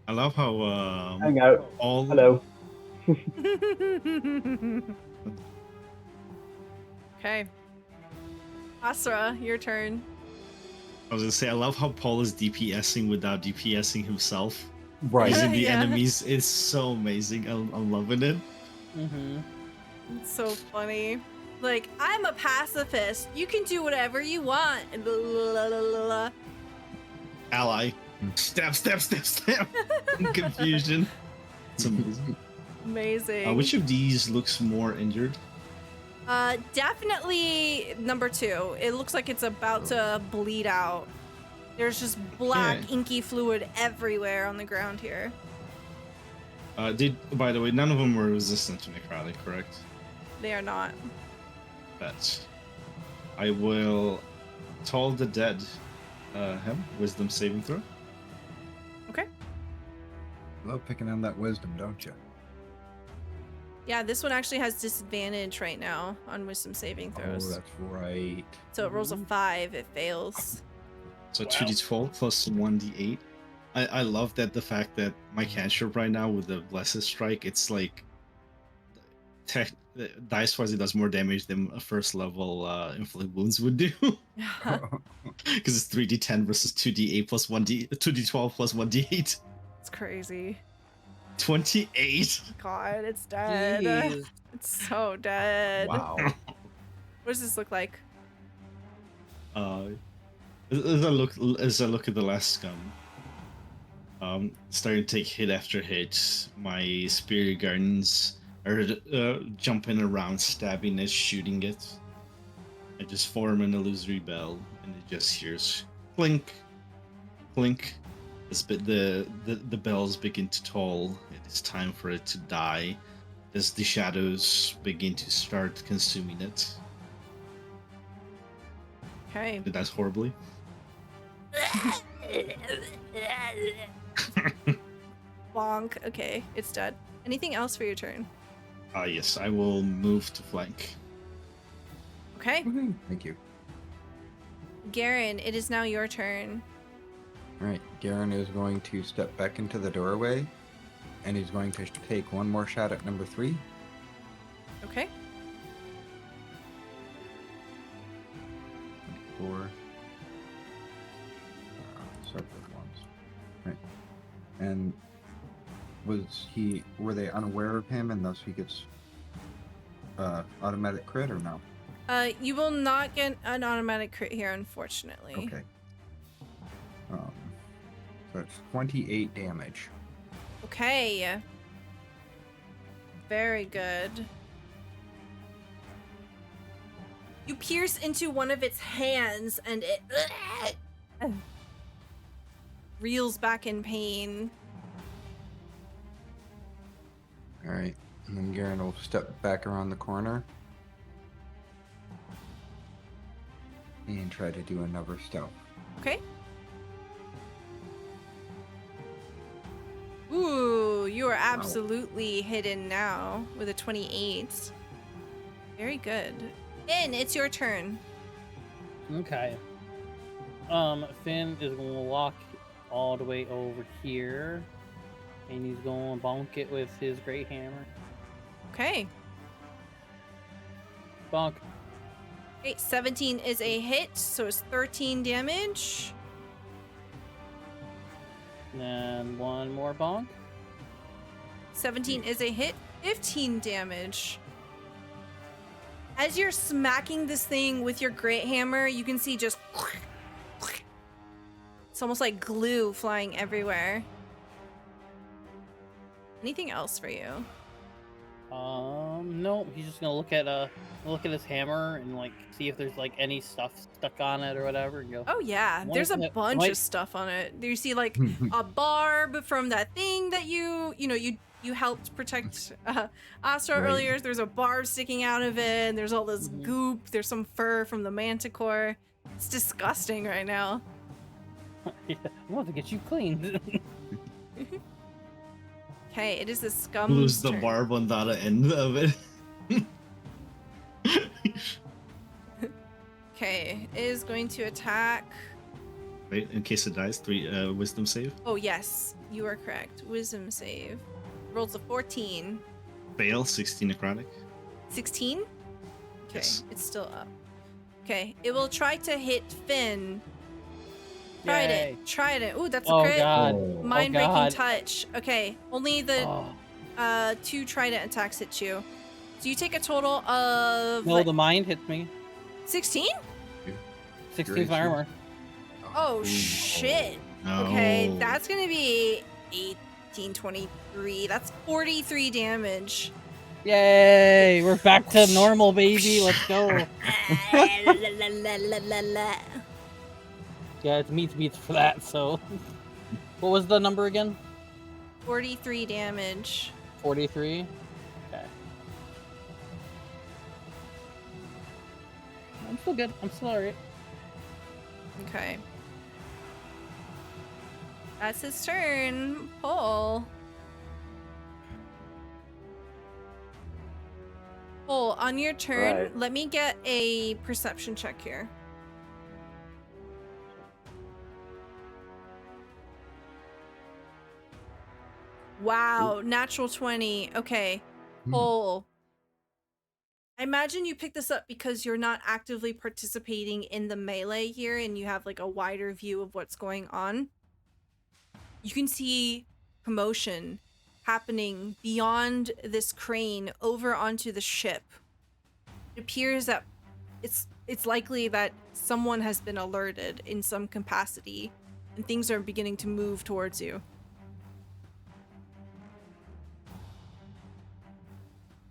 I love how Hang out. all Hello. Okay. Asra, your turn. I was gonna say, I love how Paul is DPSing without DPSing himself. Right. Using the Yeah. enemies is so amazing. I'm loving it. Mm-hmm. It's so funny. Like, I'm a pacifist. You can do whatever you want. And blah, blah, blah, blah, blah. Ally. Stab, stab, stab, stab. Confusion. It's amazing. Amazing. Which of these looks more injured? Definitely number 2. It looks like it's about to bleed out. There's just black, Okay. inky fluid everywhere on the ground here. By the way, none of them were resistant to necrotic, correct? They are not. That's. I will toll the dead him. Wisdom saving throw. Okay. Love picking on that wisdom, don't you? Yeah, this one actually has disadvantage right now on wisdom saving Oh, throws. that's right. So it rolls a 5, it fails. So Wow. 2d12 plus 1d8. I love that the fact that my cantrip right now with the Blessed Strike, it's like dice wise it does more damage than a first level inflict wounds would do. Because it's 3d10 versus 2d8 plus 2d12 plus 1d8. It's crazy. 28. God, it's dead. Jeez. It's so dead. Wow. What does this look like? As I look at the last scum, starting to take hit after hit, my spirit gardens are jumping around, stabbing it, shooting it. I just form an illusory bell, and it just hears clink, clink. The bells begin to toll. It is time for it to die, as the shadows begin to start consuming it. Okay. It dies horribly. Bonk. Okay, it's dead. Anything else for your turn? Yes, I will move to flank. Okay. Woohoo. Thank you. Garen, it is now your turn. All right, Garen is going to step back into the doorway, and he's going to take one more shot at number 3. Okay. 4. Separate ones. Right. And were they unaware of him, and thus he gets automatic crit, or no? You will not get an automatic crit here, unfortunately. Okay. So it's 28 damage. Okay. Very good. You pierce into one of its hands and it reels back in pain. All right, and then Garen will step back around the corner and try to do another stealth. Okay. Ooh, you are absolutely hidden now with a 28. Very good. Finn, it's your turn. Okay. Finn is gonna walk all the way over here, and he's gonna bonk it with his great hammer. Okay. Bonk. Okay, 17 is a hit, so it's 13 damage. And one more bonk. 17 is a hit, 15 damage. As you're smacking this thing with your great hammer, you can see just it's almost like glue flying everywhere. Anything else for you? No, he's just gonna look at his hammer and like see if there's like any stuff stuck on it or whatever, and go. Oh yeah, Might- there's a might- bunch might- of stuff on it. You see like a barb from that thing that you helped protect Astra Right. earlier. There's a barb sticking out of it, and there's all this Mhm. goop. There's some fur from the manticore. It's disgusting right now. Yeah, I'm about to get you cleaned. Okay, it is the scum. Lose the barb on that end of it. Okay, it is going to attack. Right, in case it dies, 3 wisdom save. Oh yes, you are correct. Wisdom save. Rolls a 14. Fail, 16 necrotic. 16? Okay, Yes. it's still up. Okay, it will try to hit Finn. Yay. Tried it. Ooh, that's a Oh crit. god. Oh. Mind-breaking God. touch. Okay, only the Oh. 2 trident attacks hit you. So you take a total of No, the mind hits me. 16? 16's my armor. Oh shit. No. Okay, that's gonna be 18, 23. That's 43 damage. Yay! We're back to normal, baby. Let's go. Yeah, it's meats for that. So, what was the number again? 43 damage. 43. Okay. I'm still good. I'm still alright. Okay. That's his turn. Paul. Paul, on your turn, Right. let me get a perception check here. Wow, natural 20. Okay. Paul. I imagine you picked this up because you're not actively participating in the melee here and you have like a wider view of what's going on. You can see commotion happening beyond this crane over onto the ship. It appears that it's likely that someone has been alerted in some capacity and things are beginning to move towards you.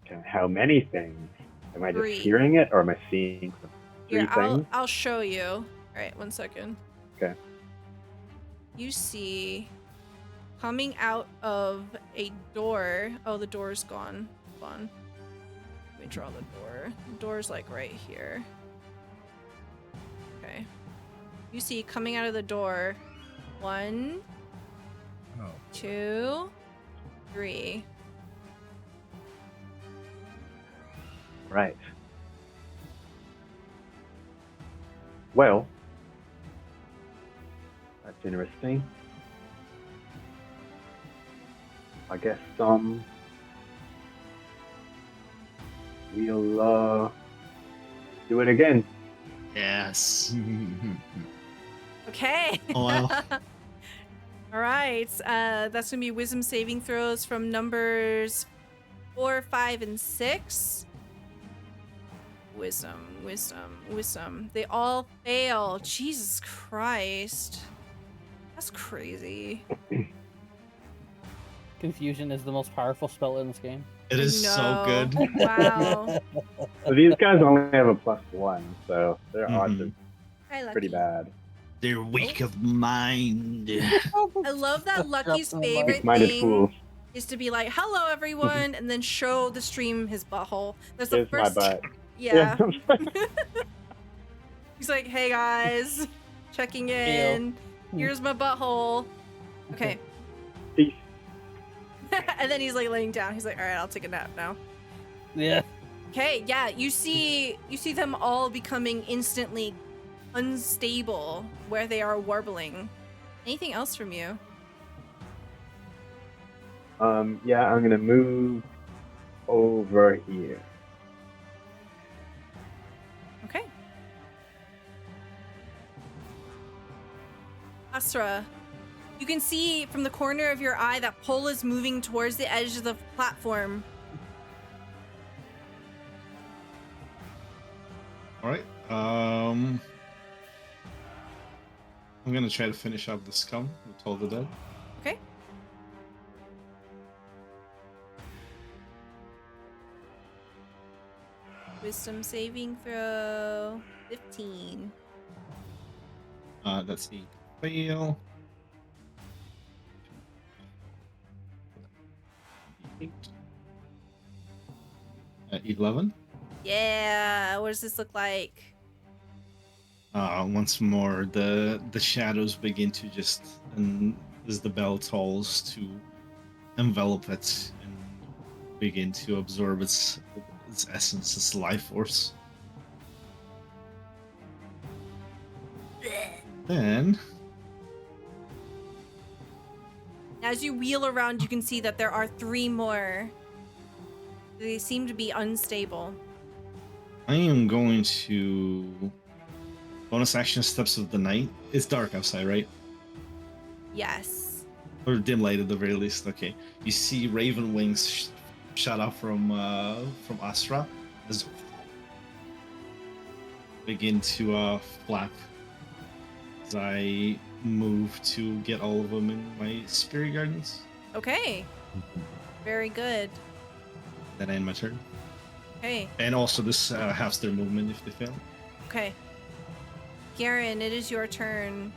Okay, how many things? Am I just 3. hearing it, or am I seeing some? 3 Here, things? I'll show you. All right, 1 second. Okay. You see coming out of a door. Oh, the door's gone. Hold on. Let me draw the door. The door's like right here. Okay. You see coming out of the door 1, Oh. 2, 3. Right. Well, that's interesting. I guess we'll do it again. Yes. Okay. Oh, wow. All right. That's gonna be wisdom saving throws from numbers 4, 5, and 6. Wisdom. They all fail. Jesus Christ. That's crazy. Confusion is the most powerful spell in this game. It is so No. good. Wow. So these guys only have a +1, so their odds are Hi, Lucky. pretty bad. They're weak of mind. I love that Lucky's favorite Weak-minded thing fools. is to be like, "Hello, everyone," and then show the stream his butthole. That's the Here's my first. butt. Yeah. He's like, "Hey guys, checking in. Here's my butthole." Okay. Peace. And then he's like laying down. He's like, "All right, I'll take a nap now." Yeah. Okay, yeah, you see them all becoming instantly unstable where they are warbling. Anything else from you? Yeah, I'm gonna move over here. Okay. Astra, you can see from the corner of your eye that Pole is moving towards the edge of the platform. All right. I'm gonna try to finish up the scum with Toll the Dead. Okay. Wisdom saving throw 15. That's the fail. 8. 11. Yeah, what does this look like? Once more, the shadows begin to just, and as the bell tolls, to envelop it and begin to absorb its essence, its life force. Then, As you wheel around, you can see that there are 3 more. They seem to be unstable. I am going to Bonus action, Steps of the Night. It's dark outside, right? Yes. Or dim light at the very least. Okay. You see raven wings shot out from Astra as begin to flap as I move to get all of them in my spirit gardens. Okay. Very good. Then I end my turn. Okay. And also this halves their movement if they fail. Okay. Garen, it is your turn.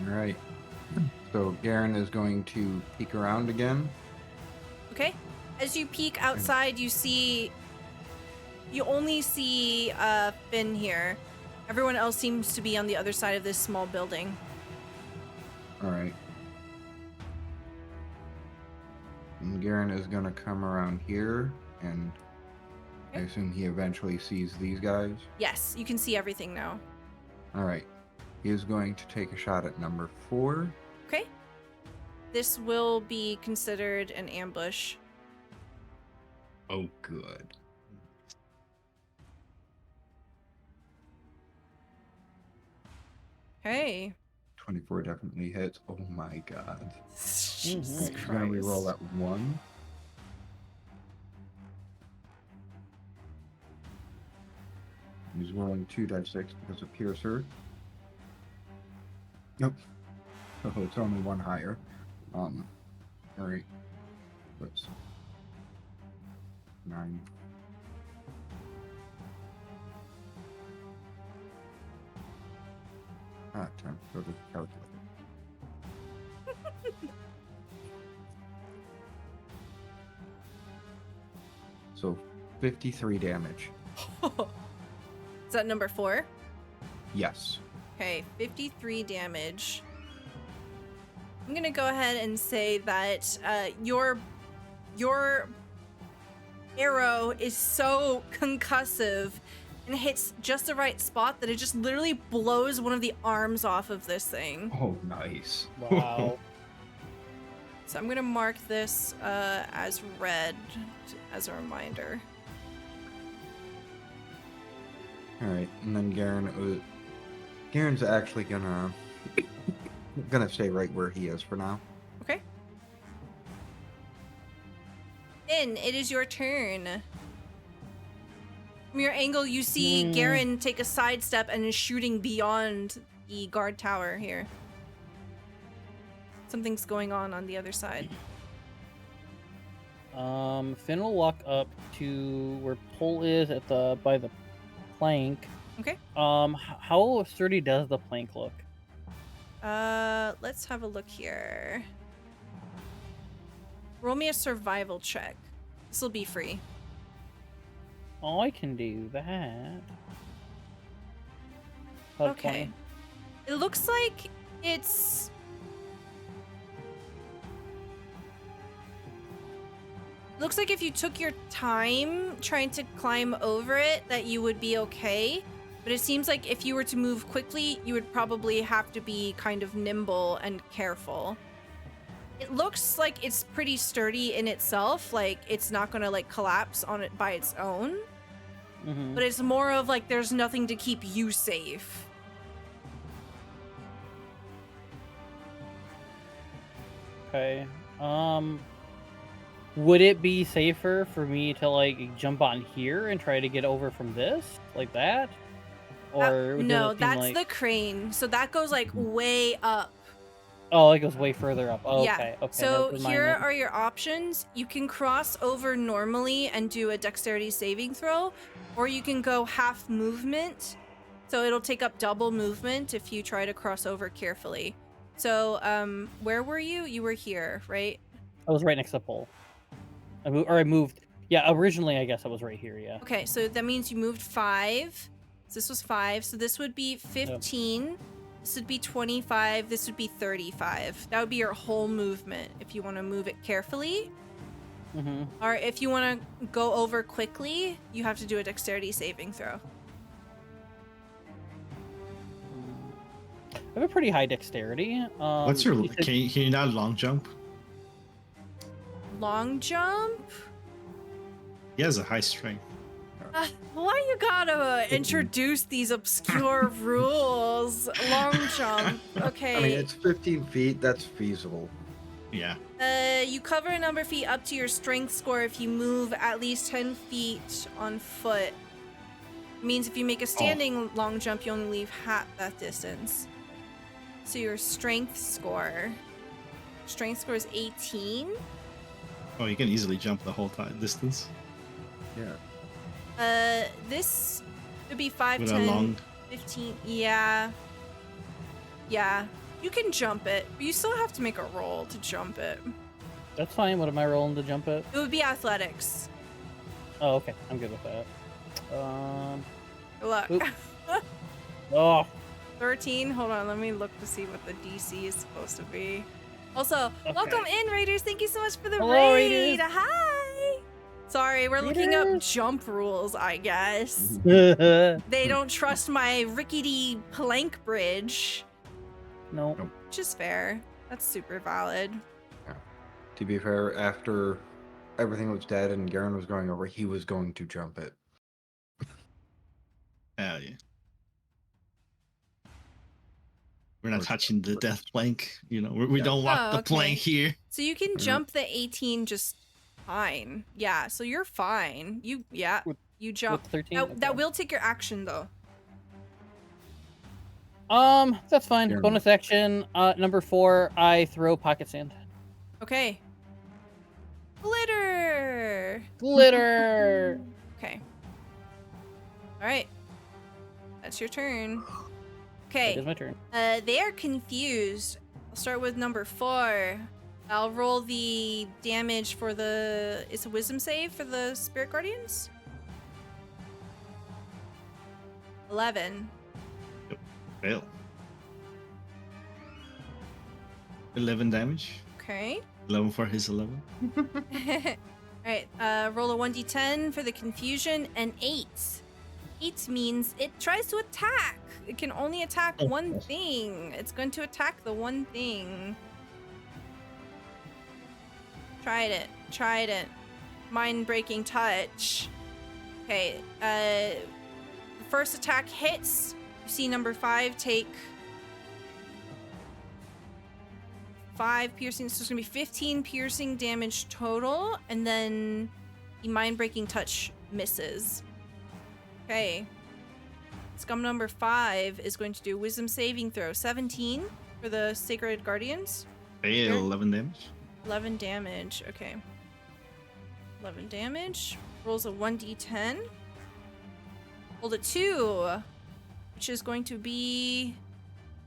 All right. So Garen is going to peek around again. Okay. As you peek outside, you only see Finn here. Everyone else seems to be on the other side of this small building. All right. And Garen is going to come around here, and I assume he eventually sees these guys. Yes, you can see everything now. All right. He is going to take a shot at number 4. Okay. This will be considered an ambush. Oh, good. Okay. 24 definitely hits. Oh my god. Jesus He's going to reroll Christ. that 1. He's rolling 2d6 because of Piercer. Nope. Oh, it's only 1 higher. Alright. Let's 9. Time to go to the calculator. So 53 damage. Is that number 4? Yes. Okay, 53 damage. I'm gonna go ahead and say that your arrow is so concussive and hits just the right spot that it just literally blows one of the arms off of this thing. Oh, nice. Wow. So I'm gonna mark this as red as a reminder. All right, and then Garen's actually gonna stay right where he is for now. Okay. Finn, it is your turn. From your angle, you see Garen take a sidestep and is shooting beyond the guard tower here. Something's going on the other side. Finn will walk up to where Pole is by the plank. Okay. How sturdy does the plank look? Let's have a look here. Roll me a survival check. This will be free. Oh, I can do that. Okay. It looks like it's... Looks like if you took your time trying to climb over it, that you would be okay. But it seems like if you were to move quickly, you would probably have to be kind of nimble and careful. It looks like it's pretty sturdy in itself. Like, it's not gonna, like, collapse on it by its own. Mm-hmm. But it's more of, like, there's nothing to keep you safe. Okay. Would it be safer for me to like jump on here and try to get over from this, like that? Or does no, it seem that's like... the crane. So that goes like way up. Oh, it goes way further up. Oh, Yeah. okay. Okay. So never mind here then. are your options. You can cross over normally and do a dexterity saving throw, or you can go half movement. So it'll take up double movement if you try to cross over carefully. So, where were you? You were here, right? I was right next to the pole. I moved. Yeah, originally I guess I was right here. Yeah. Okay, so that means you moved 5. So this was 5. So this would be 15. Yep. This would be 25. This would be 35. That would be your whole movement if you want to move it carefully. Mm-hmm. Or if you want to go over quickly, you have to do a dexterity saving throw. I have a pretty high dexterity. What's your... Can you not long jump? Long jump? He has a high strength. Why you gotta introduce these obscure rules? Long jump. Okay. I mean, it's 15 feet. That's feasible. Yeah. You cover a number of feet up to your strength score if you move at least 10 feet on foot. Means if you make a standing long jump, you only leave half that distance. So your strength score is 18. Oh, you can easily jump the whole distance. Yeah. This would be 5, With a 10, long. 15. Yeah. You can jump it, but you still have to make a roll to jump it. That's fine. What am I rolling to jump it? It would be athletics. Oh, okay. I'm good with that. Good luck. Oop. Oh, 13. Hold on, let me look to see what the DC is supposed to be. Also, Okay. welcome in, Raiders. Thank you so much for the Hello, raid. Raiders. Hi. Sorry, we're looking up Raiders. jump rules, I guess. no. They don't trust my rickety plank bridge, No. which is fair. That's super valid. To be fair, after everything was dead and Garen was going over, he was going to jump it. Hell yeah. We're not touching the death plank. You know, we Yeah. don't walk Oh, the okay. plank here. So you can Mhm. jump the 18 just fine. Yeah, so you're fine. You jump. With 13. That Okay. will take your action though. That's fine. Garen. Bonus action. Number 4. I throw pocket sand. Okay. Glitter. Glitter. Okay. All right. That's your turn. It Okay. is my turn. They are confused. I'll start with number 4. I'll roll the damage for the. It's a wisdom save for the spirit guardians. 11. Fail. 11 damage. Okay. 11 for his 11. Alright, roll a 1d10 for the confusion, and 8. 8 means it tries to attack. It can only attack one thing. It's going to attack the one thing. Tried it. Mind-breaking touch. Okay, the first attack hits. You see number 5 take 5 piercing, so it's gonna be 15 piercing damage total, and then the mind-breaking touch misses. Okay. Scum number 5 is going to do wisdom saving throw. 17 for the Sacred Guardians. Fail. Sure. 11 damage. 11 damage. Okay. 11 damage. Rolls a 1d10. Rolled a 2, which is going to be...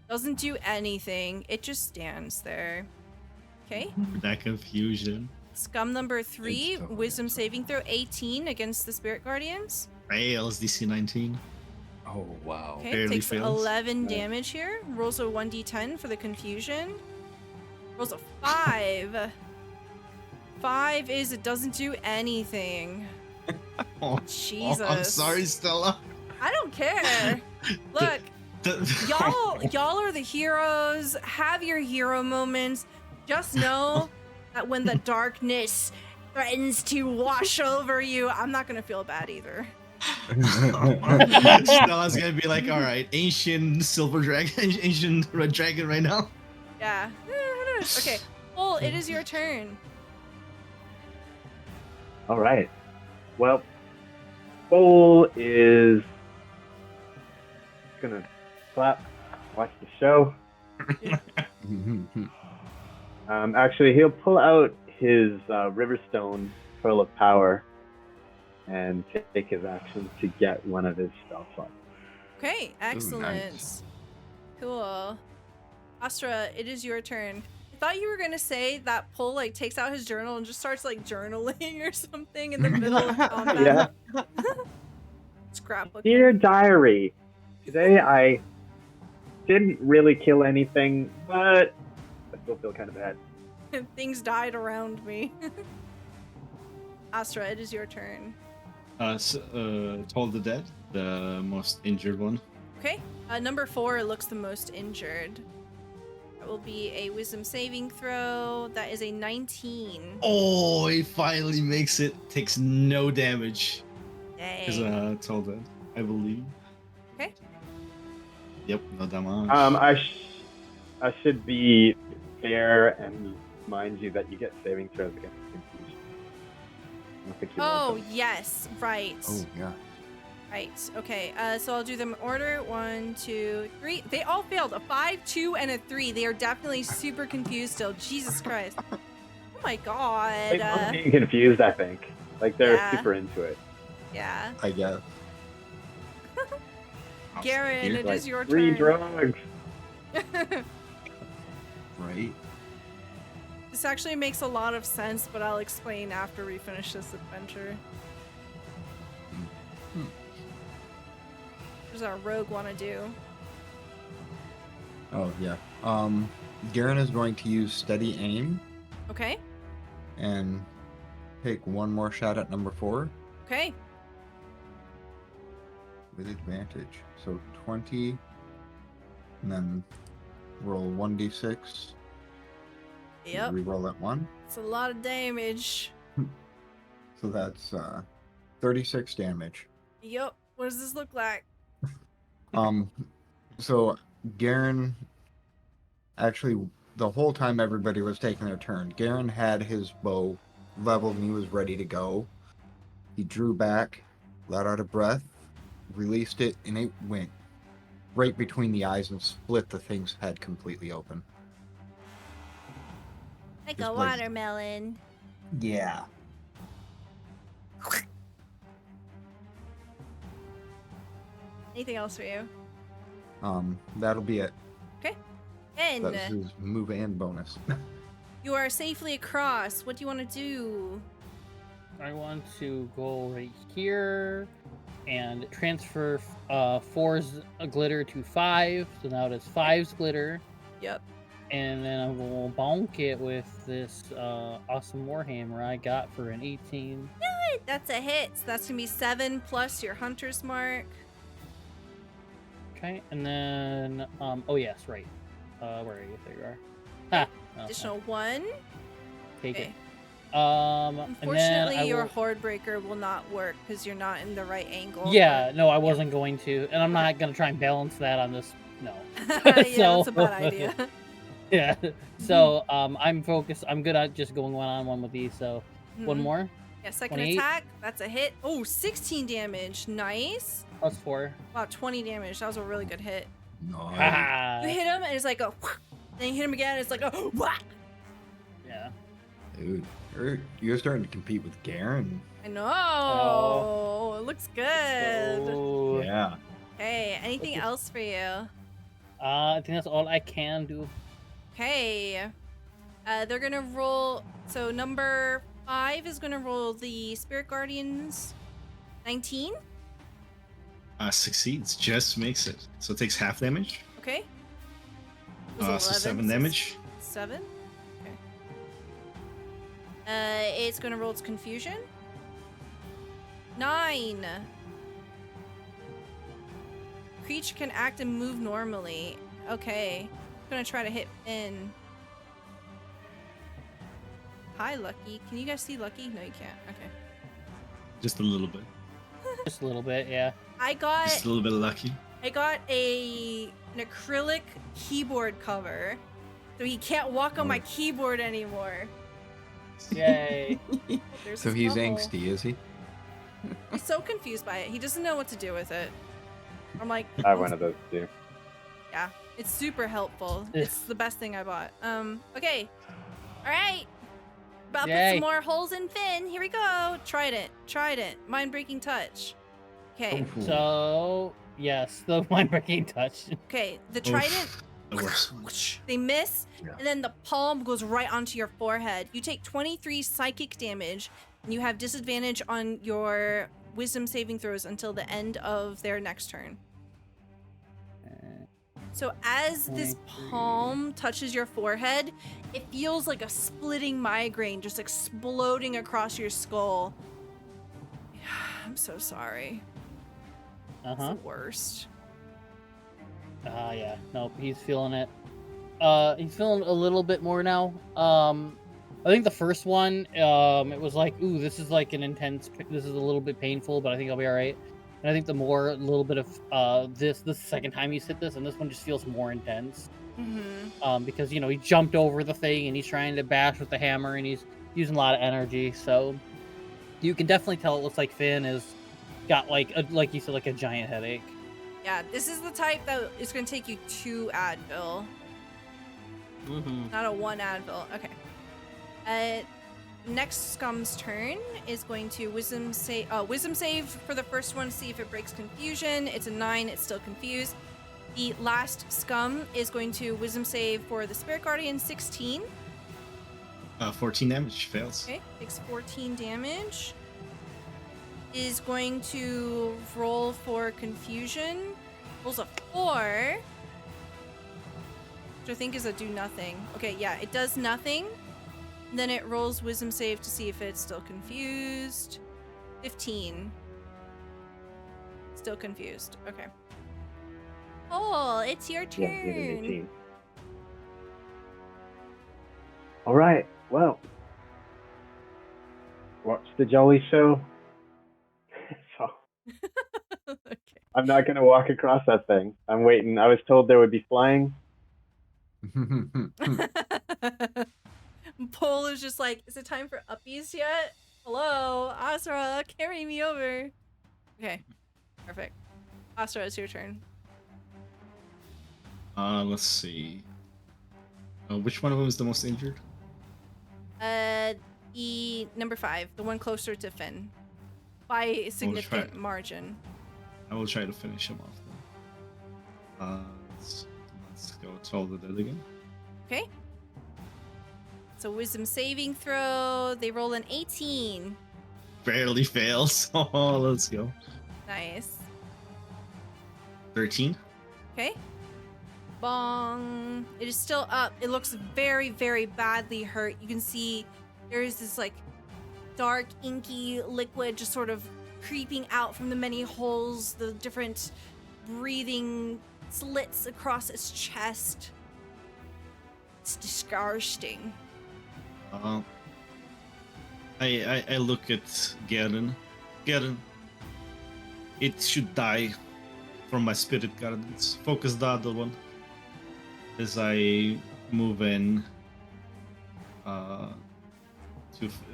Doesn't do anything. It just stands there. Okay. That confusion. Scum number 3, It's so wisdom nice. saving throw 18 against the Spirit Guardians. Fails. DC 19. Oh, wow. Okay, Barely takes fails. 11 Nice. damage here. Rolls a 1d10 for the confusion. Rolls a 5. 5 is it doesn't do anything. Oh, Jesus. I'm sorry, Stella. I don't care. Look, y'all are the heroes. Have your hero moments. Just know that when the darkness threatens to wash over you, I'm not gonna feel bad either. Stella's gonna be like, all right, ancient silver dragon, ancient red dragon right now. Yeah. Okay. Cole, it is your turn. All right. Well, Cole is gonna clap, watch the show. Actually, he'll pull out his Riverstone Pearl of Power and take his action to get one of his spell slots. Okay, excellent. nice. Cool. Astra, it is your turn. I thought you were gonna say that Pole like takes out his journal and just starts like journaling or something in the middle of combat. Yeah. Scrapbooking. Dear Diary, today I didn't really kill anything, but I still feel kind of bad. Things died around me. Astra, it is your turn. Toll the Dead, the most injured one. Okay. Number 4 looks the most injured. That will be a wisdom saving throw. That is a 19. Oh, he finally makes it. Takes no damage. Because Dang. it's all dead, I believe. Okay. Yep, no damage. I should be fair and mind you that you get saving throws against confusion. I don't think you want Oh, them. yes. Right. Oh yeah. Right. Okay. So I'll do them in order. 1, 2, 3. They all failed. A 5, 2, and a 3. They are definitely super confused still. Jesus Christ. Oh my god. They love being confused, I think. Like, they're Yeah. super into it. Yeah. I guess. I'll stay Garen, here. it Like, is your free turn. drugs! Right. This actually makes a lot of sense, but I'll explain after we finish this adventure. What does our rogue want to do? Oh yeah. Garen is going to use steady aim Okay. and take one more shot at number 4 Okay. with advantage. So 20, and then roll 1d6. Yep. Reroll that 1. It's a lot of damage. So that's 36 damage. Yep. What does this look like? So Garen, actually, the whole time everybody was taking their turn, Garen had his bow leveled and he was ready to go. He drew back, let out a breath, released it, and it went right between the eyes and split the thing's head completely open. Like Just a like- watermelon. Yeah. Anything else for you? That'll be it. And That's his move and bonus. you are safely across. What do you want to do? I want to go right here and transfer 4's glitter to 5. So now it's 5's glitter. Yep. And then I'm going to bonk it with this awesome Warhammer I got for an 18. That's a hit. So that's going to be 7 plus your hunter's mark. Okay, and then, oh yes, right. Where are you? There you are. Ha! Oh, Additional 1. take Okay. it. And then Unfortunately, I your will... horde breaker will not work because you're not in the right angle. Yeah, no, I wasn't going to. And I'm not going to try and balance that on this. No. But... yeah, that's a bad idea. Yeah. So, I'm focused. I'm good at just going one-on-one with these. So, one Mhm. more. Yeah, second 28. attack. That's a hit. Oh, 16 damage. Nice. Plus 4. Wow, 20 damage. That was a really good hit. Nice. Ah! You hit him, and it's like a... Then you hit him again, and it's like a... Whack! Yeah. Dude, you're starting to compete with Garen. I know. Oh. It looks good. So, Yeah. Hey, anything Okay. else for you? I think that's all I can do. Okay. They're gonna roll. So number 5 is gonna roll the Spirit Guardians. 19. Succeeds, just makes it. So it takes half damage. Okay. Was So 11, 7 damage. 7. Okay. It's gonna roll its confusion. 9. Creature can act and move normally. Okay. I'm gonna try to hit Finn. Hi, Lucky. Can you guys see Lucky? No, you can't. Okay. Just a little bit. Just a little bit, yeah. Just a little bit lucky. I got an acrylic keyboard cover, so he can't walk on my keyboard anymore. Yay. There's So his he's bubble. angsty, is he? He's so confused by it. He doesn't know what to do with it. I'm like, I have one of those too. yeah, it's super helpful. It's the best thing I bought. Okay. All right. About to put Yay. some more holes in Finn. Here we go. Trident. Mind-breaking touch. Okay. Oh, So, yes, the mind-breaking touch. Okay. The trident. Oof, the worst. They miss, Yeah. and then the palm goes right onto your forehead. You take 23 psychic damage, and you have disadvantage on your wisdom saving throws until the end of their next turn. So as this 23. palm touches your forehead, it feels like a splitting migraine just exploding across your skull. I'm so sorry. It's Uh-huh. the worst. Yeah. Nope, he's feeling it. He's feeling a little bit more now. I think the first one, it was like, ooh, this is like this is a little bit painful, but I think I'll be all right. And I think a little bit of this second time he's hit this, and this one just feels more intense. Because he jumped over the thing and he's trying to bash with the hammer and he's using a lot of energy. So you can definitely tell it looks like Finn has got like you said, like a giant headache. Yeah, this is the type that is going to take you 2 Advil. Not a 1 Advil. Okay. Next Scum's turn is going to wisdom save for the first one to see if it breaks confusion. It's a 9. It's still confused. The last Scum is going to wisdom save for the Spirit Guardian, 16. 14 damage, fails. Okay, takes 14 damage. Is going to roll for confusion. Rolls a 4. Which I think is a do nothing. Okay, yeah, it does nothing. Then it rolls wisdom save to see if it's still confused. 15. Still confused. Okay. Oh, it's your turn. Yeah, you have an 18. All right. Well, watch the jolly show. So Okay. I'm not going to walk across that thing. I'm waiting. I was told there would be flying. Pole is just like, is it time for uppies yet? Hello, Asra, carry me over. Okay, perfect. Asra, it's your turn. Let's see. Which one of them is the most injured? The number 5, the one closer to Finn, by a significant margin. I will try to finish him off then. Let's go 12 to dead again. Okay. So wisdom saving throw. They roll an 18. Barely fails. Oh, let's go. Nice. 13. Okay. Bong. It is still up. It looks very, very badly hurt. You can see there is this like dark, inky liquid just sort of creeping out from the many holes, the different breathing slits across its chest. It's disgusting. I look at Garen. Garen, it should die from my spirit guardians. Focus the other one. As I move in to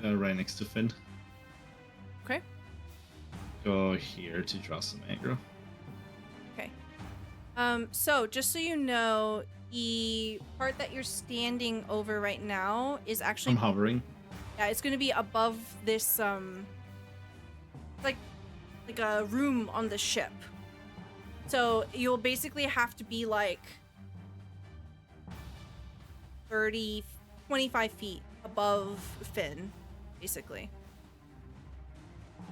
right next to Finn. Okay. Go here to draw some aggro. Okay. So just so you know, the part that you're standing over right now is actually I'm hovering. Yeah, it's gonna be above this like a room on the ship. So you'll basically have to be like 25 feet above Finn, basically.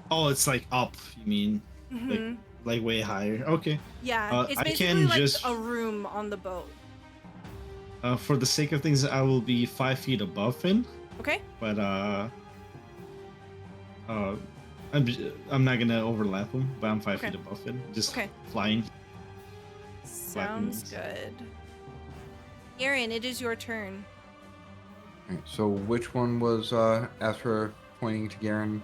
Oh, it's like up, you mean? Mm-hmm. Like way higher. Okay. Yeah, it's I basically can like just a room on the boat. For the sake of things, I will be 5 feet above Finn. Okay. But I'm not gonna overlap him. But I'm 5 feet above Finn, just flying. Sounds good. Garen, it is your turn. Alright, so which one was Astra pointing to Garen?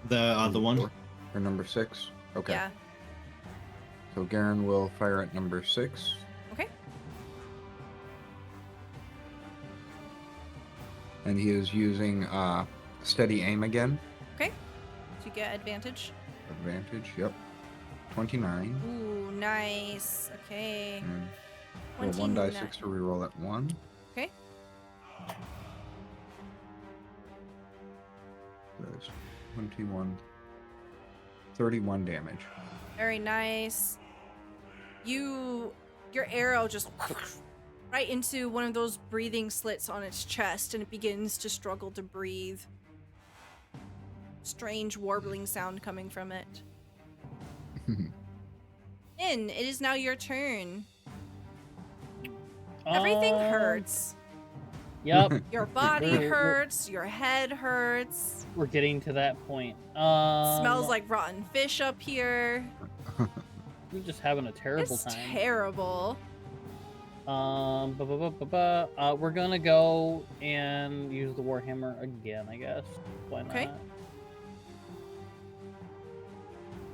The other one. Or number 6? Okay. Yeah. So Garen will fire at number 6. Okay. And he is using steady aim again. Okay. So you get advantage. Advantage, yep. 29. Ooh, nice. Okay. And roll 1 die 6 to reroll at 1. Okay. That's 21. 31 damage. Very nice. Your arrow just right into one of those breathing slits on its chest, and it begins to struggle to breathe. Strange warbling sound coming from it. Finn, it is now your turn. Everything hurts. Yep. Your body hurts. Your head hurts. We're getting to that point. Smells like rotten fish up here. We're just having a terrible It's time. terrible. We're gonna go and use the Warhammer again, I guess. Why not? Okay.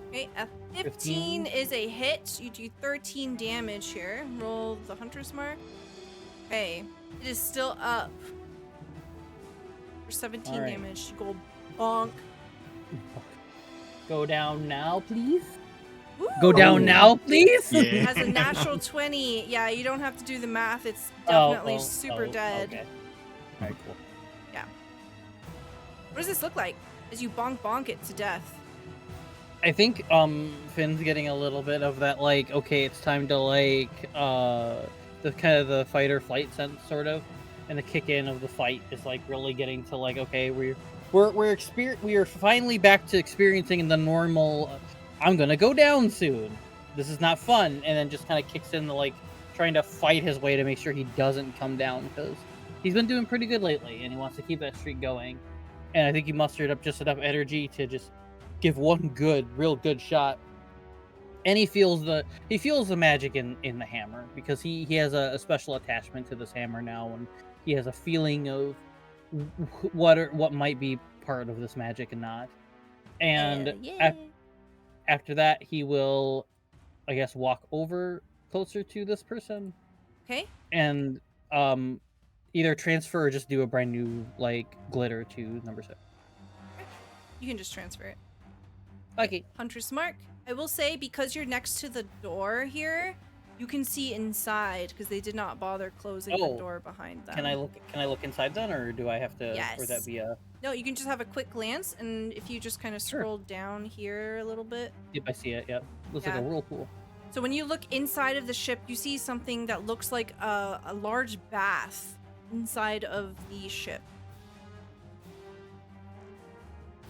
Okay, a 15 is a hit. You do 13 damage here. Roll the hunter's mark. Okay, it is still up for 17 All right. damage. You go bonk. Go down now, please. Ooh. Go down Ooh. now, please. Yeah. Has a natural 20. Yeah, you don't have to do the math. It's definitely Oh, super dead. Okay. All right, cool. What does this look like as you bonk it to death? I think Finn's getting a little bit of that, like, okay, it's time to, like, the kind of the fight or flight sense, sort of, and the kick in of the fight is like really getting to, like, okay, we are finally back to experiencing the normal. I'm gonna go down soon. This is not fun, and then just kind of kicks in the, like, trying to fight his way to make sure he doesn't come down, because he's been doing pretty good lately, and he wants to keep that streak going. And I think he mustered up just enough energy to just give one real good shot. And he feels the magic in the hammer, because he has a special attachment to this hammer now, and he has a feeling of what might be part of this magic and not. And after that, he will, I guess, walk over closer to this person. Okay. And either transfer or just do a brand new, like, glitter to number 6. You can just transfer it. Okay. Hunter's mark. I will say, because you're next to the door here, you can see inside, because they did not bother closing the door behind them. Can I look inside then, or do I have to? Yes. Or that be a? No, you can just have a quick glance, and if you just kind of scroll down here a little bit. Yep, I see it. Yep, looks like a whirlpool. So when you look inside of the ship, you see something that looks like a large bath inside of the ship.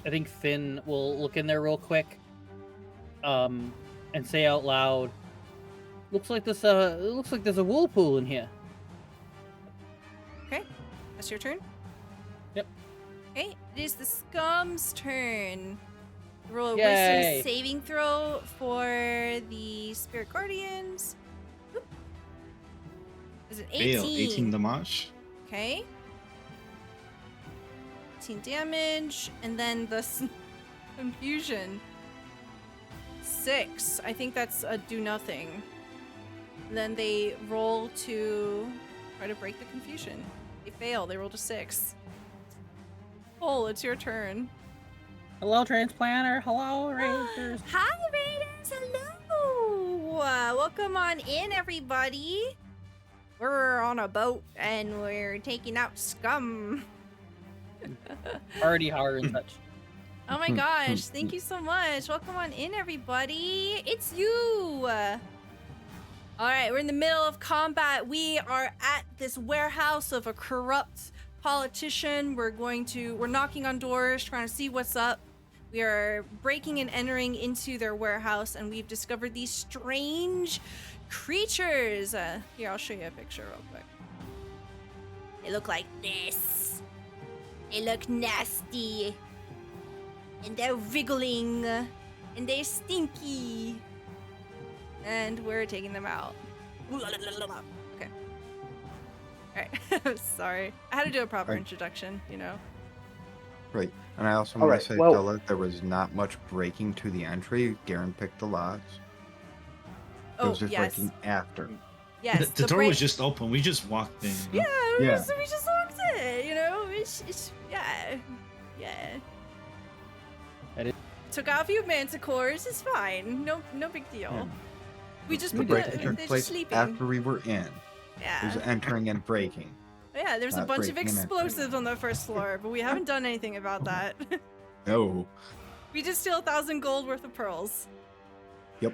I think Finn will look in there real quick, and say out loud, "Looks like this. It looks like there's a whirlpool in here." Okay, that's your turn. Yep. Okay, it is the Scum's turn. Roll a Yay. wisdom saving throw for the Spirit Guardians. Oop. Is it 18? Fail. 18 damage. Okay. 18 damage, and then the confusion. 6. I think that's a do nothing. And then they roll to try to break the confusion. They fail. They roll to 6. Oh, it's your turn. Hello, transplanter. Hello, rangers. Hi, Raiders. Hello. Welcome on in, everybody. We're on a boat and we're taking out scum. Already hard and such. Oh my gosh, thank you so much. Welcome on in, everybody. It's you. All right, we're in the middle of combat. We are at this warehouse of a corrupt politician. We're knocking on doors, trying to see what's up. We are breaking and entering into their warehouse, and we've discovered these strange creatures. Here, I'll show you a picture real quick. They look like this. They look nasty. And they're wriggling. And they're stinky. And we're taking them out. Okay. Alright. Sorry. I had to do a proper introduction, you know. Right. And I also want Alright, to say, well- Della, there was not much breaking to the entry. Garen picked the locks. It Oh, was just yes. breaking after. Yes. The door was just open. We just walked in. Yeah, we Yeah. just walked in, you know? It's yeah. Took out a few manticores. It's fine. No big deal. Yeah. We just The put breaking they're took just place sleeping. after we were in. It Yeah. was entering and breaking. Yeah, there's a not bunch of breaking and entering. explosives on the first floor, but we haven't done anything about that. No. We just steal 1,000 gold worth of pearls. Yep.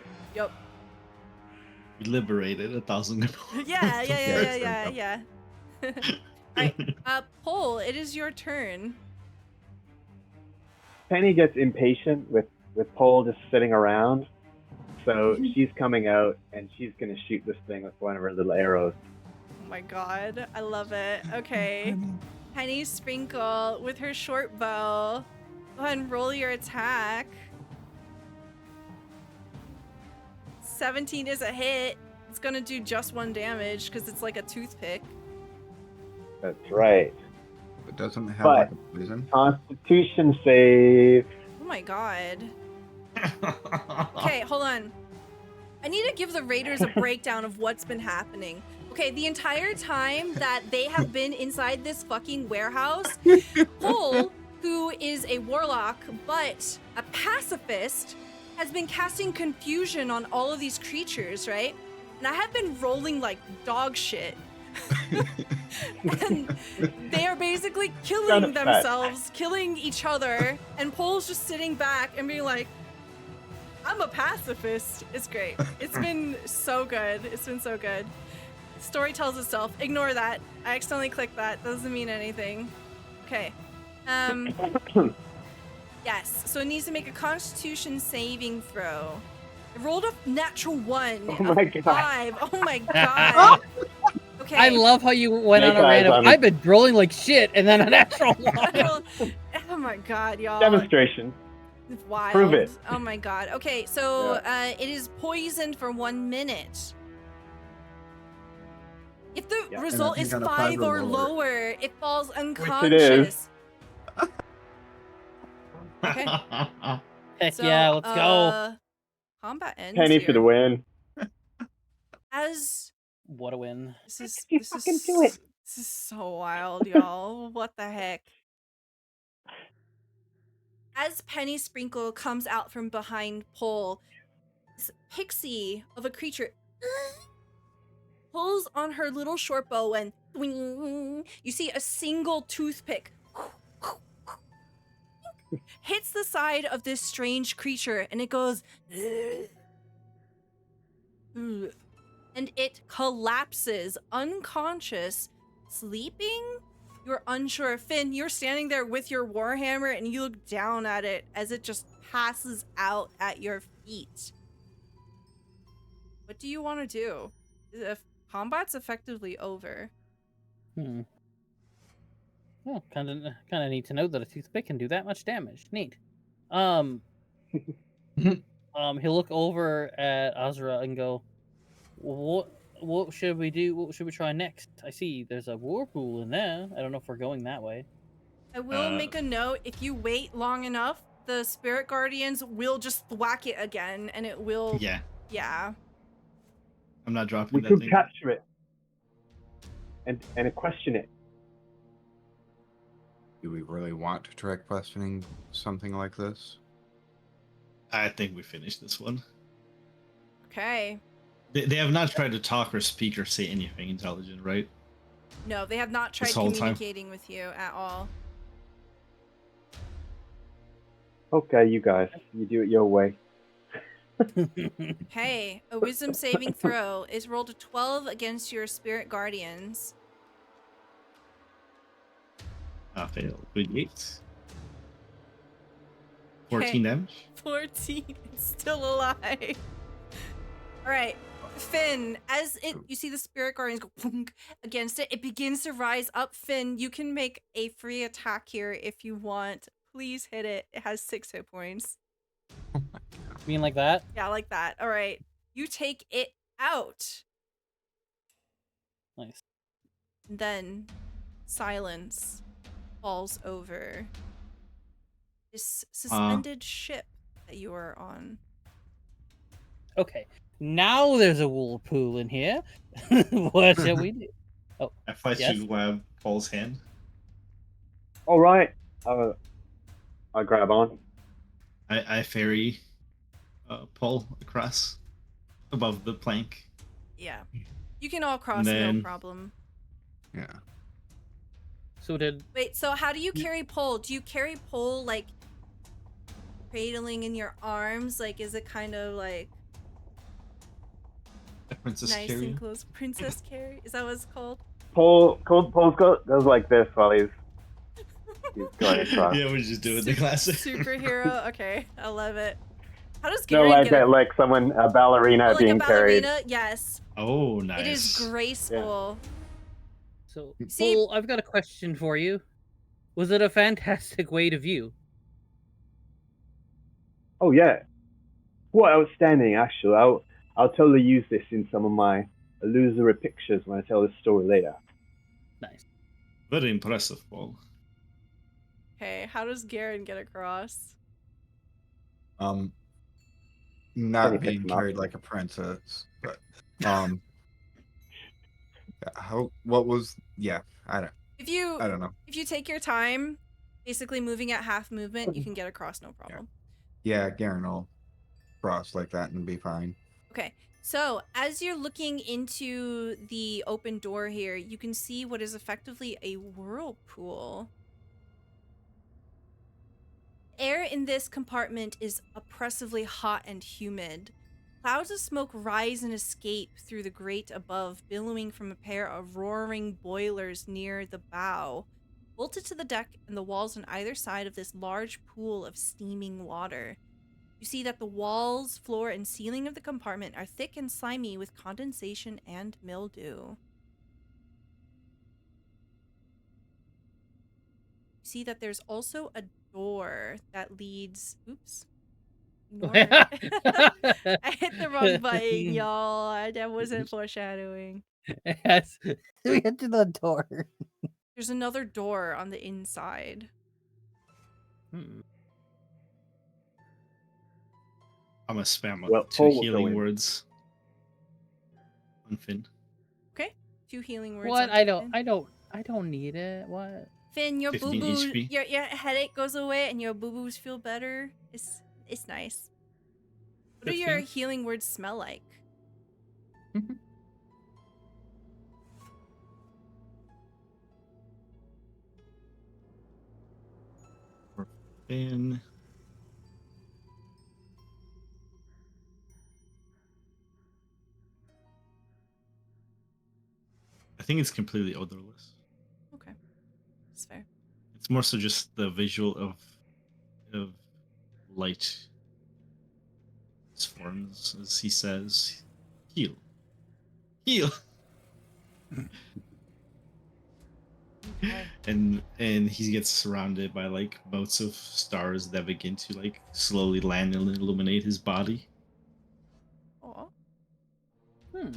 We liberated 1,000. Yeah. Alright, Pole, it is your turn. Penny gets impatient with Pole just sitting around, so she's coming out and she's gonna shoot this thing with one of her little arrows. Oh my god, I love it. Okay. Penny Sprinkle with her short bow. Go ahead and roll your attack. 17 is a hit. It's gonna do just 1 damage because it's like a toothpick. That's right. It doesn't have But- like a poison. Constitution save. Oh my god. Okay, hold on. I need to give the Raiders a breakdown of what's been happening. Okay, the entire time that they have been inside this fucking warehouse, Cole, who is a warlock but a pacifist, has been casting confusion on all of these creatures, right? And I have been rolling like dog shit. And they are basically killing themselves, killing each other, and Pole's just sitting back and being like, I'm a pacifist. It's great. It's been so good. It's been so good. Story tells itself. Ignore that. I accidentally clicked that. Doesn't mean anything. Okay. Yes. So it needs to make a Constitution saving throw. It rolled a natural 1. Oh my a God. 5. Oh my god. Okay. I love how you went on a Make eyes random. on me. I've been rolling like shit, and then a natural one. Oh my god, y'all. Demonstration. It's wild. Prove it. Oh my god. Okay, so it is poisoned for 1 minute. If the Yeah. result And I is think on a 5 5 or or lower, lower. it falls is. unconscious. Okay. Heck So, yeah, let's go. Combat ends Penny here. for the win. As What a win. You fucking do it. This is so wild, y'all. What the heck? As Penny Sprinkle comes out from behind Pole, this pixie of a creature pulls on her little short bow and swing. You see a single toothpick hits the side of this strange creature and it goes and it collapses unconscious, sleeping. You're unsure. Finn, you're standing there with your warhammer and you look down at it as it just passes out at your feet. What do you want to do? If combat's effectively over. Well, kind of neat to know that a toothpick can do that much damage. Neat. He'll look over at Azra and go, What should we do? What should we try next? I see there's a whirlpool in there. I don't know if we're going that way. I will make a note. If you wait long enough, the spirit guardians will just thwack it again, and it will. Yeah, Yeah. I'm not dropping We that could thing. capture it and question it. Do we really want to try questioning something like this? I think we finished this one. Okay. They have not tried to talk or speak or say anything intelligent, right? No, they have not tried This whole time. communicating with you at all. Okay, you guys, you do it your way. Hey, a wisdom saving throw is rolled a 12 against your spirit guardians. Failed. Good 8. 14 damage. 14. It's still alive. All right. Finn, as you see the spirit guardians go punk against it, it begins to rise up. Finn, you can make a free attack here if you want. Please hit it. It has 6 hit points. You mean like that? Yeah, like that. All right. You take it out. Nice. Then silence falls over this suspended ship that you are on. Okay. Now there's a whirlpool in here. What shall we do? I fight Yes? to grab Paul's hand. All right. I grab on. I ferry Paul across above the plank. Yeah. You can all cross, then- no problem. Yeah. So did Wait, so how do you carry Pole? Do you carry Pole like cradling in your arms? Like, is it kind of like Princess nice Carrie. and close? Princess carry? Is that what it's called? Paul goes like this while he's going across. Yeah, we're just doing the classic. Superhero? Okay, I love it. How does No, Garen like get like someone a ballerina like being a carried. ballerina? Yes. Oh, nice. It is graceful. so. See- Paul, I've got a question for you. Was it a fantastic way to view? Oh yeah, what outstanding! Actually, I'll totally use this in some of my illusory pictures when I tell this story later. Nice. Very impressive, Paul. Okay, how does Garen get across? Not Penny being picks him up. carried like a princess, but what was I If you don't know. if you take your time, basically moving at half movement, you can get across no problem. Yeah, Garen will cross like that and be fine. Okay, so as you're looking into the open door here, you can see what is effectively a whirlpool. Air in this compartment is oppressively hot and humid. Clouds of smoke rise and escape through the grate above, billowing from a pair of roaring boilers near the bow. Bolted to the deck and the walls on either side of this large pool of steaming water. You see that the walls, floor, and ceiling of the compartment are thick and slimy with condensation and mildew. You see that there's also a door that leads... Oops. Ignore it. I hit the wrong button, y'all. That wasn't foreshadowing. Yes. We get to the door. There's another door on the inside. Hmm. I'm a spam Well, 2 Paul will go healing in. words on Finn. Okay. 2 healing words. What? on Finn. I don't need it. What? Finn, your 15 boo-boo, HP. your headache goes away and your boo-boos feel better. It's nice. What do your 15? healing words smell like? For Finn. I think it's completely odorless. Okay. That's fair. It's more so just the visual of light forms, as he says, heal. Okay. And he gets surrounded by like motes of stars that begin to like slowly land and illuminate his body. Aw. Hmm.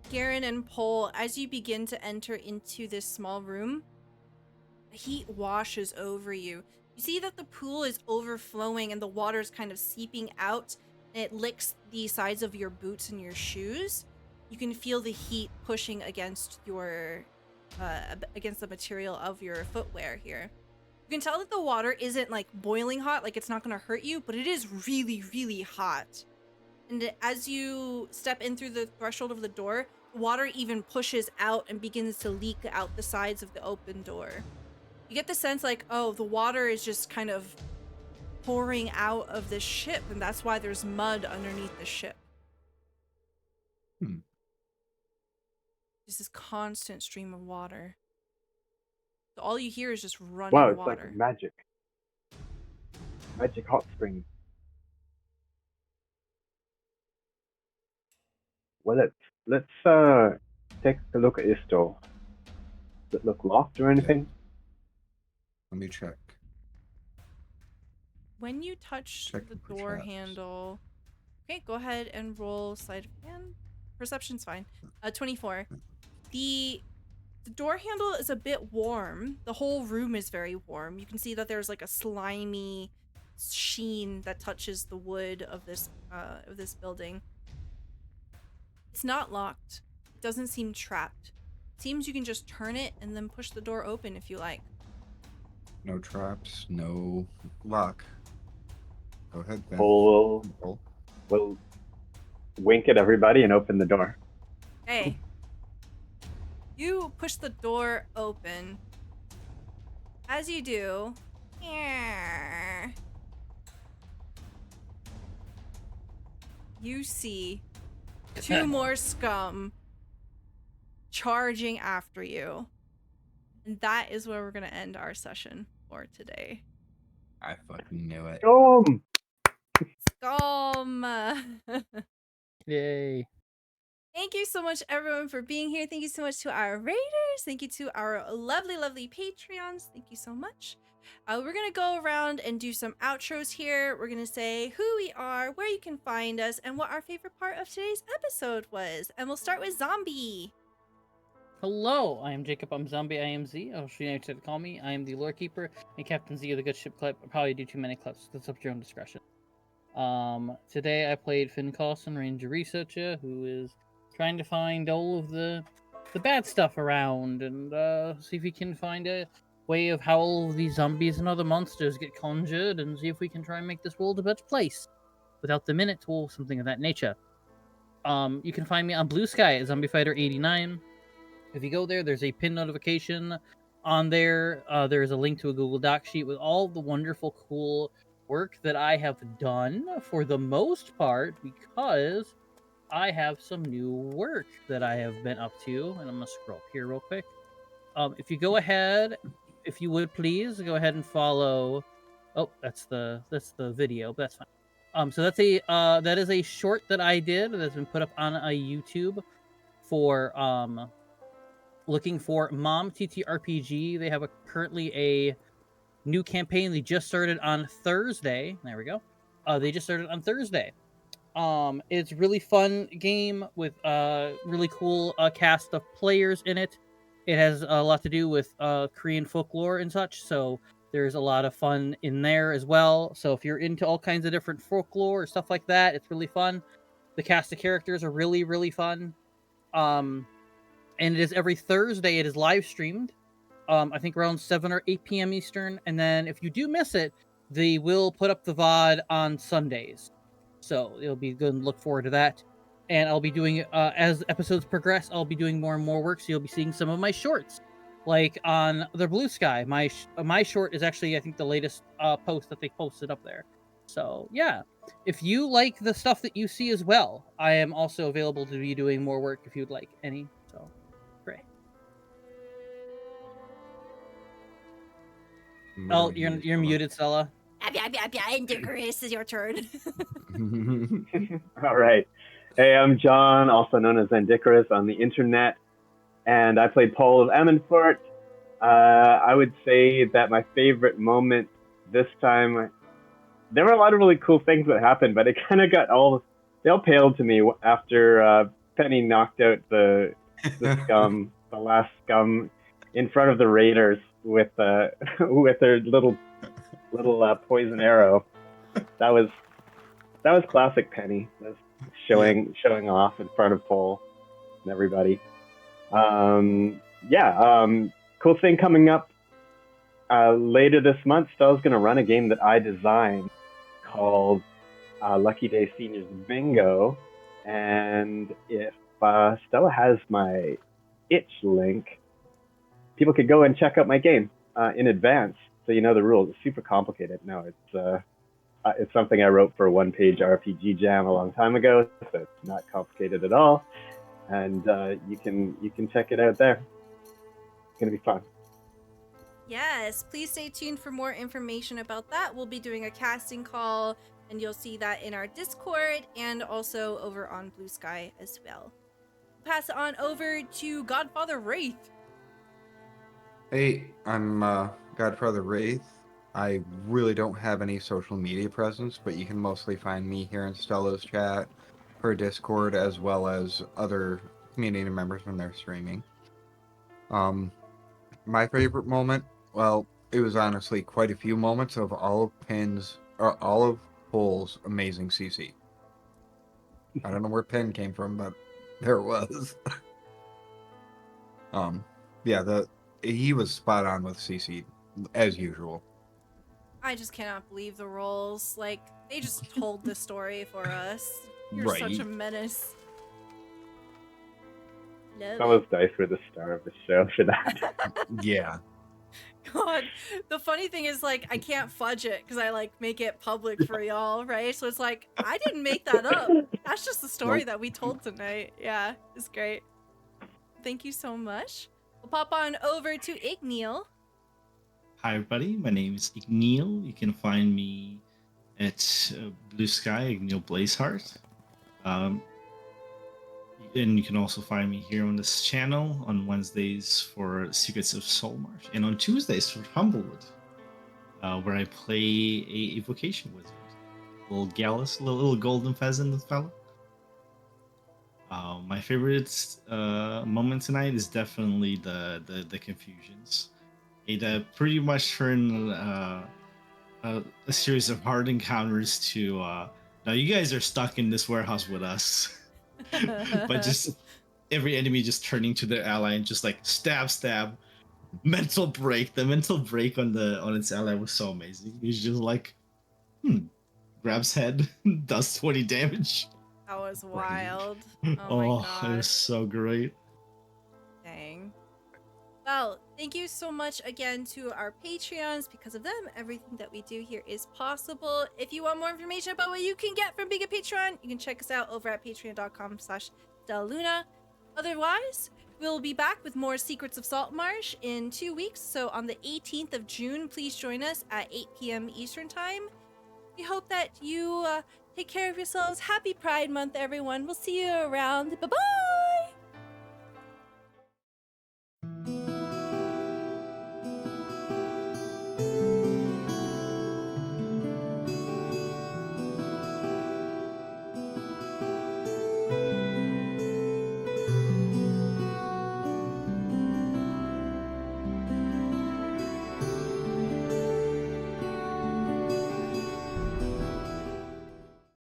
Garen and Pole, as you begin to enter into this small room, heat washes over you. You see that the pool is overflowing and the water is kind of seeping out, and it licks the sides of your boots and your shoes. You can feel the heat pushing against your against the material of your footwear here. You can tell that the water isn't like boiling hot, like it's not going to hurt you, but it is really, really hot. And as you step in through the threshold of the door, water even pushes out and begins to leak out the sides of the open door. You get the sense like, oh, the water is just kind of pouring out of the ship, and that's why there's mud underneath the ship. Just this constant stream of water. So all you hear is just running Wow, it's water. like magic. Magic hot spring. Well, let's take a look at this door. Does it look locked or anything? Let me check. When you touch Check the the door traps. handle... Okay, go ahead and roll sleight of hand. Perception's fine. 24. The door handle is a bit warm. The whole room is very warm. You can see that there's like a slimy sheen that touches the wood of this building. It's not locked. It doesn't seem trapped. It seems you can just turn it and then push the door open if you like. No traps, no lock. Go ahead, Ben. We'll wink at everybody and open the door. Hey. You push the door open. As you do, you see 2 more scum charging after you. And that is where we're going to end our session for today. I fucking knew it. Scum! Scum! Yay. Thank you so much, everyone, for being here. Thank you so much to our raiders. Thank you to our lovely, lovely Patreons. Thank you so much. We're going to go around and do some outros here. We're going to say who we are, where you can find us, and what our favorite part of today's episode was. And we'll start with Zombie. Hello, I am Jacob. I'm Zombie IMZ. I'll show you to call me. I am the lore keeper and Captain Z of the Good Ship Clip. I'll probably do too many clips. That's up to your own discretion. Today I played Finn Carlson, Ranger Researcher, who is trying to find all of the bad stuff around and see if he can find a way of how all of these zombies and other monsters get conjured, and see if we can try and make this world a better place without the minute or something of that nature. You can find me on Blue Sky at Zombie Fighter 89. If you go there, there's a pin notification on there. There's a link to a Google Doc sheet with all the wonderful, cool work that I have done for the most part, because I have some new work that I have been up to, and I'm gonna scroll up here real quick. If you go ahead, if you would please go ahead and follow. Oh, that's the video, but that's fine. So that's that is a short that I did that's been put up on a YouTube for looking for Mom TTRPG. They have currently a new campaign. They just started on Thursday. There we go. They just started on Thursday. It's a really fun game with really cool cast of players in it. It has a lot to do with Korean folklore and such, so there's a lot of fun in there as well. So if you're into all kinds of different folklore or stuff like that, it's really fun. The cast of characters are really, really fun. And it is every Thursday. It is live streamed. I think around 7 or 8 p.m. Eastern. And then if you do miss it, they will put up the VOD on Sundays. So it'll be good and look forward to that. And I'll be doing, as episodes progress, I'll be doing more and more work. So you'll be seeing some of my shorts. Like on the Blue Sky, my short is actually, I think, the latest post that they posted up there. So yeah, if you like the stuff that you see as well, I am also available to be doing more work if you'd like any. So great. Oh, you're muted, Stella. Icarus, is your turn. All right. Hey, I'm John, also known as Icarus on the internet, and I played Paul of Ammonfort. I would say that my favorite moment this time, there were a lot of really cool things that happened, but it kind of they all paled to me after Penny knocked out the scum, the last scum, in front of the raiders with her little poison arrow. That was classic Penny. That was showing off in front of Paul and everybody. Cool thing coming up later this month. Stella's gonna run a game that I designed called Lucky Day Seniors Bingo, and if Stella has my itch link, people could go and check out my game in advance, so you know the rules. It's super complicated. No, it's something I wrote for a one-page RPG jam a long time ago, so it's not complicated at all. And you can check it out there. It's gonna be fun. Yes, please stay tuned for more information about that. We'll be doing a casting call, and you'll see that in our Discord and also over on Blue Sky as well. Pass it on over to GodfatherWraith. Hey, I'm GodfatherWraith. I really don't have any social media presence, but you can mostly find me here in Stella's chat, her Discord, as well as other community members when they're streaming. My favorite moment, well, it was honestly quite a few moments of all of Pole's amazing CC. I don't know where Penn came from, but there it was. He was spot on with CC as usual. I just cannot believe the roles. Like, they just told the story for us. You're Right. such a menace. Love Some of Dice were the star of the show for that. Yeah. God, the funny thing is, like, I can't fudge it because I like make it public for y'all, right? So it's like I didn't make that up. That's just the story that we told tonight. Yeah, it's great. Thank you so much. We'll pop on over to Igneal. Hi, everybody. My name is Igneal. You can find me at Blue Sky, Igneal Blazeheart. And you can also find me here on this channel on Wednesdays for Secrets of Saltmarsh, and on Tuesdays for Humblewood, where I play a evocation wizard, little Gallus, little golden pheasant fellow. My favorite moment tonight is definitely the confusions. It pretty much turned a series of hard encounters to now you guys are stuck in this warehouse with us, but just every enemy just turning to their ally and just like stab. Mental break. The mental break on its ally was so amazing. He's just like, grabs head, does 20 damage. That was Right. wild. Oh, my it gosh. was so great. Dang. Well, thank you so much again to our Patreons. Because of them, everything that we do here is possible. If you want more information about what you can get from being a Patreon, you can check us out over at patreon.com/StellaLuna. Otherwise, we'll be back with more Secrets of Saltmarsh in 2 weeks. So on the 18th of June, please join us at 8 p.m. Eastern Time. We hope that you take care of yourselves. Happy Pride Month, everyone. We'll see you around. Bye-bye!